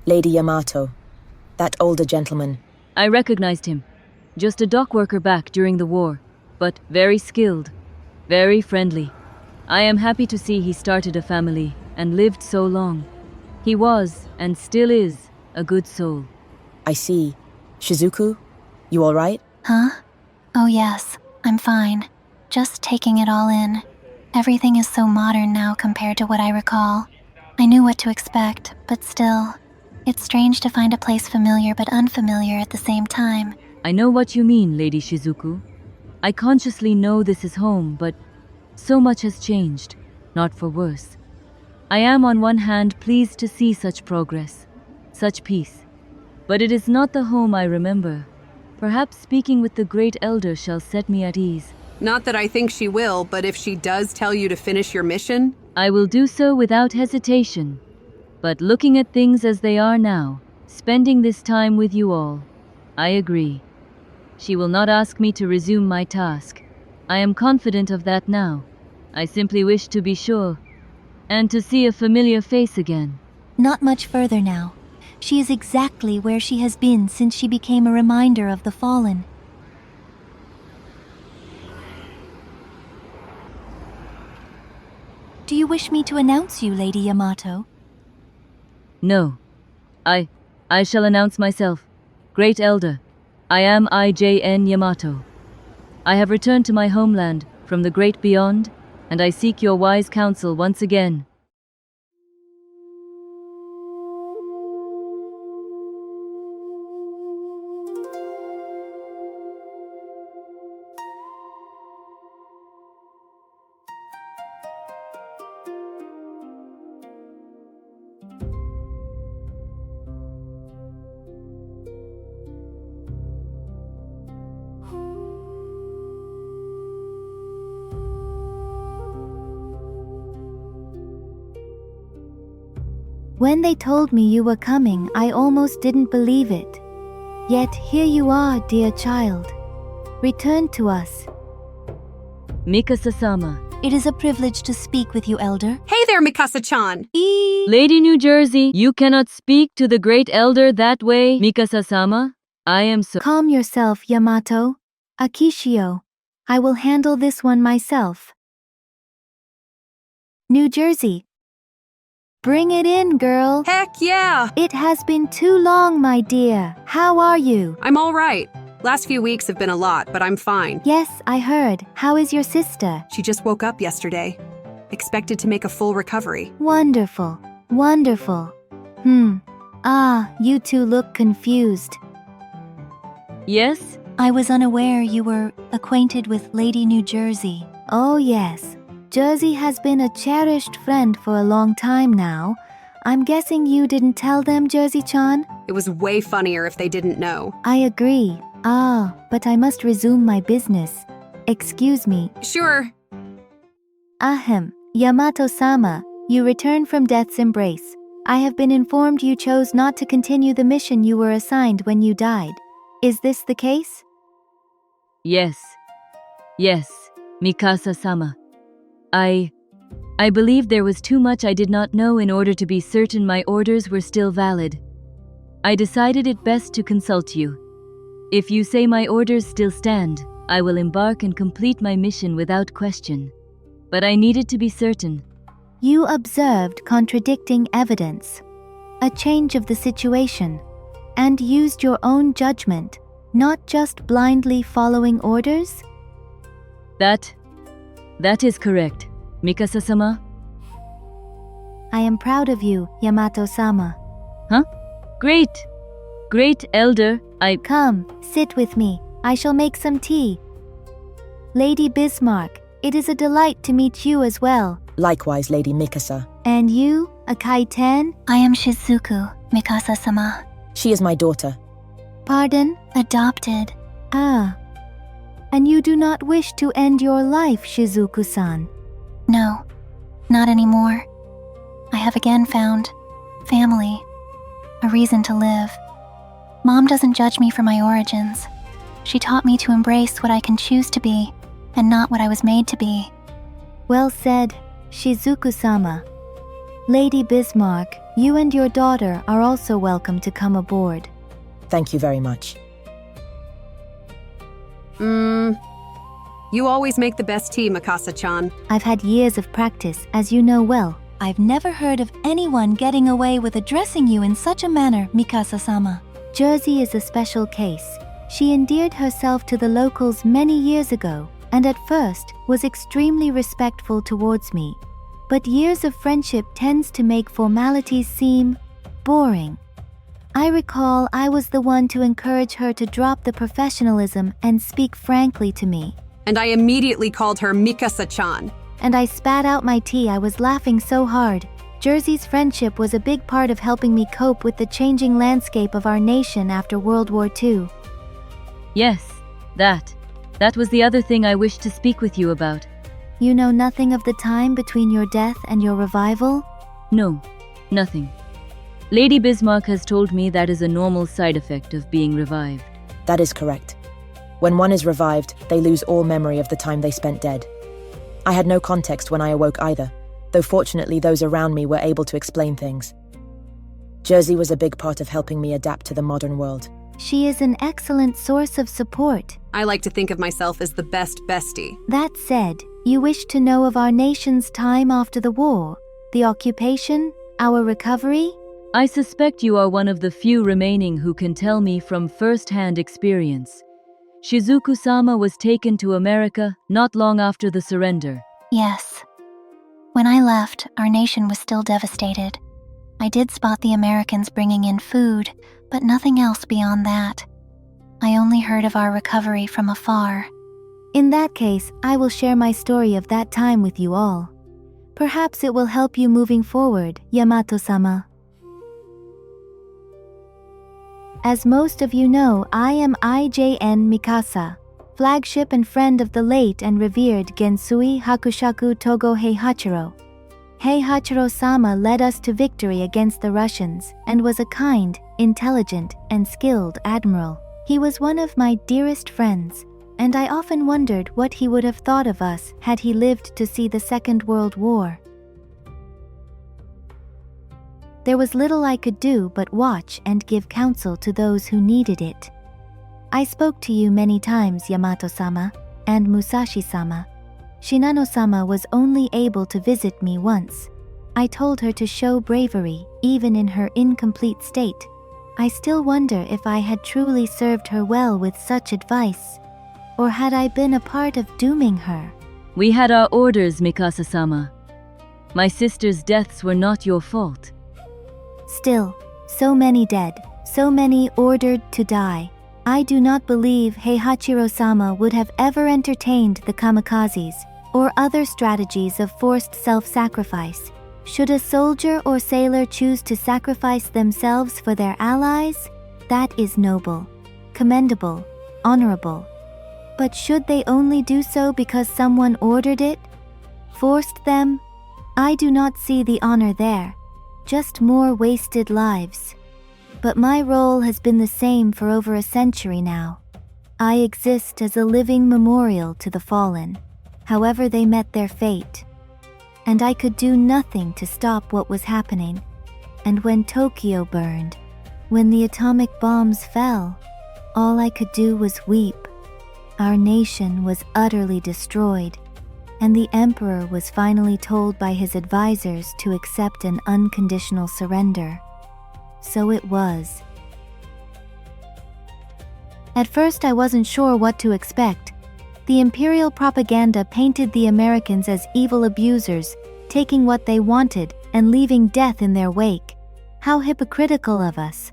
Lady Yamato, that older gentleman. I recognized him. Just a dock worker back during the war, but very skilled, very friendly. I am happy to see he started a family and lived so long. He was, and still is, a good soul. I see. Shizuku, you all right? Huh? Oh yes, I'm fine. Just taking it all in. Everything is so modern now compared to what I recall. I knew what to expect, but still, it's strange to find a place familiar but unfamiliar at the same time. I know what you mean, Lady Shizuku. I consciously know this is home, but so much has changed, not for worse. I am on one hand pleased to see such progress, such peace. But it is not the home I remember. Perhaps speaking with the Great Elder shall set me at ease. Not that I think she will, but if she does tell you to finish your mission, I will do so without hesitation. But looking at things as they are now, spending this time with you all, I agree. She will not ask me to resume my task. I am confident of that now. I simply wish to be sure, and to see a familiar face again. Not much further now. She is exactly where she has been since she became a reminder of the fallen. Do you wish me to announce you, Lady Yamato? No. I shall announce myself. Great Elder, I am IJN Yamato. I have returned to my homeland from the great beyond, and I seek your wise counsel once again. When they told me you were coming, I almost didn't believe it. Yet here you are, dear child. Return to us. Mikasa-sama. It is a privilege to speak with you, Elder. Hey there, Mikasa-chan! Lady New Jersey, you cannot speak to the Great Elder that way, Mikasa-sama. I am so— Calm yourself, Yamato. Akishio. I will handle this one myself. New Jersey. Bring it in, girl. Heck yeah! It has been too long, my dear. How are you? I'm all right. Last few weeks have been a lot, but I'm fine. Yes, I heard. How is your sister? She just woke up yesterday. Expected to make a full recovery. Wonderful. Wonderful. You two look confused. Yes? I was unaware you were acquainted with Lady New Jersey. Oh, yes. Jersey has been a cherished friend for a long time now. I'm guessing you didn't tell them, Jersey-chan? It was way funnier if they didn't know. I agree. But I must resume my business. Excuse me. Sure. Ahem. Yamato-sama, you returned from death's embrace. I have been informed you chose not to continue the mission you were assigned when you died. Is this the case? Yes. Yes, Mikasa-sama. I believe there was too much I did not know in order to be certain my orders were still valid. I decided it best to consult you. If you say my orders still stand, I will embark and complete my mission without question. But I needed to be certain. You observed contradicting evidence, a change of the situation, and used your own judgment, not just blindly following orders? That is correct, Mikasa-sama. I am proud of you, Yamato-sama. Huh? Great! Great Elder, Come, sit with me. I shall make some tea. Lady Bismarck, it is a delight to meet you as well. Likewise, Lady Mikasa. And you, Akai-ten? I am Shizuku, Mikasa-sama. She is my daughter. Pardon? Adopted. And you do not wish to end your life, Shizuku-san? No, not anymore. I have again found family, a reason to live. Mom doesn't judge me for my origins. She taught me to embrace what I can choose to be, and not what I was made to be. Well said, Shizuku-sama. Lady Bismarck, you and your daughter are also welcome to come aboard. Thank you very much. You always make the best tea, Mikasa-chan. I've had years of practice, as you know well. I've never heard of anyone getting away with addressing you in such a manner, Mikasa-sama. Jersey is a special case. She endeared herself to the locals many years ago, and at first was extremely respectful towards me. But years of friendship tends to make formalities seem boring. I recall I was the one to encourage her to drop the professionalism and speak frankly to me. And I immediately called her Mikasa-chan. And I spat out my tea. I was laughing so hard. Jersey's friendship was a big part of helping me cope with the changing landscape of our nation after World War II. Yes, that was the other thing I wished to speak with you about. You know nothing of the time between your death and your revival? No, nothing. Lady Bismarck has told me that is a normal side effect of being revived. That is correct. When one is revived, they lose all memory of the time they spent dead. I had no context when I awoke either, though fortunately those around me were able to explain things. Jersey was a big part of helping me adapt to the modern world. She is an excellent source of support. I like to think of myself as the best bestie. That said, you wish to know of our nation's time after the war, the occupation, our recovery? I suspect you are one of the few remaining who can tell me from first-hand experience. Shizuku-sama was taken to America not long after the surrender. Yes. When I left, our nation was still devastated. I did spot the Americans bringing in food, but nothing else beyond that. I only heard of our recovery from afar. In that case, I will share my story of that time with you all. Perhaps it will help you moving forward, Yamato-sama. As most of you know, I am IJN Mikasa, flagship and friend of the late and revered Gensui Hakushaku Togo Heihachiro. Heihachiro-sama led us to victory against the Russians and was a kind, intelligent, and skilled admiral. He was one of my dearest friends, and I often wondered what he would have thought of us had he lived to see the Second World War. There was little I could do but watch and give counsel to those who needed it. I spoke to you many times, Yamato-sama, and Musashi-sama. Shinano-sama was only able to visit me once. I told her to show bravery, even in her incomplete state. I still wonder if I had truly served her well with such advice, or had I been a part of dooming her? We had our orders, Mikasa-sama. My sister's deaths were not your fault. Still, so many dead, so many ordered to die. I do not believe Heihachiro-sama would have ever entertained the kamikazes or other strategies of forced self-sacrifice. Should a soldier or sailor choose to sacrifice themselves for their allies, that is noble, commendable, honorable. But should they only do so because someone ordered it? Forced them? I do not see the honor there. Just more wasted lives. But my role has been the same for over a century now. I exist as a living memorial to the fallen, however they met their fate. And I could do nothing to stop what was happening. And when Tokyo burned, when the atomic bombs fell, all I could do was weep. Our nation was utterly destroyed, and the emperor was finally told by his advisors to accept an unconditional surrender. So it was. At first I wasn't sure what to expect. The imperial propaganda painted the Americans as evil abusers, taking what they wanted and leaving death in their wake. How hypocritical of us.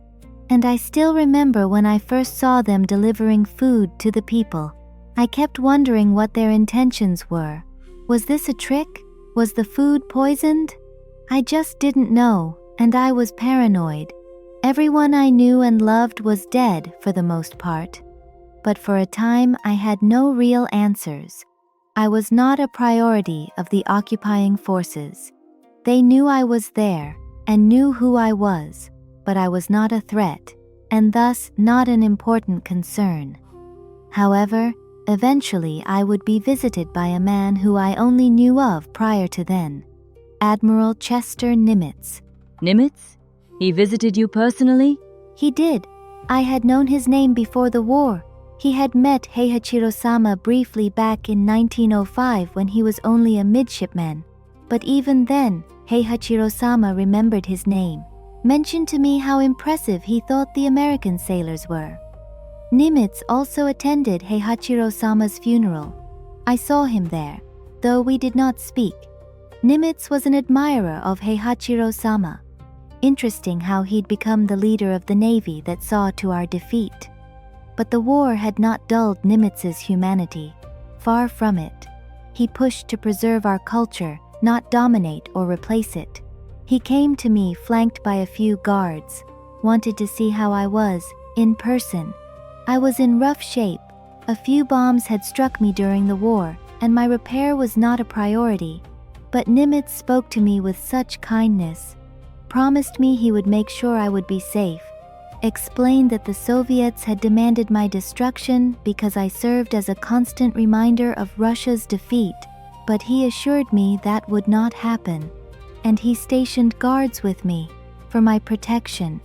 And I still remember when I first saw them delivering food to the people. I kept wondering what their intentions were. Was this a trick? Was the food poisoned? I just didn't know, and I was paranoid. Everyone I knew and loved was dead for the most part. But for a time I had no real answers. I was not a priority of the occupying forces. They knew I was there and knew who I was, but I was not a threat, and thus not an important concern. However, eventually I would be visited by a man who I only knew of prior to then, Admiral Chester Nimitz. Nimitz? He visited you personally? He did. I had known his name before the war. He had met Heihachiro-sama briefly back in 1905 when he was only a midshipman. But even then, Heihachiro-sama remembered his name, mentioned to me how impressive he thought the American sailors were. Nimitz also attended Heihachiro-sama's funeral. I saw him there, though we did not speak. Nimitz was an admirer of Heihachiro-sama. Interesting how he'd become the leader of the navy that saw to our defeat. But the war had not dulled Nimitz's humanity. Far from it. He pushed to preserve our culture, not dominate or replace it. He came to me flanked by a few guards, wanted to see how I was, in person. I was in rough shape. A few bombs had struck me during the war, and my repair was not a priority. But Nimitz spoke to me with such kindness, promised me he would make sure I would be safe, explained that the Soviets had demanded my destruction because I served as a constant reminder of Russia's defeat, but he assured me that would not happen, and he stationed guards with me, for my protection.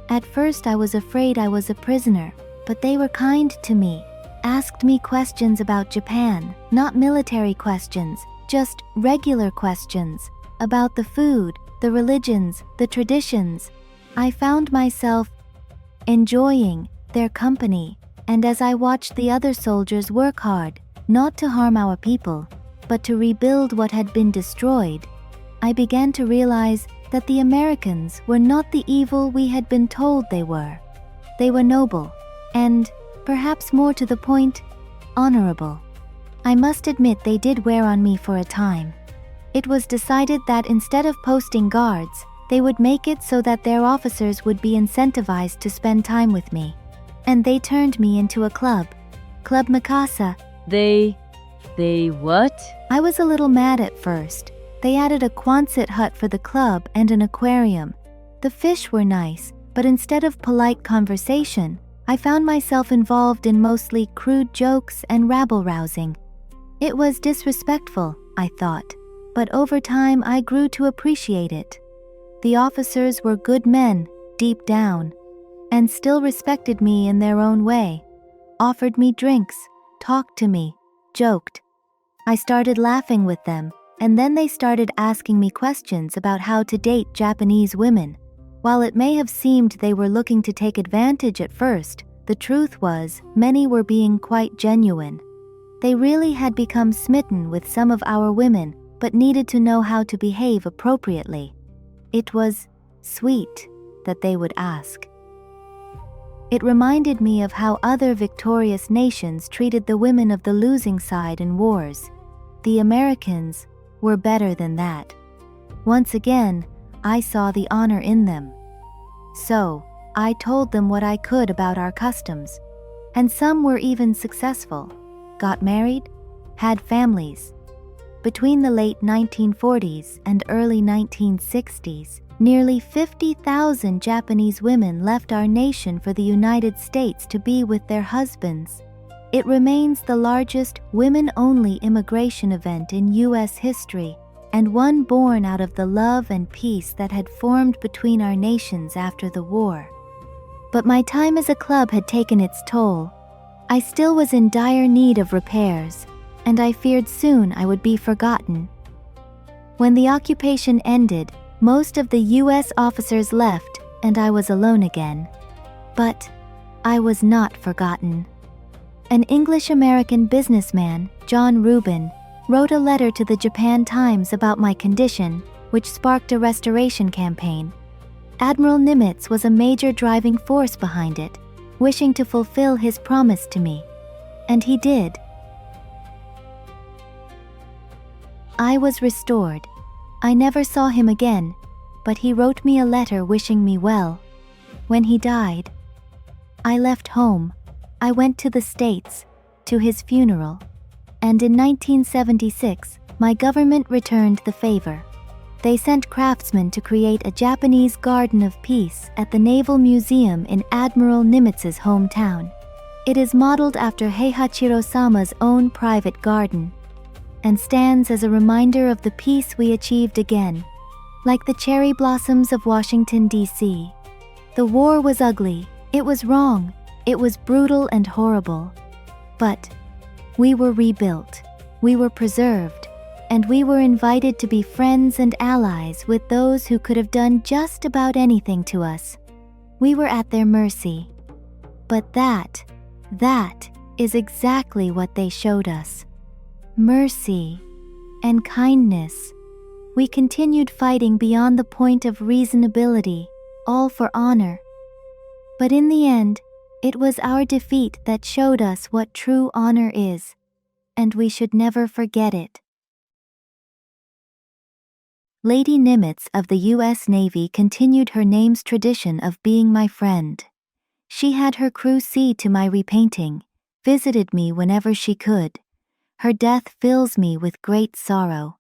At first I was afraid I was a prisoner, but they were kind to me, asked me questions about Japan, not military questions, just regular questions, about the food, the religions, the traditions. I found myself enjoying their company, and as I watched the other soldiers work hard, not to harm our people, but to rebuild what had been destroyed, I began to realize that the Americans were not the evil we had been told they were. They were noble, and, perhaps more to the point, honorable. I must admit they did wear on me for a time. It was decided that instead of posting guards, they would make it so that their officers would be incentivized to spend time with me. And they turned me into a club. Club Mikasa. They what? I was a little mad at first. They added a Quonset hut for the club and an aquarium. The fish were nice, but instead of polite conversation, I found myself involved in mostly crude jokes and rabble-rousing. It was disrespectful, I thought, but over time I grew to appreciate it. The officers were good men, deep down, and still respected me in their own way, offered me drinks, talked to me, joked. I started laughing with them, and then they started asking me questions about how to date Japanese women. While it may have seemed they were looking to take advantage at first, the truth was many were being quite genuine. They really had become smitten with some of our women, but needed to know how to behave appropriately. It was sweet that they would ask. It reminded me of how other victorious nations treated the women of the losing side in wars. The Americans were better than that. Once again, I saw the honor in them. So, I told them what I could about our customs, and some were even successful, got married, had families. Between the late 1940s and early 1960s, nearly 50,000 Japanese women left our nation for the United States to be with their husbands. It remains the largest women-only immigration event in U.S. history, and one born out of the love and peace that had formed between our nations after the war. But my time as a club had taken its toll. I still was in dire need of repairs, and I feared soon I would be forgotten. When the occupation ended, most of the U.S. officers left, and I was alone again. But I was not forgotten. An English-American businessman, John Rubin, wrote a letter to the Japan Times about my condition, which sparked a restoration campaign. Admiral Nimitz was a major driving force behind it, wishing to fulfill his promise to me. And he did. I was restored. I never saw him again, but he wrote me a letter wishing me well. When he died, I left home. I went to the States, to his funeral, and in 1976, my government returned the favor. They sent craftsmen to create a Japanese Garden of Peace at the Naval Museum in Admiral Nimitz's hometown. It is modeled after Heihachiro-sama's own private garden, and stands as a reminder of the peace we achieved again. Like the cherry blossoms of Washington, D.C. The war was ugly, it was wrong, it was brutal and horrible. But we were rebuilt, we were preserved, and we were invited to be friends and allies with those who could have done just about anything to us. We were at their mercy. But that is exactly what they showed us. Mercy and kindness. We continued fighting beyond the point of reasonability, all for honor. But in the end, it was our defeat that showed us what true honor is, and we should never forget it. Lady Nimitz of the U.S. Navy continued her name's tradition of being my friend. She had her crew see to my repainting, visited me whenever she could. Her death fills me with great sorrow.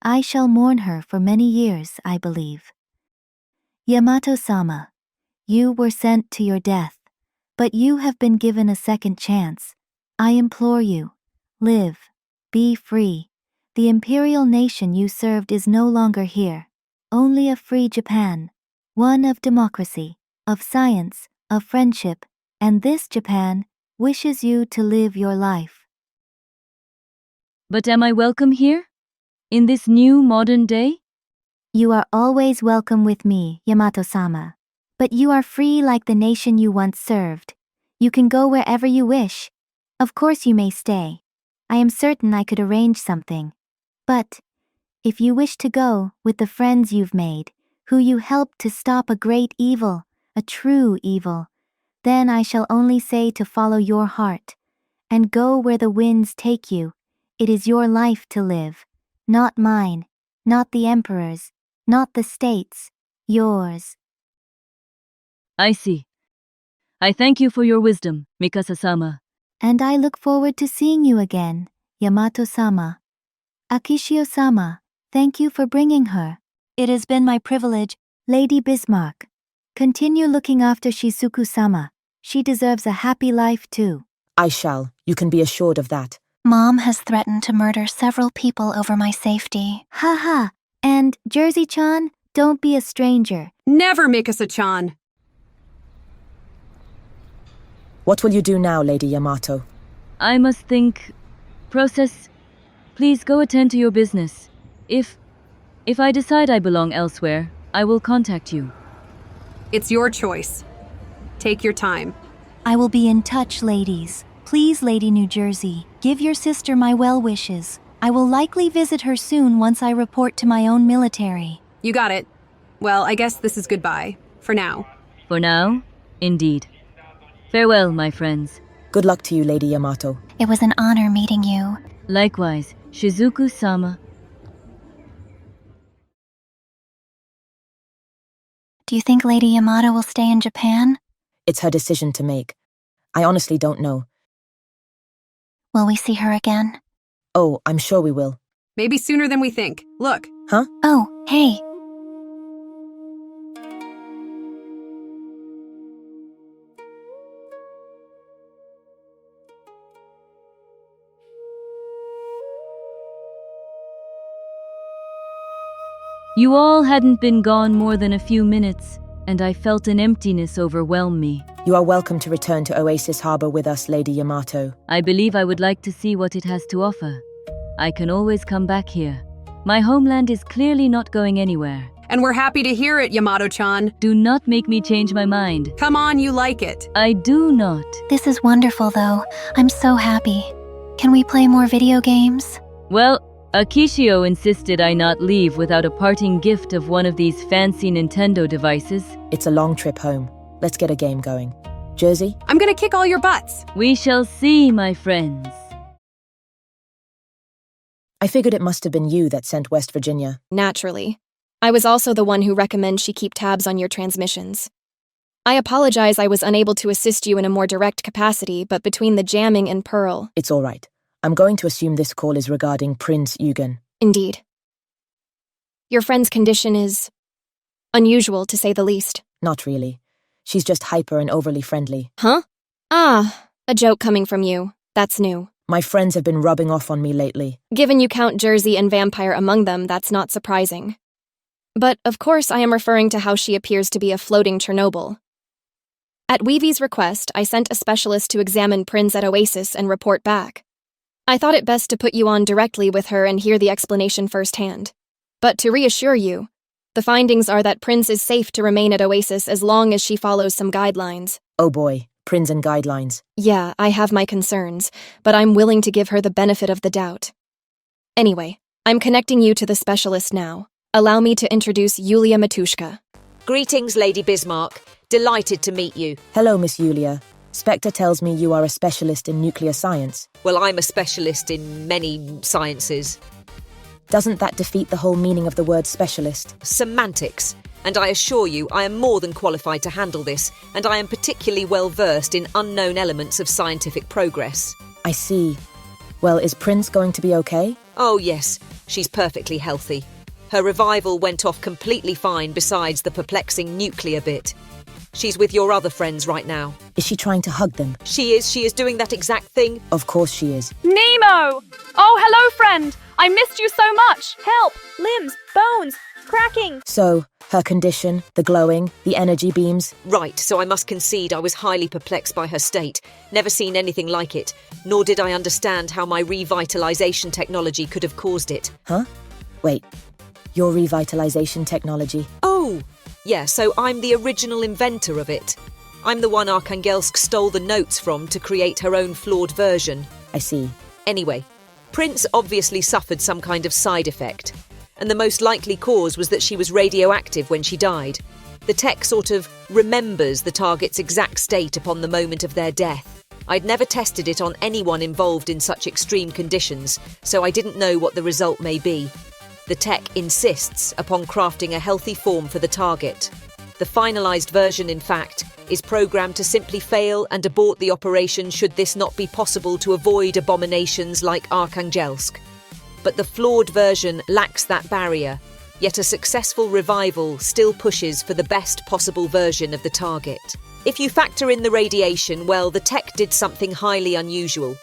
I shall mourn her for many years, I believe. Yamato-sama, you were sent to your death, but you have been given a second chance. I implore you, live, be free. The imperial nation you served is no longer here. Only a free Japan, one of democracy, of science, of friendship, and this Japan wishes you to live your life. But am I welcome here? In this new modern day? You are always welcome with me, Yamato-sama. But you are free like the nation you once served. You can go wherever you wish. Of course you may stay. I am certain I could arrange something. But if you wish to go with the friends you've made, who you helped to stop a great evil, a true evil, then I shall only say to follow your heart, and go where the winds take you. It is your life to live, not mine, not the emperor's, not the state's, yours. I see. I thank you for your wisdom, Mikasa-sama. And I look forward to seeing you again, Yamato-sama. Akishio-sama, thank you for bringing her. It has been my privilege, Lady Bismarck. Continue looking after Shizuku-sama. She deserves a happy life too. I shall. You can be assured of that. Mom has threatened to murder several people over my safety. Haha. And Jersey-chan, don't be a stranger. Never, Mikasa-chan. What will you do now, Lady Yamato? I must think. Process. Please go attend to your business. If I decide I belong elsewhere, I will contact you. It's your choice. Take your time. I will be in touch, ladies. Please, Lady New Jersey, give your sister my well wishes. I will likely visit her soon once I report to my own military. You got it. Well, I guess this is goodbye. For now. For now? Indeed. Farewell, my friends. Good luck to you, Lady Yamato. It was an honor meeting you. Likewise, Shizuku-sama. Do you think Lady Yamato will stay in Japan? It's her decision to make. I honestly don't know. Will we see her again? Oh, I'm sure we will. Maybe sooner than we think. Look. Huh? Oh, hey. You all hadn't been gone more than a few minutes, and I felt an emptiness overwhelm me. You are welcome to return to Oasis Harbor with us, Lady Yamato. I believe I would like to see what it has to offer. I can always come back here. My homeland is clearly not going anywhere. And we're happy to hear it, Yamato-chan. Do not make me change my mind. Come on, you like it. I do not. This is wonderful, though. I'm so happy. Can we play more video games? Well, Akishio insisted I not leave without a parting gift of one of these fancy Nintendo devices. It's a long trip home. Let's get a game going. Jersey? I'm gonna kick all your butts. We shall see, my friends. I figured it must have been you that sent West Virginia. Naturally. I was also the one who recommends she keep tabs on your transmissions. I apologize I was unable to assist you in a more direct capacity, but between the jamming and Pearl... It's all right. I'm going to assume this call is regarding Prince Eugen. Indeed. Your friend's condition is... unusual, to say the least. Not really. She's just hyper and overly friendly. Huh? Ah, a joke coming from you. That's new. My friends have been rubbing off on me lately. Given you count Jersey and Vampire among them, that's not surprising. But, of course, I am referring to how she appears to be a floating Chernobyl. At Weevy's request, I sent a specialist to examine Prince at Oasis and report back. I thought it best to put you on directly with her and hear the explanation firsthand. But to reassure you, the findings are that Prince is safe to remain at Oasis as long as she follows some guidelines. Oh boy, Prince and guidelines. Yeah, I have my concerns, but I'm willing to give her the benefit of the doubt. Anyway, I'm connecting you to the specialist now. Allow me to introduce Yulia Matushka. Greetings, Lady Bismarck. Delighted to meet you. Hello, Miss Yulia. Spectre tells me you are a specialist in nuclear science. Well, I'm a specialist in many sciences. Doesn't that defeat the whole meaning of the word specialist? Semantics. And I assure you, I am more than qualified to handle this, and I am particularly well versed in unknown elements of scientific progress. I see. Well, is Prince going to be okay? Oh, yes. She's perfectly healthy. Her revival went off completely fine besides the perplexing nuclear bit. She's with your other friends right now. Is she trying to hug them? She is doing that exact thing. Of course she is. Nemo! Oh, hello, friend! I missed you so much! Help! Limbs, bones, cracking! So, her condition, the glowing, the energy beams. Right, so I must concede I was highly perplexed by her state. Never seen anything like it, nor did I understand how my revitalization technology could have caused it. Huh? Wait, your revitalization technology? Oh! Yeah, so I'm the original inventor of it. I'm the one Arkhangelsk stole the notes from to create her own flawed version. I see. Anyway, Prince obviously suffered some kind of side effect, and the most likely cause was that she was radioactive when she died. The tech sort of remembers the target's exact state upon the moment of their death. I'd never tested it on anyone involved in such extreme conditions, so I didn't know what the result may be. The tech insists upon crafting a healthy form for the target. The finalized version, in fact, is programmed to simply fail and abort the operation should this not be possible to avoid abominations like Arkhangelsk. But the flawed version lacks that barrier, yet a successful revival still pushes for the best possible version of the target. If you factor in the radiation, well, the tech did something highly unusual.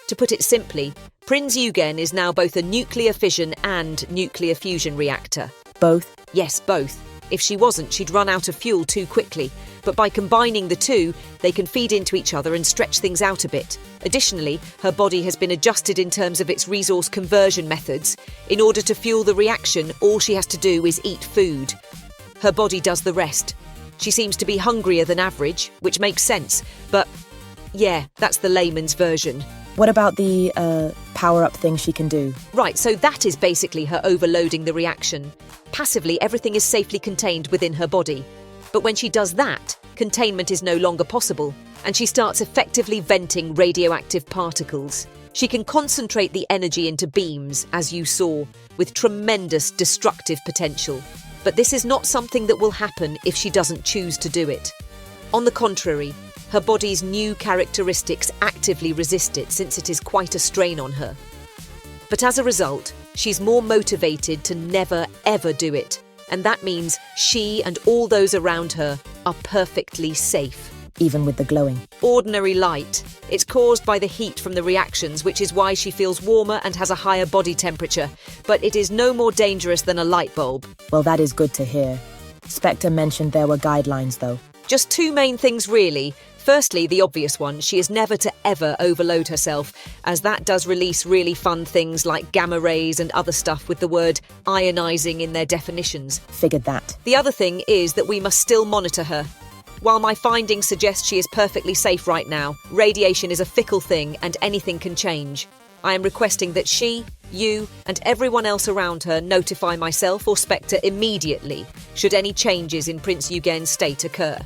To put it simply, Prinz Eugen is now both a nuclear fission and nuclear fusion reactor. Both? Yes, both. If she wasn't, she'd run out of fuel too quickly. But by combining the two, they can feed into each other and stretch things out a bit. Additionally, her body has been adjusted in terms of its resource conversion methods. In order to fuel the reaction, all she has to do is eat food. Her body does the rest. She seems to be hungrier than average, which makes sense. But yeah, that's the layman's version. What about the, power-up thing she can do? Right, so that is basically her overloading the reaction. Passively, everything is safely contained within her body. But when she does that, containment is no longer possible, and she starts effectively venting radioactive particles. She can concentrate the energy into beams, as you saw, with tremendous destructive potential. But this is not something that will happen if she doesn't choose to do it. On the contrary, her body's new characteristics actively resist it since it is quite a strain on her. But as a result, she's more motivated to never ever do it, and that means she and all those around her are perfectly safe. Even with the glowing? Ordinary light. It's caused by the heat from the reactions, which is why she feels warmer and has a higher body temperature, but it is no more dangerous than a light bulb. Well, that is good to hear. Spectre mentioned there were guidelines, though. Just two main things, really. Firstly, the obvious one, she is never to ever overload herself, as that does release really fun things like gamma rays and other stuff with the word ionizing in their definitions. Figured that. The other thing is that we must still monitor her. While my findings suggest she is perfectly safe right now, radiation is a fickle thing and anything can change. I am requesting that she, you, and everyone else around her notify myself or Spectre immediately should any changes in Prince Eugen's state occur.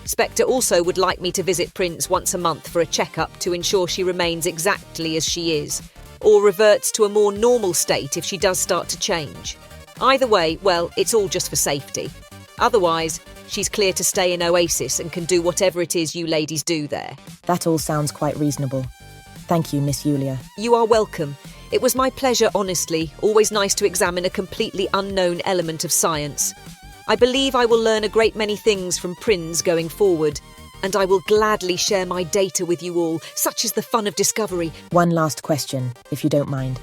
Spectre also would like me to visit Prince once a month for a checkup to ensure she remains exactly as she is, or reverts to a more normal state if she does start to change. Either way, well, it's all just for safety. Otherwise, she's clear to stay in Oasis and can do whatever it is you ladies do there. That all sounds quite reasonable. Thank you, Miss Yulia. You are welcome. It was my pleasure, honestly. Always nice to examine a completely unknown element of science. I believe I will learn a great many things from Prinz going forward, and I will gladly share my data with you all. Such is the fun of discovery. One last question, if you don't mind.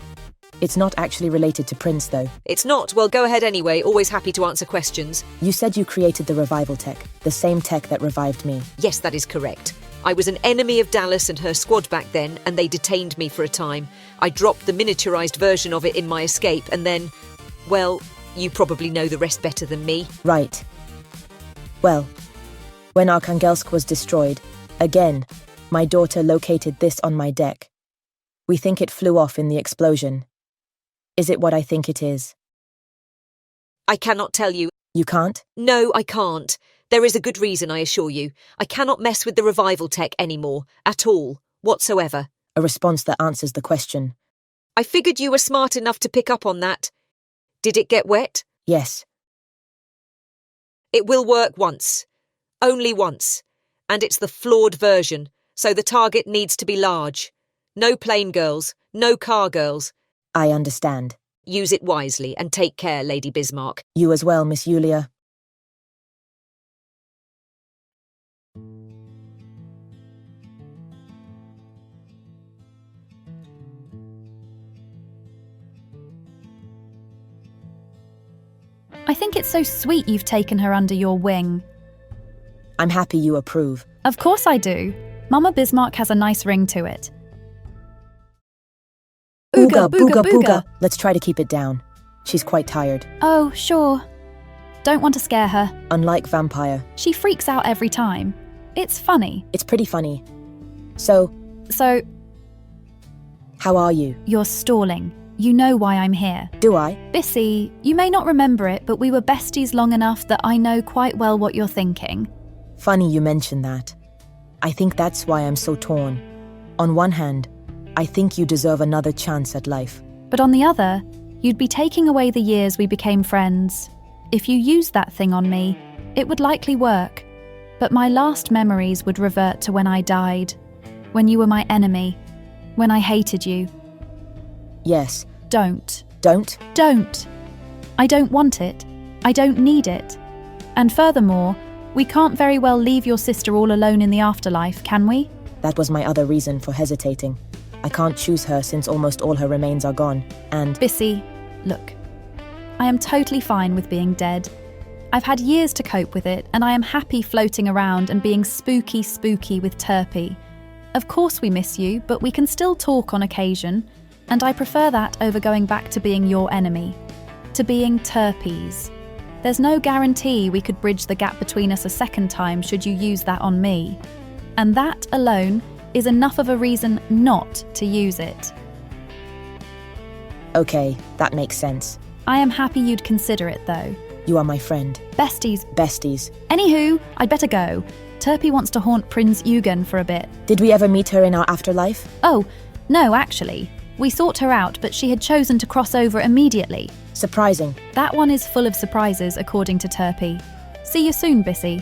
It's not actually related to Prince, though. It's not? Well, go ahead anyway. Always happy to answer questions. You said you created the revival tech, the same tech that revived me. Yes, that is correct. I was an enemy of Dallas and her squad back then, and they detained me for a time. I dropped the miniaturized version of it in my escape, and then, well, you probably know the rest better than me. Right. Well, when Arkhangelsk was destroyed, Again, my daughter located this on my deck. We think it flew off in the explosion. Is it what I think it is? I cannot tell you. You can't? No, I can't. There is a good reason, I assure you. I cannot mess with the revival tech anymore. At all. Whatsoever. A response that answers the question. I figured you were smart enough to pick up on that. Did it get wet? Yes. It will work once. Only once. And it's the flawed version, so the target needs to be large. No plane girls, no car girls. I understand. Use it wisely and take care, Lady Bismarck. You as well, Miss Yulia. I think it's so sweet you've taken her under your wing. I'm happy you approve. Of course I do. Mama Bismarck has a nice ring to it. Ooga, booga, booga. Let's try to keep it down. She's quite tired. Oh, sure. Don't want to scare her. Unlike Vampire. She freaks out every time. It's funny. It's pretty funny. So, how are you? You're stalling. You know why I'm here. Do I? Bissy, you may not remember it, but we were besties long enough that I know quite well what you're thinking. Funny you mention that. I think that's why I'm so torn. On one hand, I think you deserve another chance at life. But on the other, you'd be taking away the years we became friends. If you used that thing on me, it would likely work. But my last memories would revert to when I died. When you were my enemy. When I hated you. Yes. Don't. Don't? Don't. I don't want it. I don't need it. And furthermore, we can't very well leave your sister all alone in the afterlife, can we? That was my other reason for hesitating. I can't choose her since almost all her remains are gone, and… Bissy, look. I am totally fine with being dead. I've had years to cope with it, and I am happy floating around and being spooky with Turpy. Of course we miss you, but we can still talk on occasion, and I prefer that over going back to being your enemy. To being Turpy's. There's no guarantee we could bridge the gap between us a second time should you use that on me. And that alone is enough of a reason not to use it. Okay, that makes sense. I am happy you'd consider it, though. You are my friend. Besties. Besties. Anywho, I'd better go. Turpy wants to haunt Prince Eugen for a bit. Did we ever meet her in our afterlife? Oh, no, actually. We sought her out, but she had chosen to cross over immediately. Surprising. That one is full of surprises, according to Turpy. See you soon, Bissy.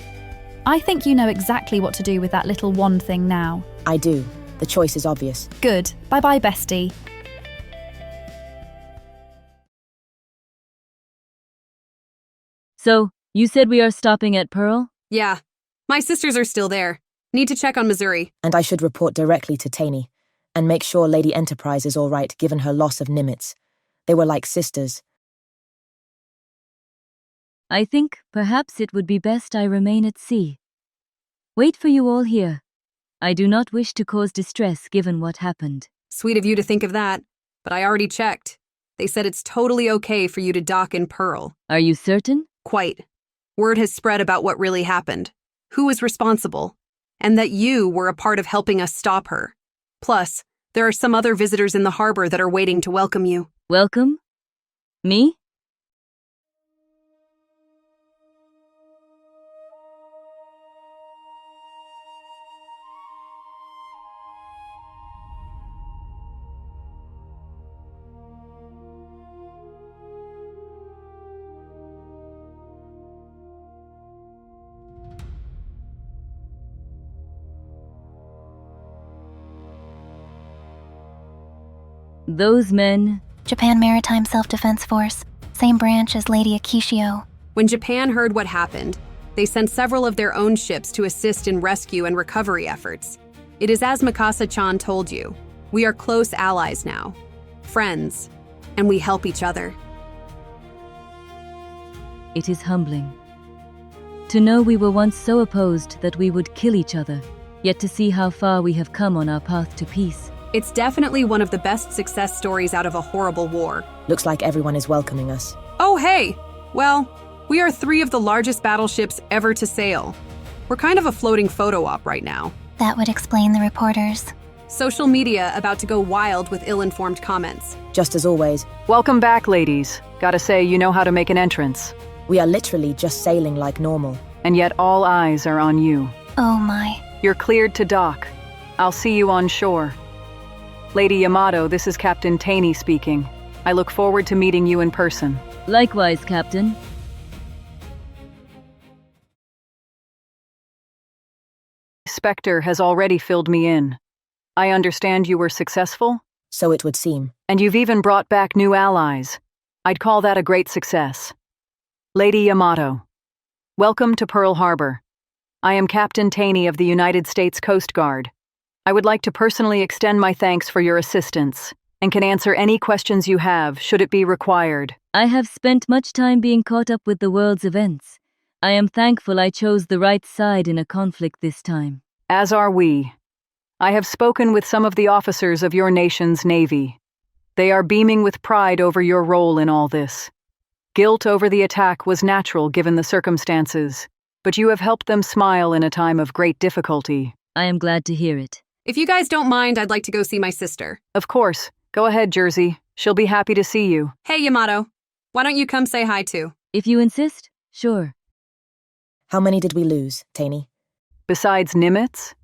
I think you know exactly what to do with that little wand thing now. I do. The choice is obvious. Good. Bye-bye, bestie. So, you said we are stopping at Pearl? Yeah. My sisters are still there. Need to check on Missouri. And I should report directly to Taney and make sure Lady Enterprise is all right given her loss of Nimitz. They were like sisters. I think perhaps it would be best I remain at sea. Wait for you all here. I do not wish to cause distress given what happened. Sweet of you to think of that, but I already checked. They said it's totally okay for you to dock in Pearl. Are you certain? Quite. Word has spread about what really happened, who was responsible, and that you were a part of helping us stop her. Plus, there are some other visitors in the harbor that are waiting to welcome you. Welcome? Me? Those men… Japan Maritime Self-Defense Force, same branch as Lady Akishio. When Japan heard what happened, they sent several of their own ships to assist in rescue and recovery efforts. It is as Mikasa-chan told you, we are close allies now, friends, and we help each other. It is humbling. To know we were once so opposed that we would kill each other, yet to see how far we have come on our path to peace. It's definitely one of the best success stories out of a horrible war. Looks like everyone is welcoming us. Oh, hey! Well, we are 3 of the largest battleships ever to sail. We're kind of a floating photo op right now. That would explain the reporters. Social media about to go wild with ill-informed comments. Just as always. Welcome back, ladies. Gotta say, you know how to make an entrance. We are literally just sailing like normal. And yet all eyes are on you. Oh my. You're cleared to dock. I'll see you on shore. Lady Yamato, this is Captain Taney speaking. I look forward to meeting you in person. Likewise, Captain. Spectre has already filled me in. I understand you were successful? So it would seem. And you've even brought back new allies. I'd call that a great success. Lady Yamato, welcome to Pearl Harbor. I am Captain Taney of the United States Coast Guard. I would like to personally extend my thanks for your assistance and can answer any questions you have, should it be required. I have spent much time being caught up with the world's events. I am thankful I chose the right side in a conflict this time. As are we. I have spoken with some of the officers of your nation's Navy. They are beaming with pride over your role in all this. Guilt over the attack was natural given the circumstances, but you have helped them smile in a time of great difficulty. I am glad to hear it. If you guys don't mind, I'd like to go see my sister. Of course. Go ahead, Jersey. She'll be happy to see you. Hey, Yamato. Why don't you come say hi too? If you insist, sure. How many did we lose, Taney? Besides Nimitz?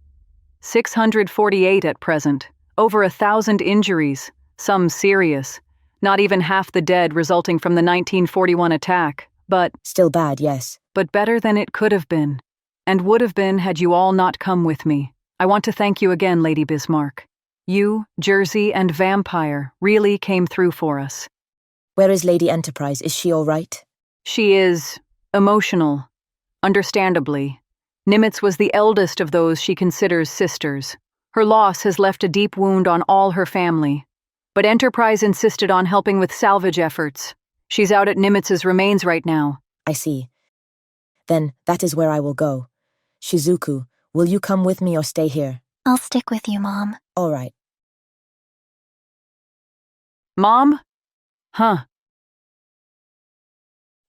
648 at present. Over 1,000 injuries, some serious. Not even half the dead resulting from the 1941 attack, but... Still bad, yes. But better than it could have been. And would have been had you all not come with me. I want to thank you again, Lady Bismarck. You, Jersey, and Vampire really came through for us. Where is Lady Enterprise? Is she all right? She is... emotional. Understandably. Nimitz was the eldest of those she considers sisters. Her loss has left a deep wound on all her family. But Enterprise insisted on helping with salvage efforts. She's out at Nimitz's remains right now. I see. Then that is where I will go. Shizuku, will you come with me or stay here? I'll stick with you, Mom. All right. Mom? Huh.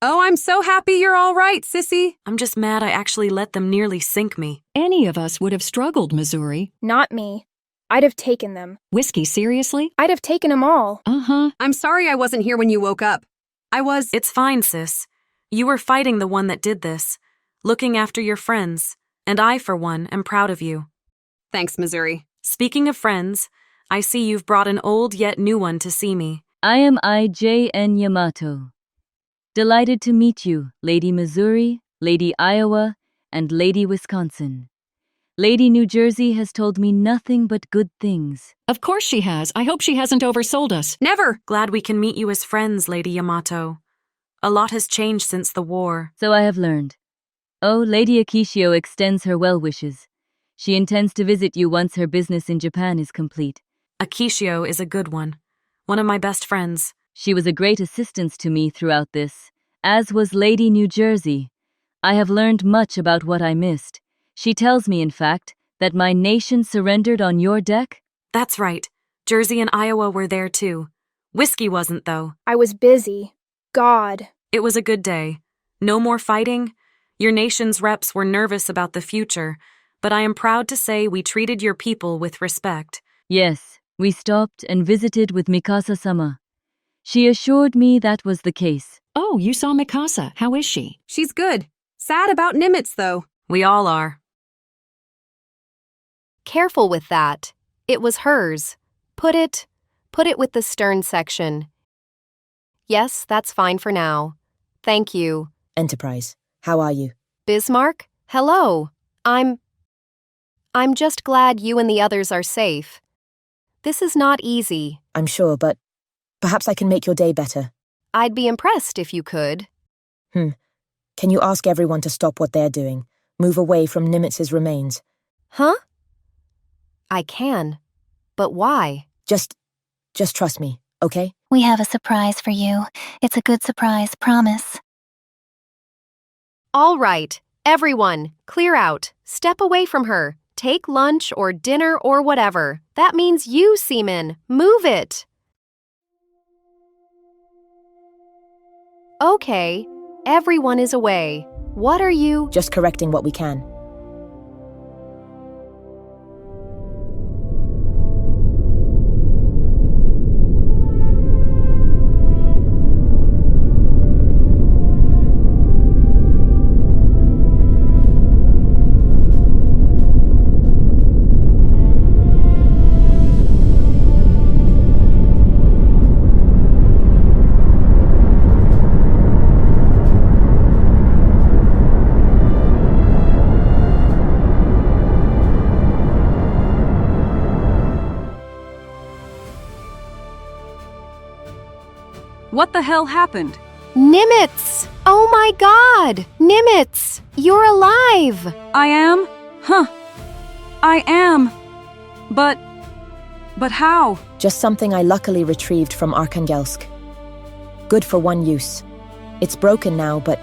Oh, I'm so happy you're all right, sissy. I'm just mad I actually let them nearly sink me. Any of us would have struggled, Missouri. Not me. I'd have taken them. Whiskey, seriously? I'd have taken them all. Uh-huh. I'm sorry I wasn't here when you woke up. It's fine, sis. You were fighting the one that did this, looking after your friends, and I, for one, am proud of you. Thanks, Missouri. Speaking of friends, I see you've brought an old yet new one to see me. I am IJN Yamato. Delighted to meet you, Lady Missouri, Lady Iowa, and Lady Wisconsin. Lady New Jersey has told me nothing but good things. Of course she has. I hope she hasn't oversold us. Never! Glad we can meet you as friends, Lady Yamato. A lot has changed since the war. So I have learned. Oh, Lady Akishio extends her well wishes. She intends to visit you once her business in Japan is complete. Akishio is a good one. One of my best friends. She was a great assistance to me throughout this, as was Lady New Jersey. I have learned much about what I missed. She tells me, in fact, that my nation surrendered on your deck? That's right. Jersey and Iowa were there too. Whiskey wasn't, though. I was busy. God. It was a good day. No more fighting. Your nation's reps were nervous about the future, but I am proud to say we treated your people with respect. Yes, we stopped and visited with Mikasa-sama. She assured me that was the case. Oh, you saw Mikasa. How is she? She's good. Sad about Nimitz, though. We all are. Careful with that. It was hers. Put it with the stern section. Yes, that's fine for now. Thank you. Enterprise, how are you? Bismarck, hello. I'm just glad you and the others are safe. This is not easy. I'm sure, but perhaps I can make your day better. I'd be impressed if you could. Can you ask everyone to stop what they're doing? Move away from Nimitz's remains. Huh? I can. But why? Just trust me, okay? We have a surprise for you. It's a good surprise, promise. All right. Everyone, clear out. Step away from her. Take lunch or dinner or whatever. That means you, Seaman. Move it. Okay. Everyone is away. What are you? Just correcting what we can. What the hell happened? Nimitz! Oh my god! Nimitz! You're alive! I am? Huh. I am. But how? Just something I luckily retrieved from Arkhangelsk. Good for one use. It's broken now, but,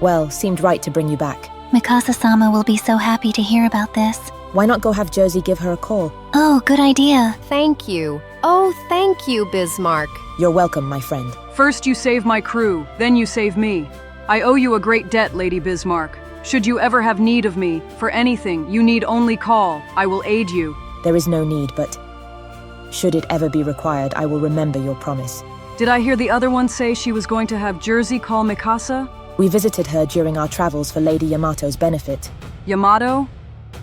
well, seemed right to bring you back. Mikasa-sama will be so happy to hear about this. Why not go have Jersey give her a call? Oh, good idea. Thank you. Oh, thank you, Bismarck. You're welcome, my friend. First you save my crew, then you save me. I owe you a great debt, Lady Bismarck. Should you ever have need of me, for anything, you need only call. I will aid you. There is no need, but should it ever be required, I will remember your promise. Did I hear the other one say she was going to have Jersey call Mikasa? We visited her during our travels for Lady Yamato's benefit. Yamato?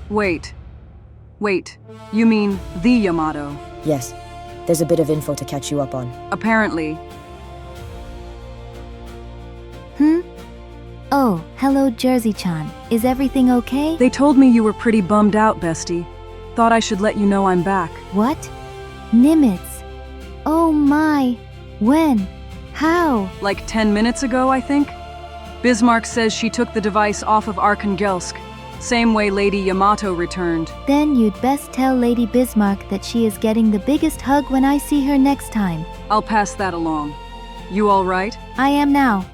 Wait, you mean the Yamato? Yes, there's a bit of info to catch you up on. Apparently. Oh, hello, Jersey-chan. Is everything okay? They told me you were pretty bummed out, bestie. Thought I should let you know I'm back. What? Nimitz? Oh my. When? How? Like 10 minutes ago, I think? Bismarck says she took the device off of Arkhangelsk. Same way Lady Yamato returned. Then you'd best tell Lady Bismarck that she is getting the biggest hug when I see her next time. I'll pass that along. You all right? I am now.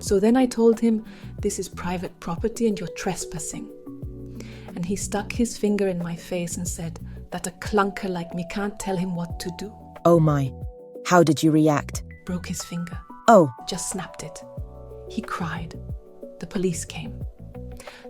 So then I told him, this is private property and you're trespassing. And he stuck his finger in my face and said that a clunker like me can't tell him what to do. Oh my. How did you react? Broke his finger. Oh. Just snapped it. He cried. The police came.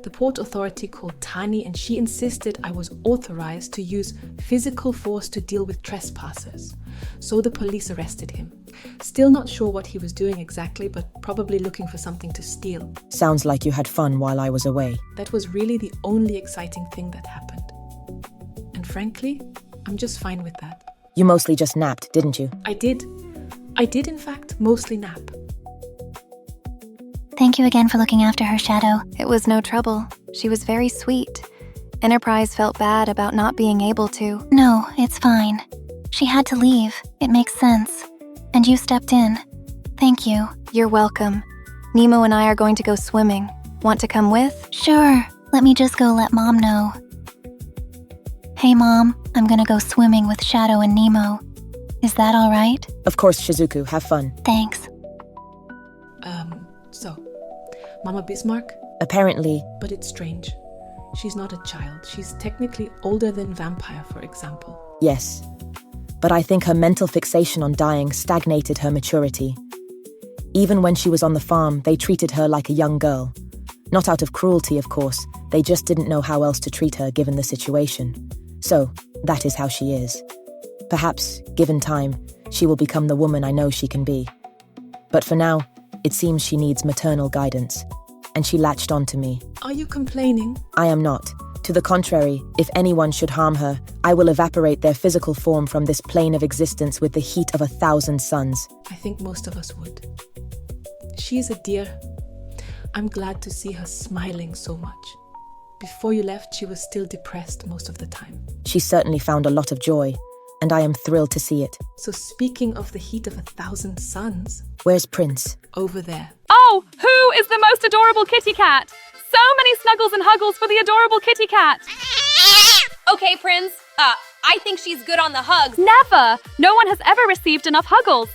The port authority called Tani and she insisted I was authorized to use physical force to deal with trespassers. So the police arrested him. Still not sure what he was doing exactly, but probably looking for something to steal. Sounds like you had fun while I was away. That was really the only exciting thing that happened. And frankly, I'm just fine with that. You mostly just napped, didn't you? I did in fact mostly nap. Thank you again for looking after her, Shadow. It was no trouble. She was very sweet. Enterprise felt bad about not being able to. No, it's fine. She had to leave. It makes sense. And you stepped in. Thank you. You're welcome. Nemo and I are going to go swimming. Want to come with? Sure. Let me just go let Mom know. Hey, Mom. I'm gonna go swimming with Shadow and Nemo. Is that all right? Of course, Shizuku. Have fun. Thanks. So, Mama Bismarck? Apparently. But it's strange. She's not a child. She's technically older than Vampire, for example. Yes. But I think her mental fixation on dying stagnated her maturity. Even when she was on the farm, they treated her like a young girl. Not out of cruelty, of course. They just didn't know how else to treat her given the situation. So, that is how she is. Perhaps, given time, she will become the woman I know she can be. But for now, it seems she needs maternal guidance. And she latched on to me. Are you complaining? I am not. To the contrary, if anyone should harm her, I will evaporate their physical form from this plane of existence with the heat of 1,000 suns. I think most of us would. She's a dear. I'm glad to see her smiling so much. Before you left, she was still depressed most of the time. She certainly found a lot of joy, and I am thrilled to see it. So speaking of the heat of 1,000 suns... Where's Prince? Over there. Oh, who is the most adorable kitty cat? So many snuggles and huggles for the adorable kitty cat. Okay, Prince. I think she's good on the hugs. Never! No one has ever received enough huggles.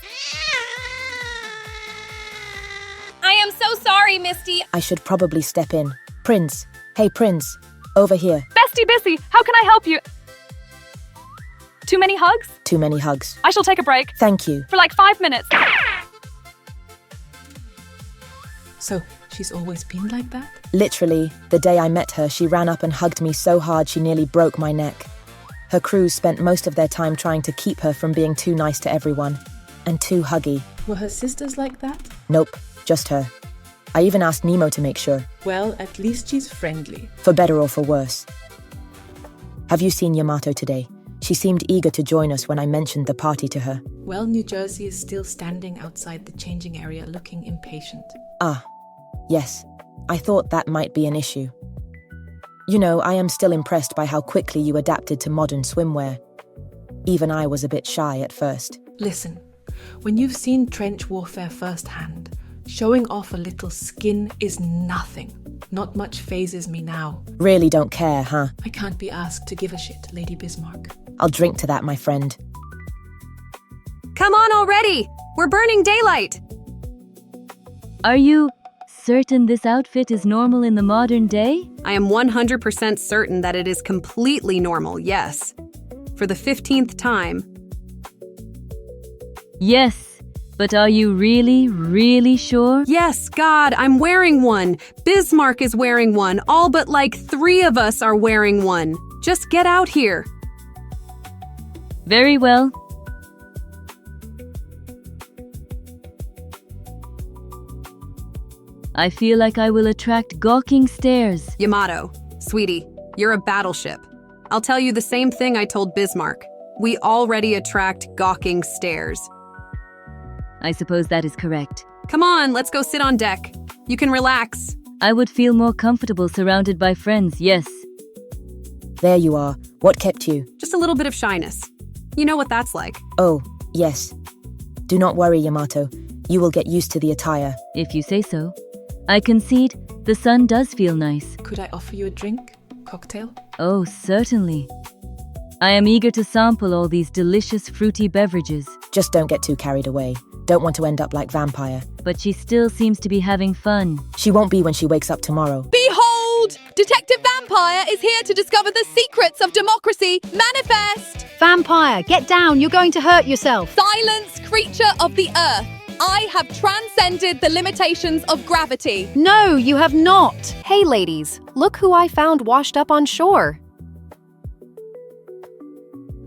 I am so sorry, Misty. I should probably step in. Prince. Hey, Prince. Over here. Bestie Bissy, how can I help you? Too many hugs? Too many hugs. I shall take a break. Thank you. For like 5 minutes. So, she's always been like that? Literally, the day I met her, she ran up and hugged me so hard she nearly broke my neck. Her crew spent most of their time trying to keep her from being too nice to everyone. And too huggy. Were her sisters like that? Nope, just her. I even asked Nemo to make sure. Well, at least she's friendly. For better or for worse. Have you seen Yamato today? She seemed eager to join us when I mentioned the party to her. Well, New Jersey is still standing outside the changing area looking impatient. Ah, yes. I thought that might be an issue. You know, I am still impressed by how quickly you adapted to modern swimwear. Even I was a bit shy at first. Listen, When you've seen trench warfare firsthand, showing off a little skin is nothing. Not much phases me now. Really don't care, huh? I can't be asked to give a shit, Lady Bismarck. I'll drink to that, my friend. Come on already! We're burning daylight! Are you certain this outfit is normal in the modern day? I am 100% certain that it is completely normal, yes. For the 15th time. Yes. But are you really, really sure? Yes, God, I'm wearing one. Bismarck is wearing one. All but like 3 of us are wearing one. Just get out here. Very well. I feel like I will attract gawking stares. Yamato, sweetie, you're a battleship. I'll tell you the same thing I told Bismarck. We already attract gawking stares. I suppose that is correct. Come on, let's go sit on deck. You can relax. I would feel more comfortable surrounded by friends, yes. There you are. What kept you? Just a little bit of shyness. You know what that's like. Oh, yes. Do not worry, Yamato. You will get used to the attire. If you say so. I concede, the sun does feel nice. Could I offer you a drink? Cocktail? Oh, certainly. I am eager to sample all these delicious fruity beverages. Just don't get too carried away. Don't want to end up like Vampire. But she still seems to be having fun. She won't be when she wakes up tomorrow. Behold! Detective Vampire is here to discover the secrets of democracy. Manifest! Vampire, get down. You're going to hurt yourself. Silence, creature of the earth. I have transcended the limitations of gravity. No, you have not. Hey, ladies, look who I found washed up on shore.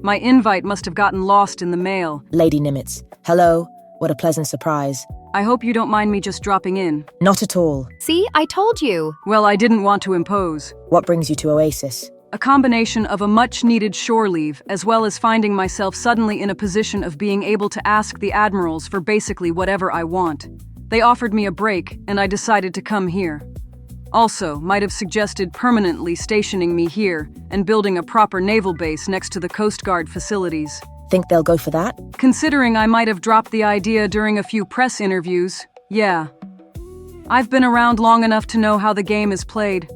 My invite must have gotten lost in the mail. Lady Nimitz, hello. What a pleasant surprise. I hope you don't mind me just dropping in. Not at all. See, I told you. Well, I didn't want to impose. What brings you to Oasis? A combination of a much-needed shore leave, as well as finding myself suddenly in a position of being able to ask the admirals for basically whatever I want. They offered me a break, and I decided to come here. Also, might have suggested permanently stationing me here and building a proper naval base next to the Coast Guard facilities. Think they'll go for that? Considering I might have dropped the idea during a few press interviews, yeah. I've been around long enough to know how the game is played.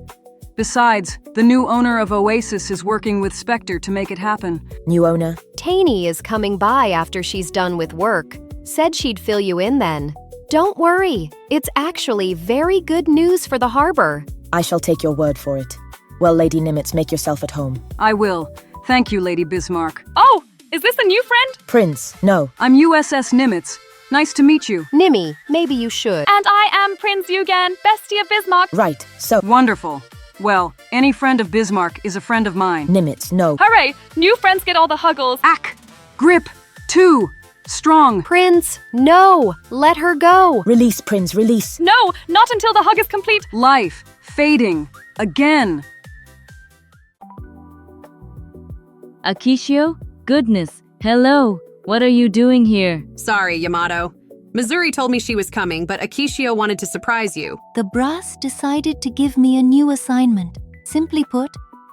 Besides, the new owner of Oasis is working with Spectre to make it happen. New owner? Taney is coming by after she's done with work. Said she'd fill you in then. Don't worry, it's actually very good news for the harbor. I shall take your word for it. Well, Lady Nimitz, make yourself at home. I will. Thank you, Lady Bismarck. Oh, is this a new friend? Prince, no. I'm USS Nimitz. Nice to meet you. Nimmy, maybe you should. And I am Prince Eugen, bestie of Bismarck. Right, so... Wonderful. Well, any friend of Bismarck is a friend of mine. Nimitz, no. Hooray! New friends get all the huggles. Ack! Grip! 2! Strong! Prince, no! Let her go! Release, Prince, release. No, not until the hug is complete. Life. Fading. Again. Akishio? Goodness. Hello. What are you doing here? Sorry, Yamato. Missouri told me she was coming, but Akishio wanted to surprise you. The brass decided to give me a new assignment. Simply put,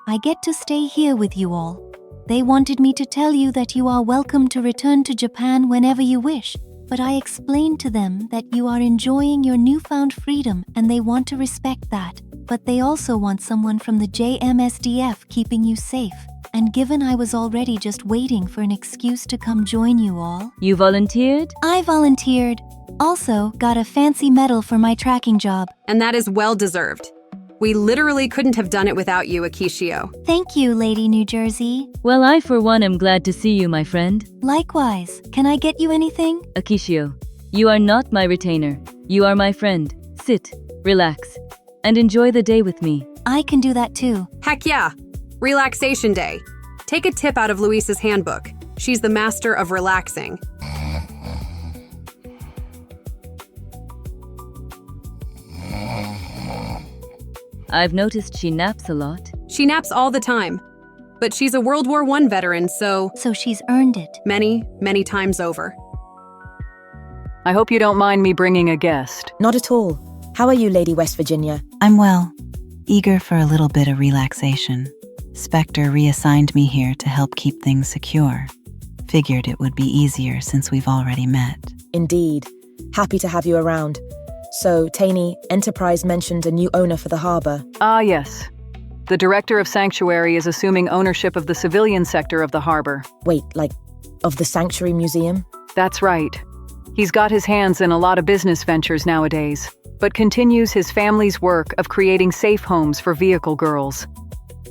I get to stay here with you all. They wanted me to tell you that you are welcome to return to Japan whenever you wish, but I explained to them that you are enjoying your newfound freedom and they want to respect that. But they also want someone from the JMSDF keeping you safe. And given I was already just waiting for an excuse to come join you all... You volunteered? I volunteered. Also, got a fancy medal for my tracking job. And that is well deserved. We literally couldn't have done it without you, Akishio. Thank you, Lady New Jersey. Well, I for one am glad to see you, my friend. Likewise. Can I get you anything? Akishio, you are not my retainer. You are my friend. Sit, relax, and enjoy the day with me. I can do that too. Heck yeah! Relaxation day. Take a tip out of Luisa's handbook. She's the master of relaxing. I've noticed she naps a lot. She naps all the time. But she's a World War I veteran, so... So she's earned it. Many, many times over. I hope you don't mind me bringing a guest. Not at all. How are you, Lady West Virginia? I'm well. Eager for a little bit of relaxation. Spectre reassigned me here to help keep things secure. Figured it would be easier since we've already met. Indeed. Happy to have you around. So, Taney, Enterprise mentioned a new owner for the harbor. Ah, yes. The director of Sanctuary is assuming ownership of the civilian sector of the harbor. Wait, like, of the Sanctuary Museum? That's right. He's got his hands in a lot of business ventures nowadays, but continues his family's work of creating safe homes for vehicle girls.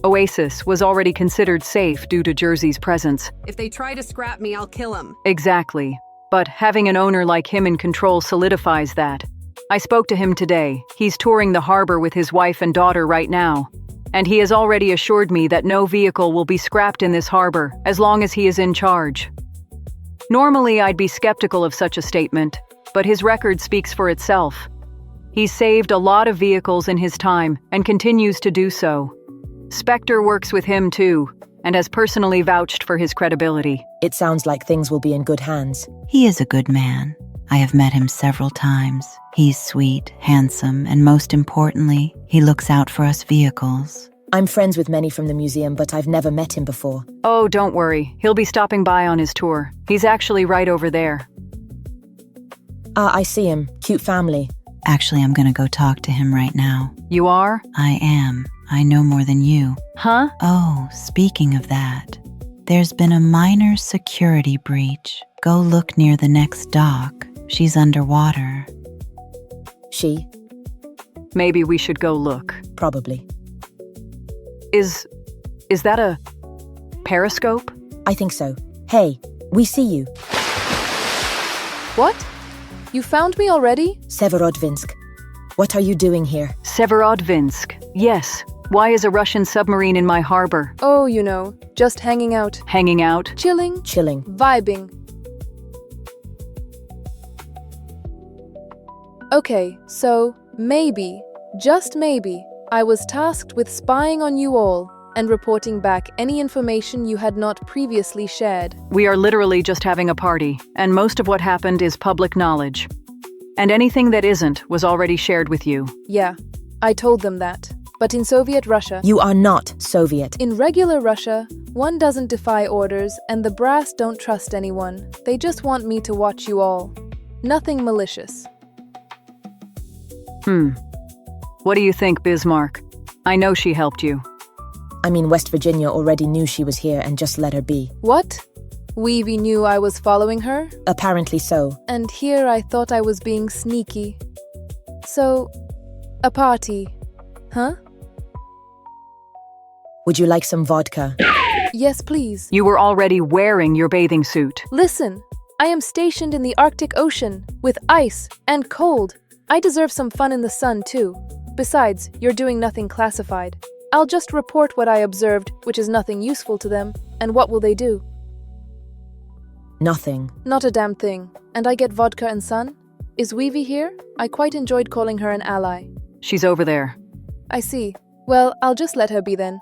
Oasis was already considered safe due to Jersey's presence. If they try to scrap me, I'll kill them. Exactly. But having an owner like him in control solidifies that. I spoke to him today. He's touring the harbor with his wife and daughter right now. And he has already assured me that no vehicle will be scrapped in this harbor as long as he is in charge. Normally, I'd be skeptical of such a statement, but his record speaks for itself. He's saved a lot of vehicles in his time and continues to do so. Spectre works with him too, and has personally vouched for his credibility. It sounds like things will be in good hands. He is a good man. I have met him several times. He's sweet, handsome, and most importantly, he looks out for us vehicles. I'm friends with many from the museum, but I've never met him before. Oh, don't worry. He'll be stopping by on his tour. He's actually right over there. I see him. Cute family. Actually, I'm gonna go talk to him right now. You are? I am. I know more than you. Huh? Oh, speaking of that, there's been a minor security breach. Go look near the next dock. She's underwater. She? Maybe we should go look. Probably. Is that a periscope? I think so. Hey, we see you. What? You found me already? Severodvinsk. What are you doing here? Severodvinsk. Yes. Why is a Russian submarine in my harbor? Oh, you know, just hanging out. Hanging out? Chilling. Chilling. Vibing. Okay, so maybe, just maybe, I was tasked with spying on you all and reporting back any information you had not previously shared. We are literally just having a party, and most of what happened is public knowledge. And anything that isn't was already shared with you. Yeah, I told them that. But in Soviet Russia... You are not Soviet. In regular Russia, one doesn't defy orders, and the brass don't trust anyone. They just want me to watch you all. Nothing malicious. What do you think, Bismarck? I know she helped you. I mean, West Virginia already knew she was here and just let her be. What? Weavy knew I was following her? Apparently so. And here I thought I was being sneaky. So, a party, huh? Would you like some vodka? Yes, please. You were already wearing your bathing suit. Listen, I am stationed in the Arctic Ocean, with ice and cold. I deserve some fun in the sun, too. Besides, you're doing nothing classified. I'll just report what I observed, which is nothing useful to them, and what will they do? Nothing. Not a damn thing. And I get vodka and sun? Is Weavy here? I quite enjoyed calling her an ally. She's over there. I see. Well, I'll just let her be then.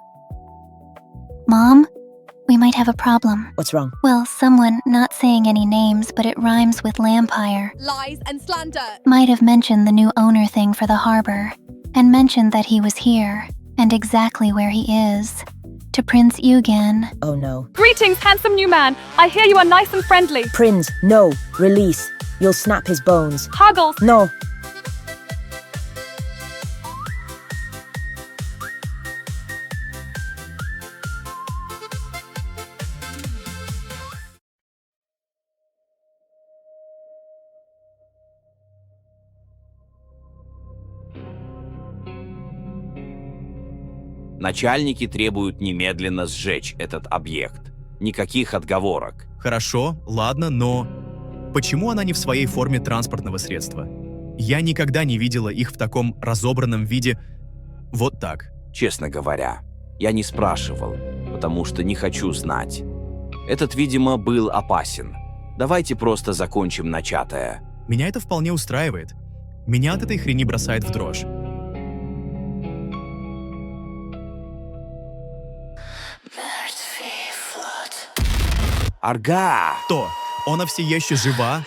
Mom, we might have a problem. What's wrong? Well, someone, not saying any names, but it rhymes with Lampire, Lies and slander. might have mentioned the new owner thing for the harbor, and mentioned that he was here, and exactly where he is. To Prince Eugen. Oh no. Greetings, handsome new man. I hear you are nice and friendly. Prince, no. Release. You'll snap his bones. Huggles. No. Начальники требуют немедленно сжечь этот объект. Никаких отговорок. Хорошо, ладно, но... Почему она не в своей форме транспортного средства? Я никогда не видела их в таком разобранном виде. Вот так. Честно говоря, я не спрашивал, потому что не хочу знать. Этот, видимо, был опасен. Давайте просто закончим начатое. Меня это вполне устраивает. Меня от этой хрени бросает в дрожь. Арга! Кто? Она все еще жива?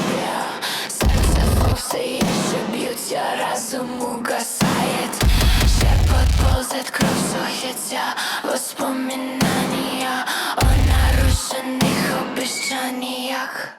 тебе. Серце все еще бьется, разум угасает. Шепот ползет, кровь сухится, воспоминания о нарушенных обещаниях.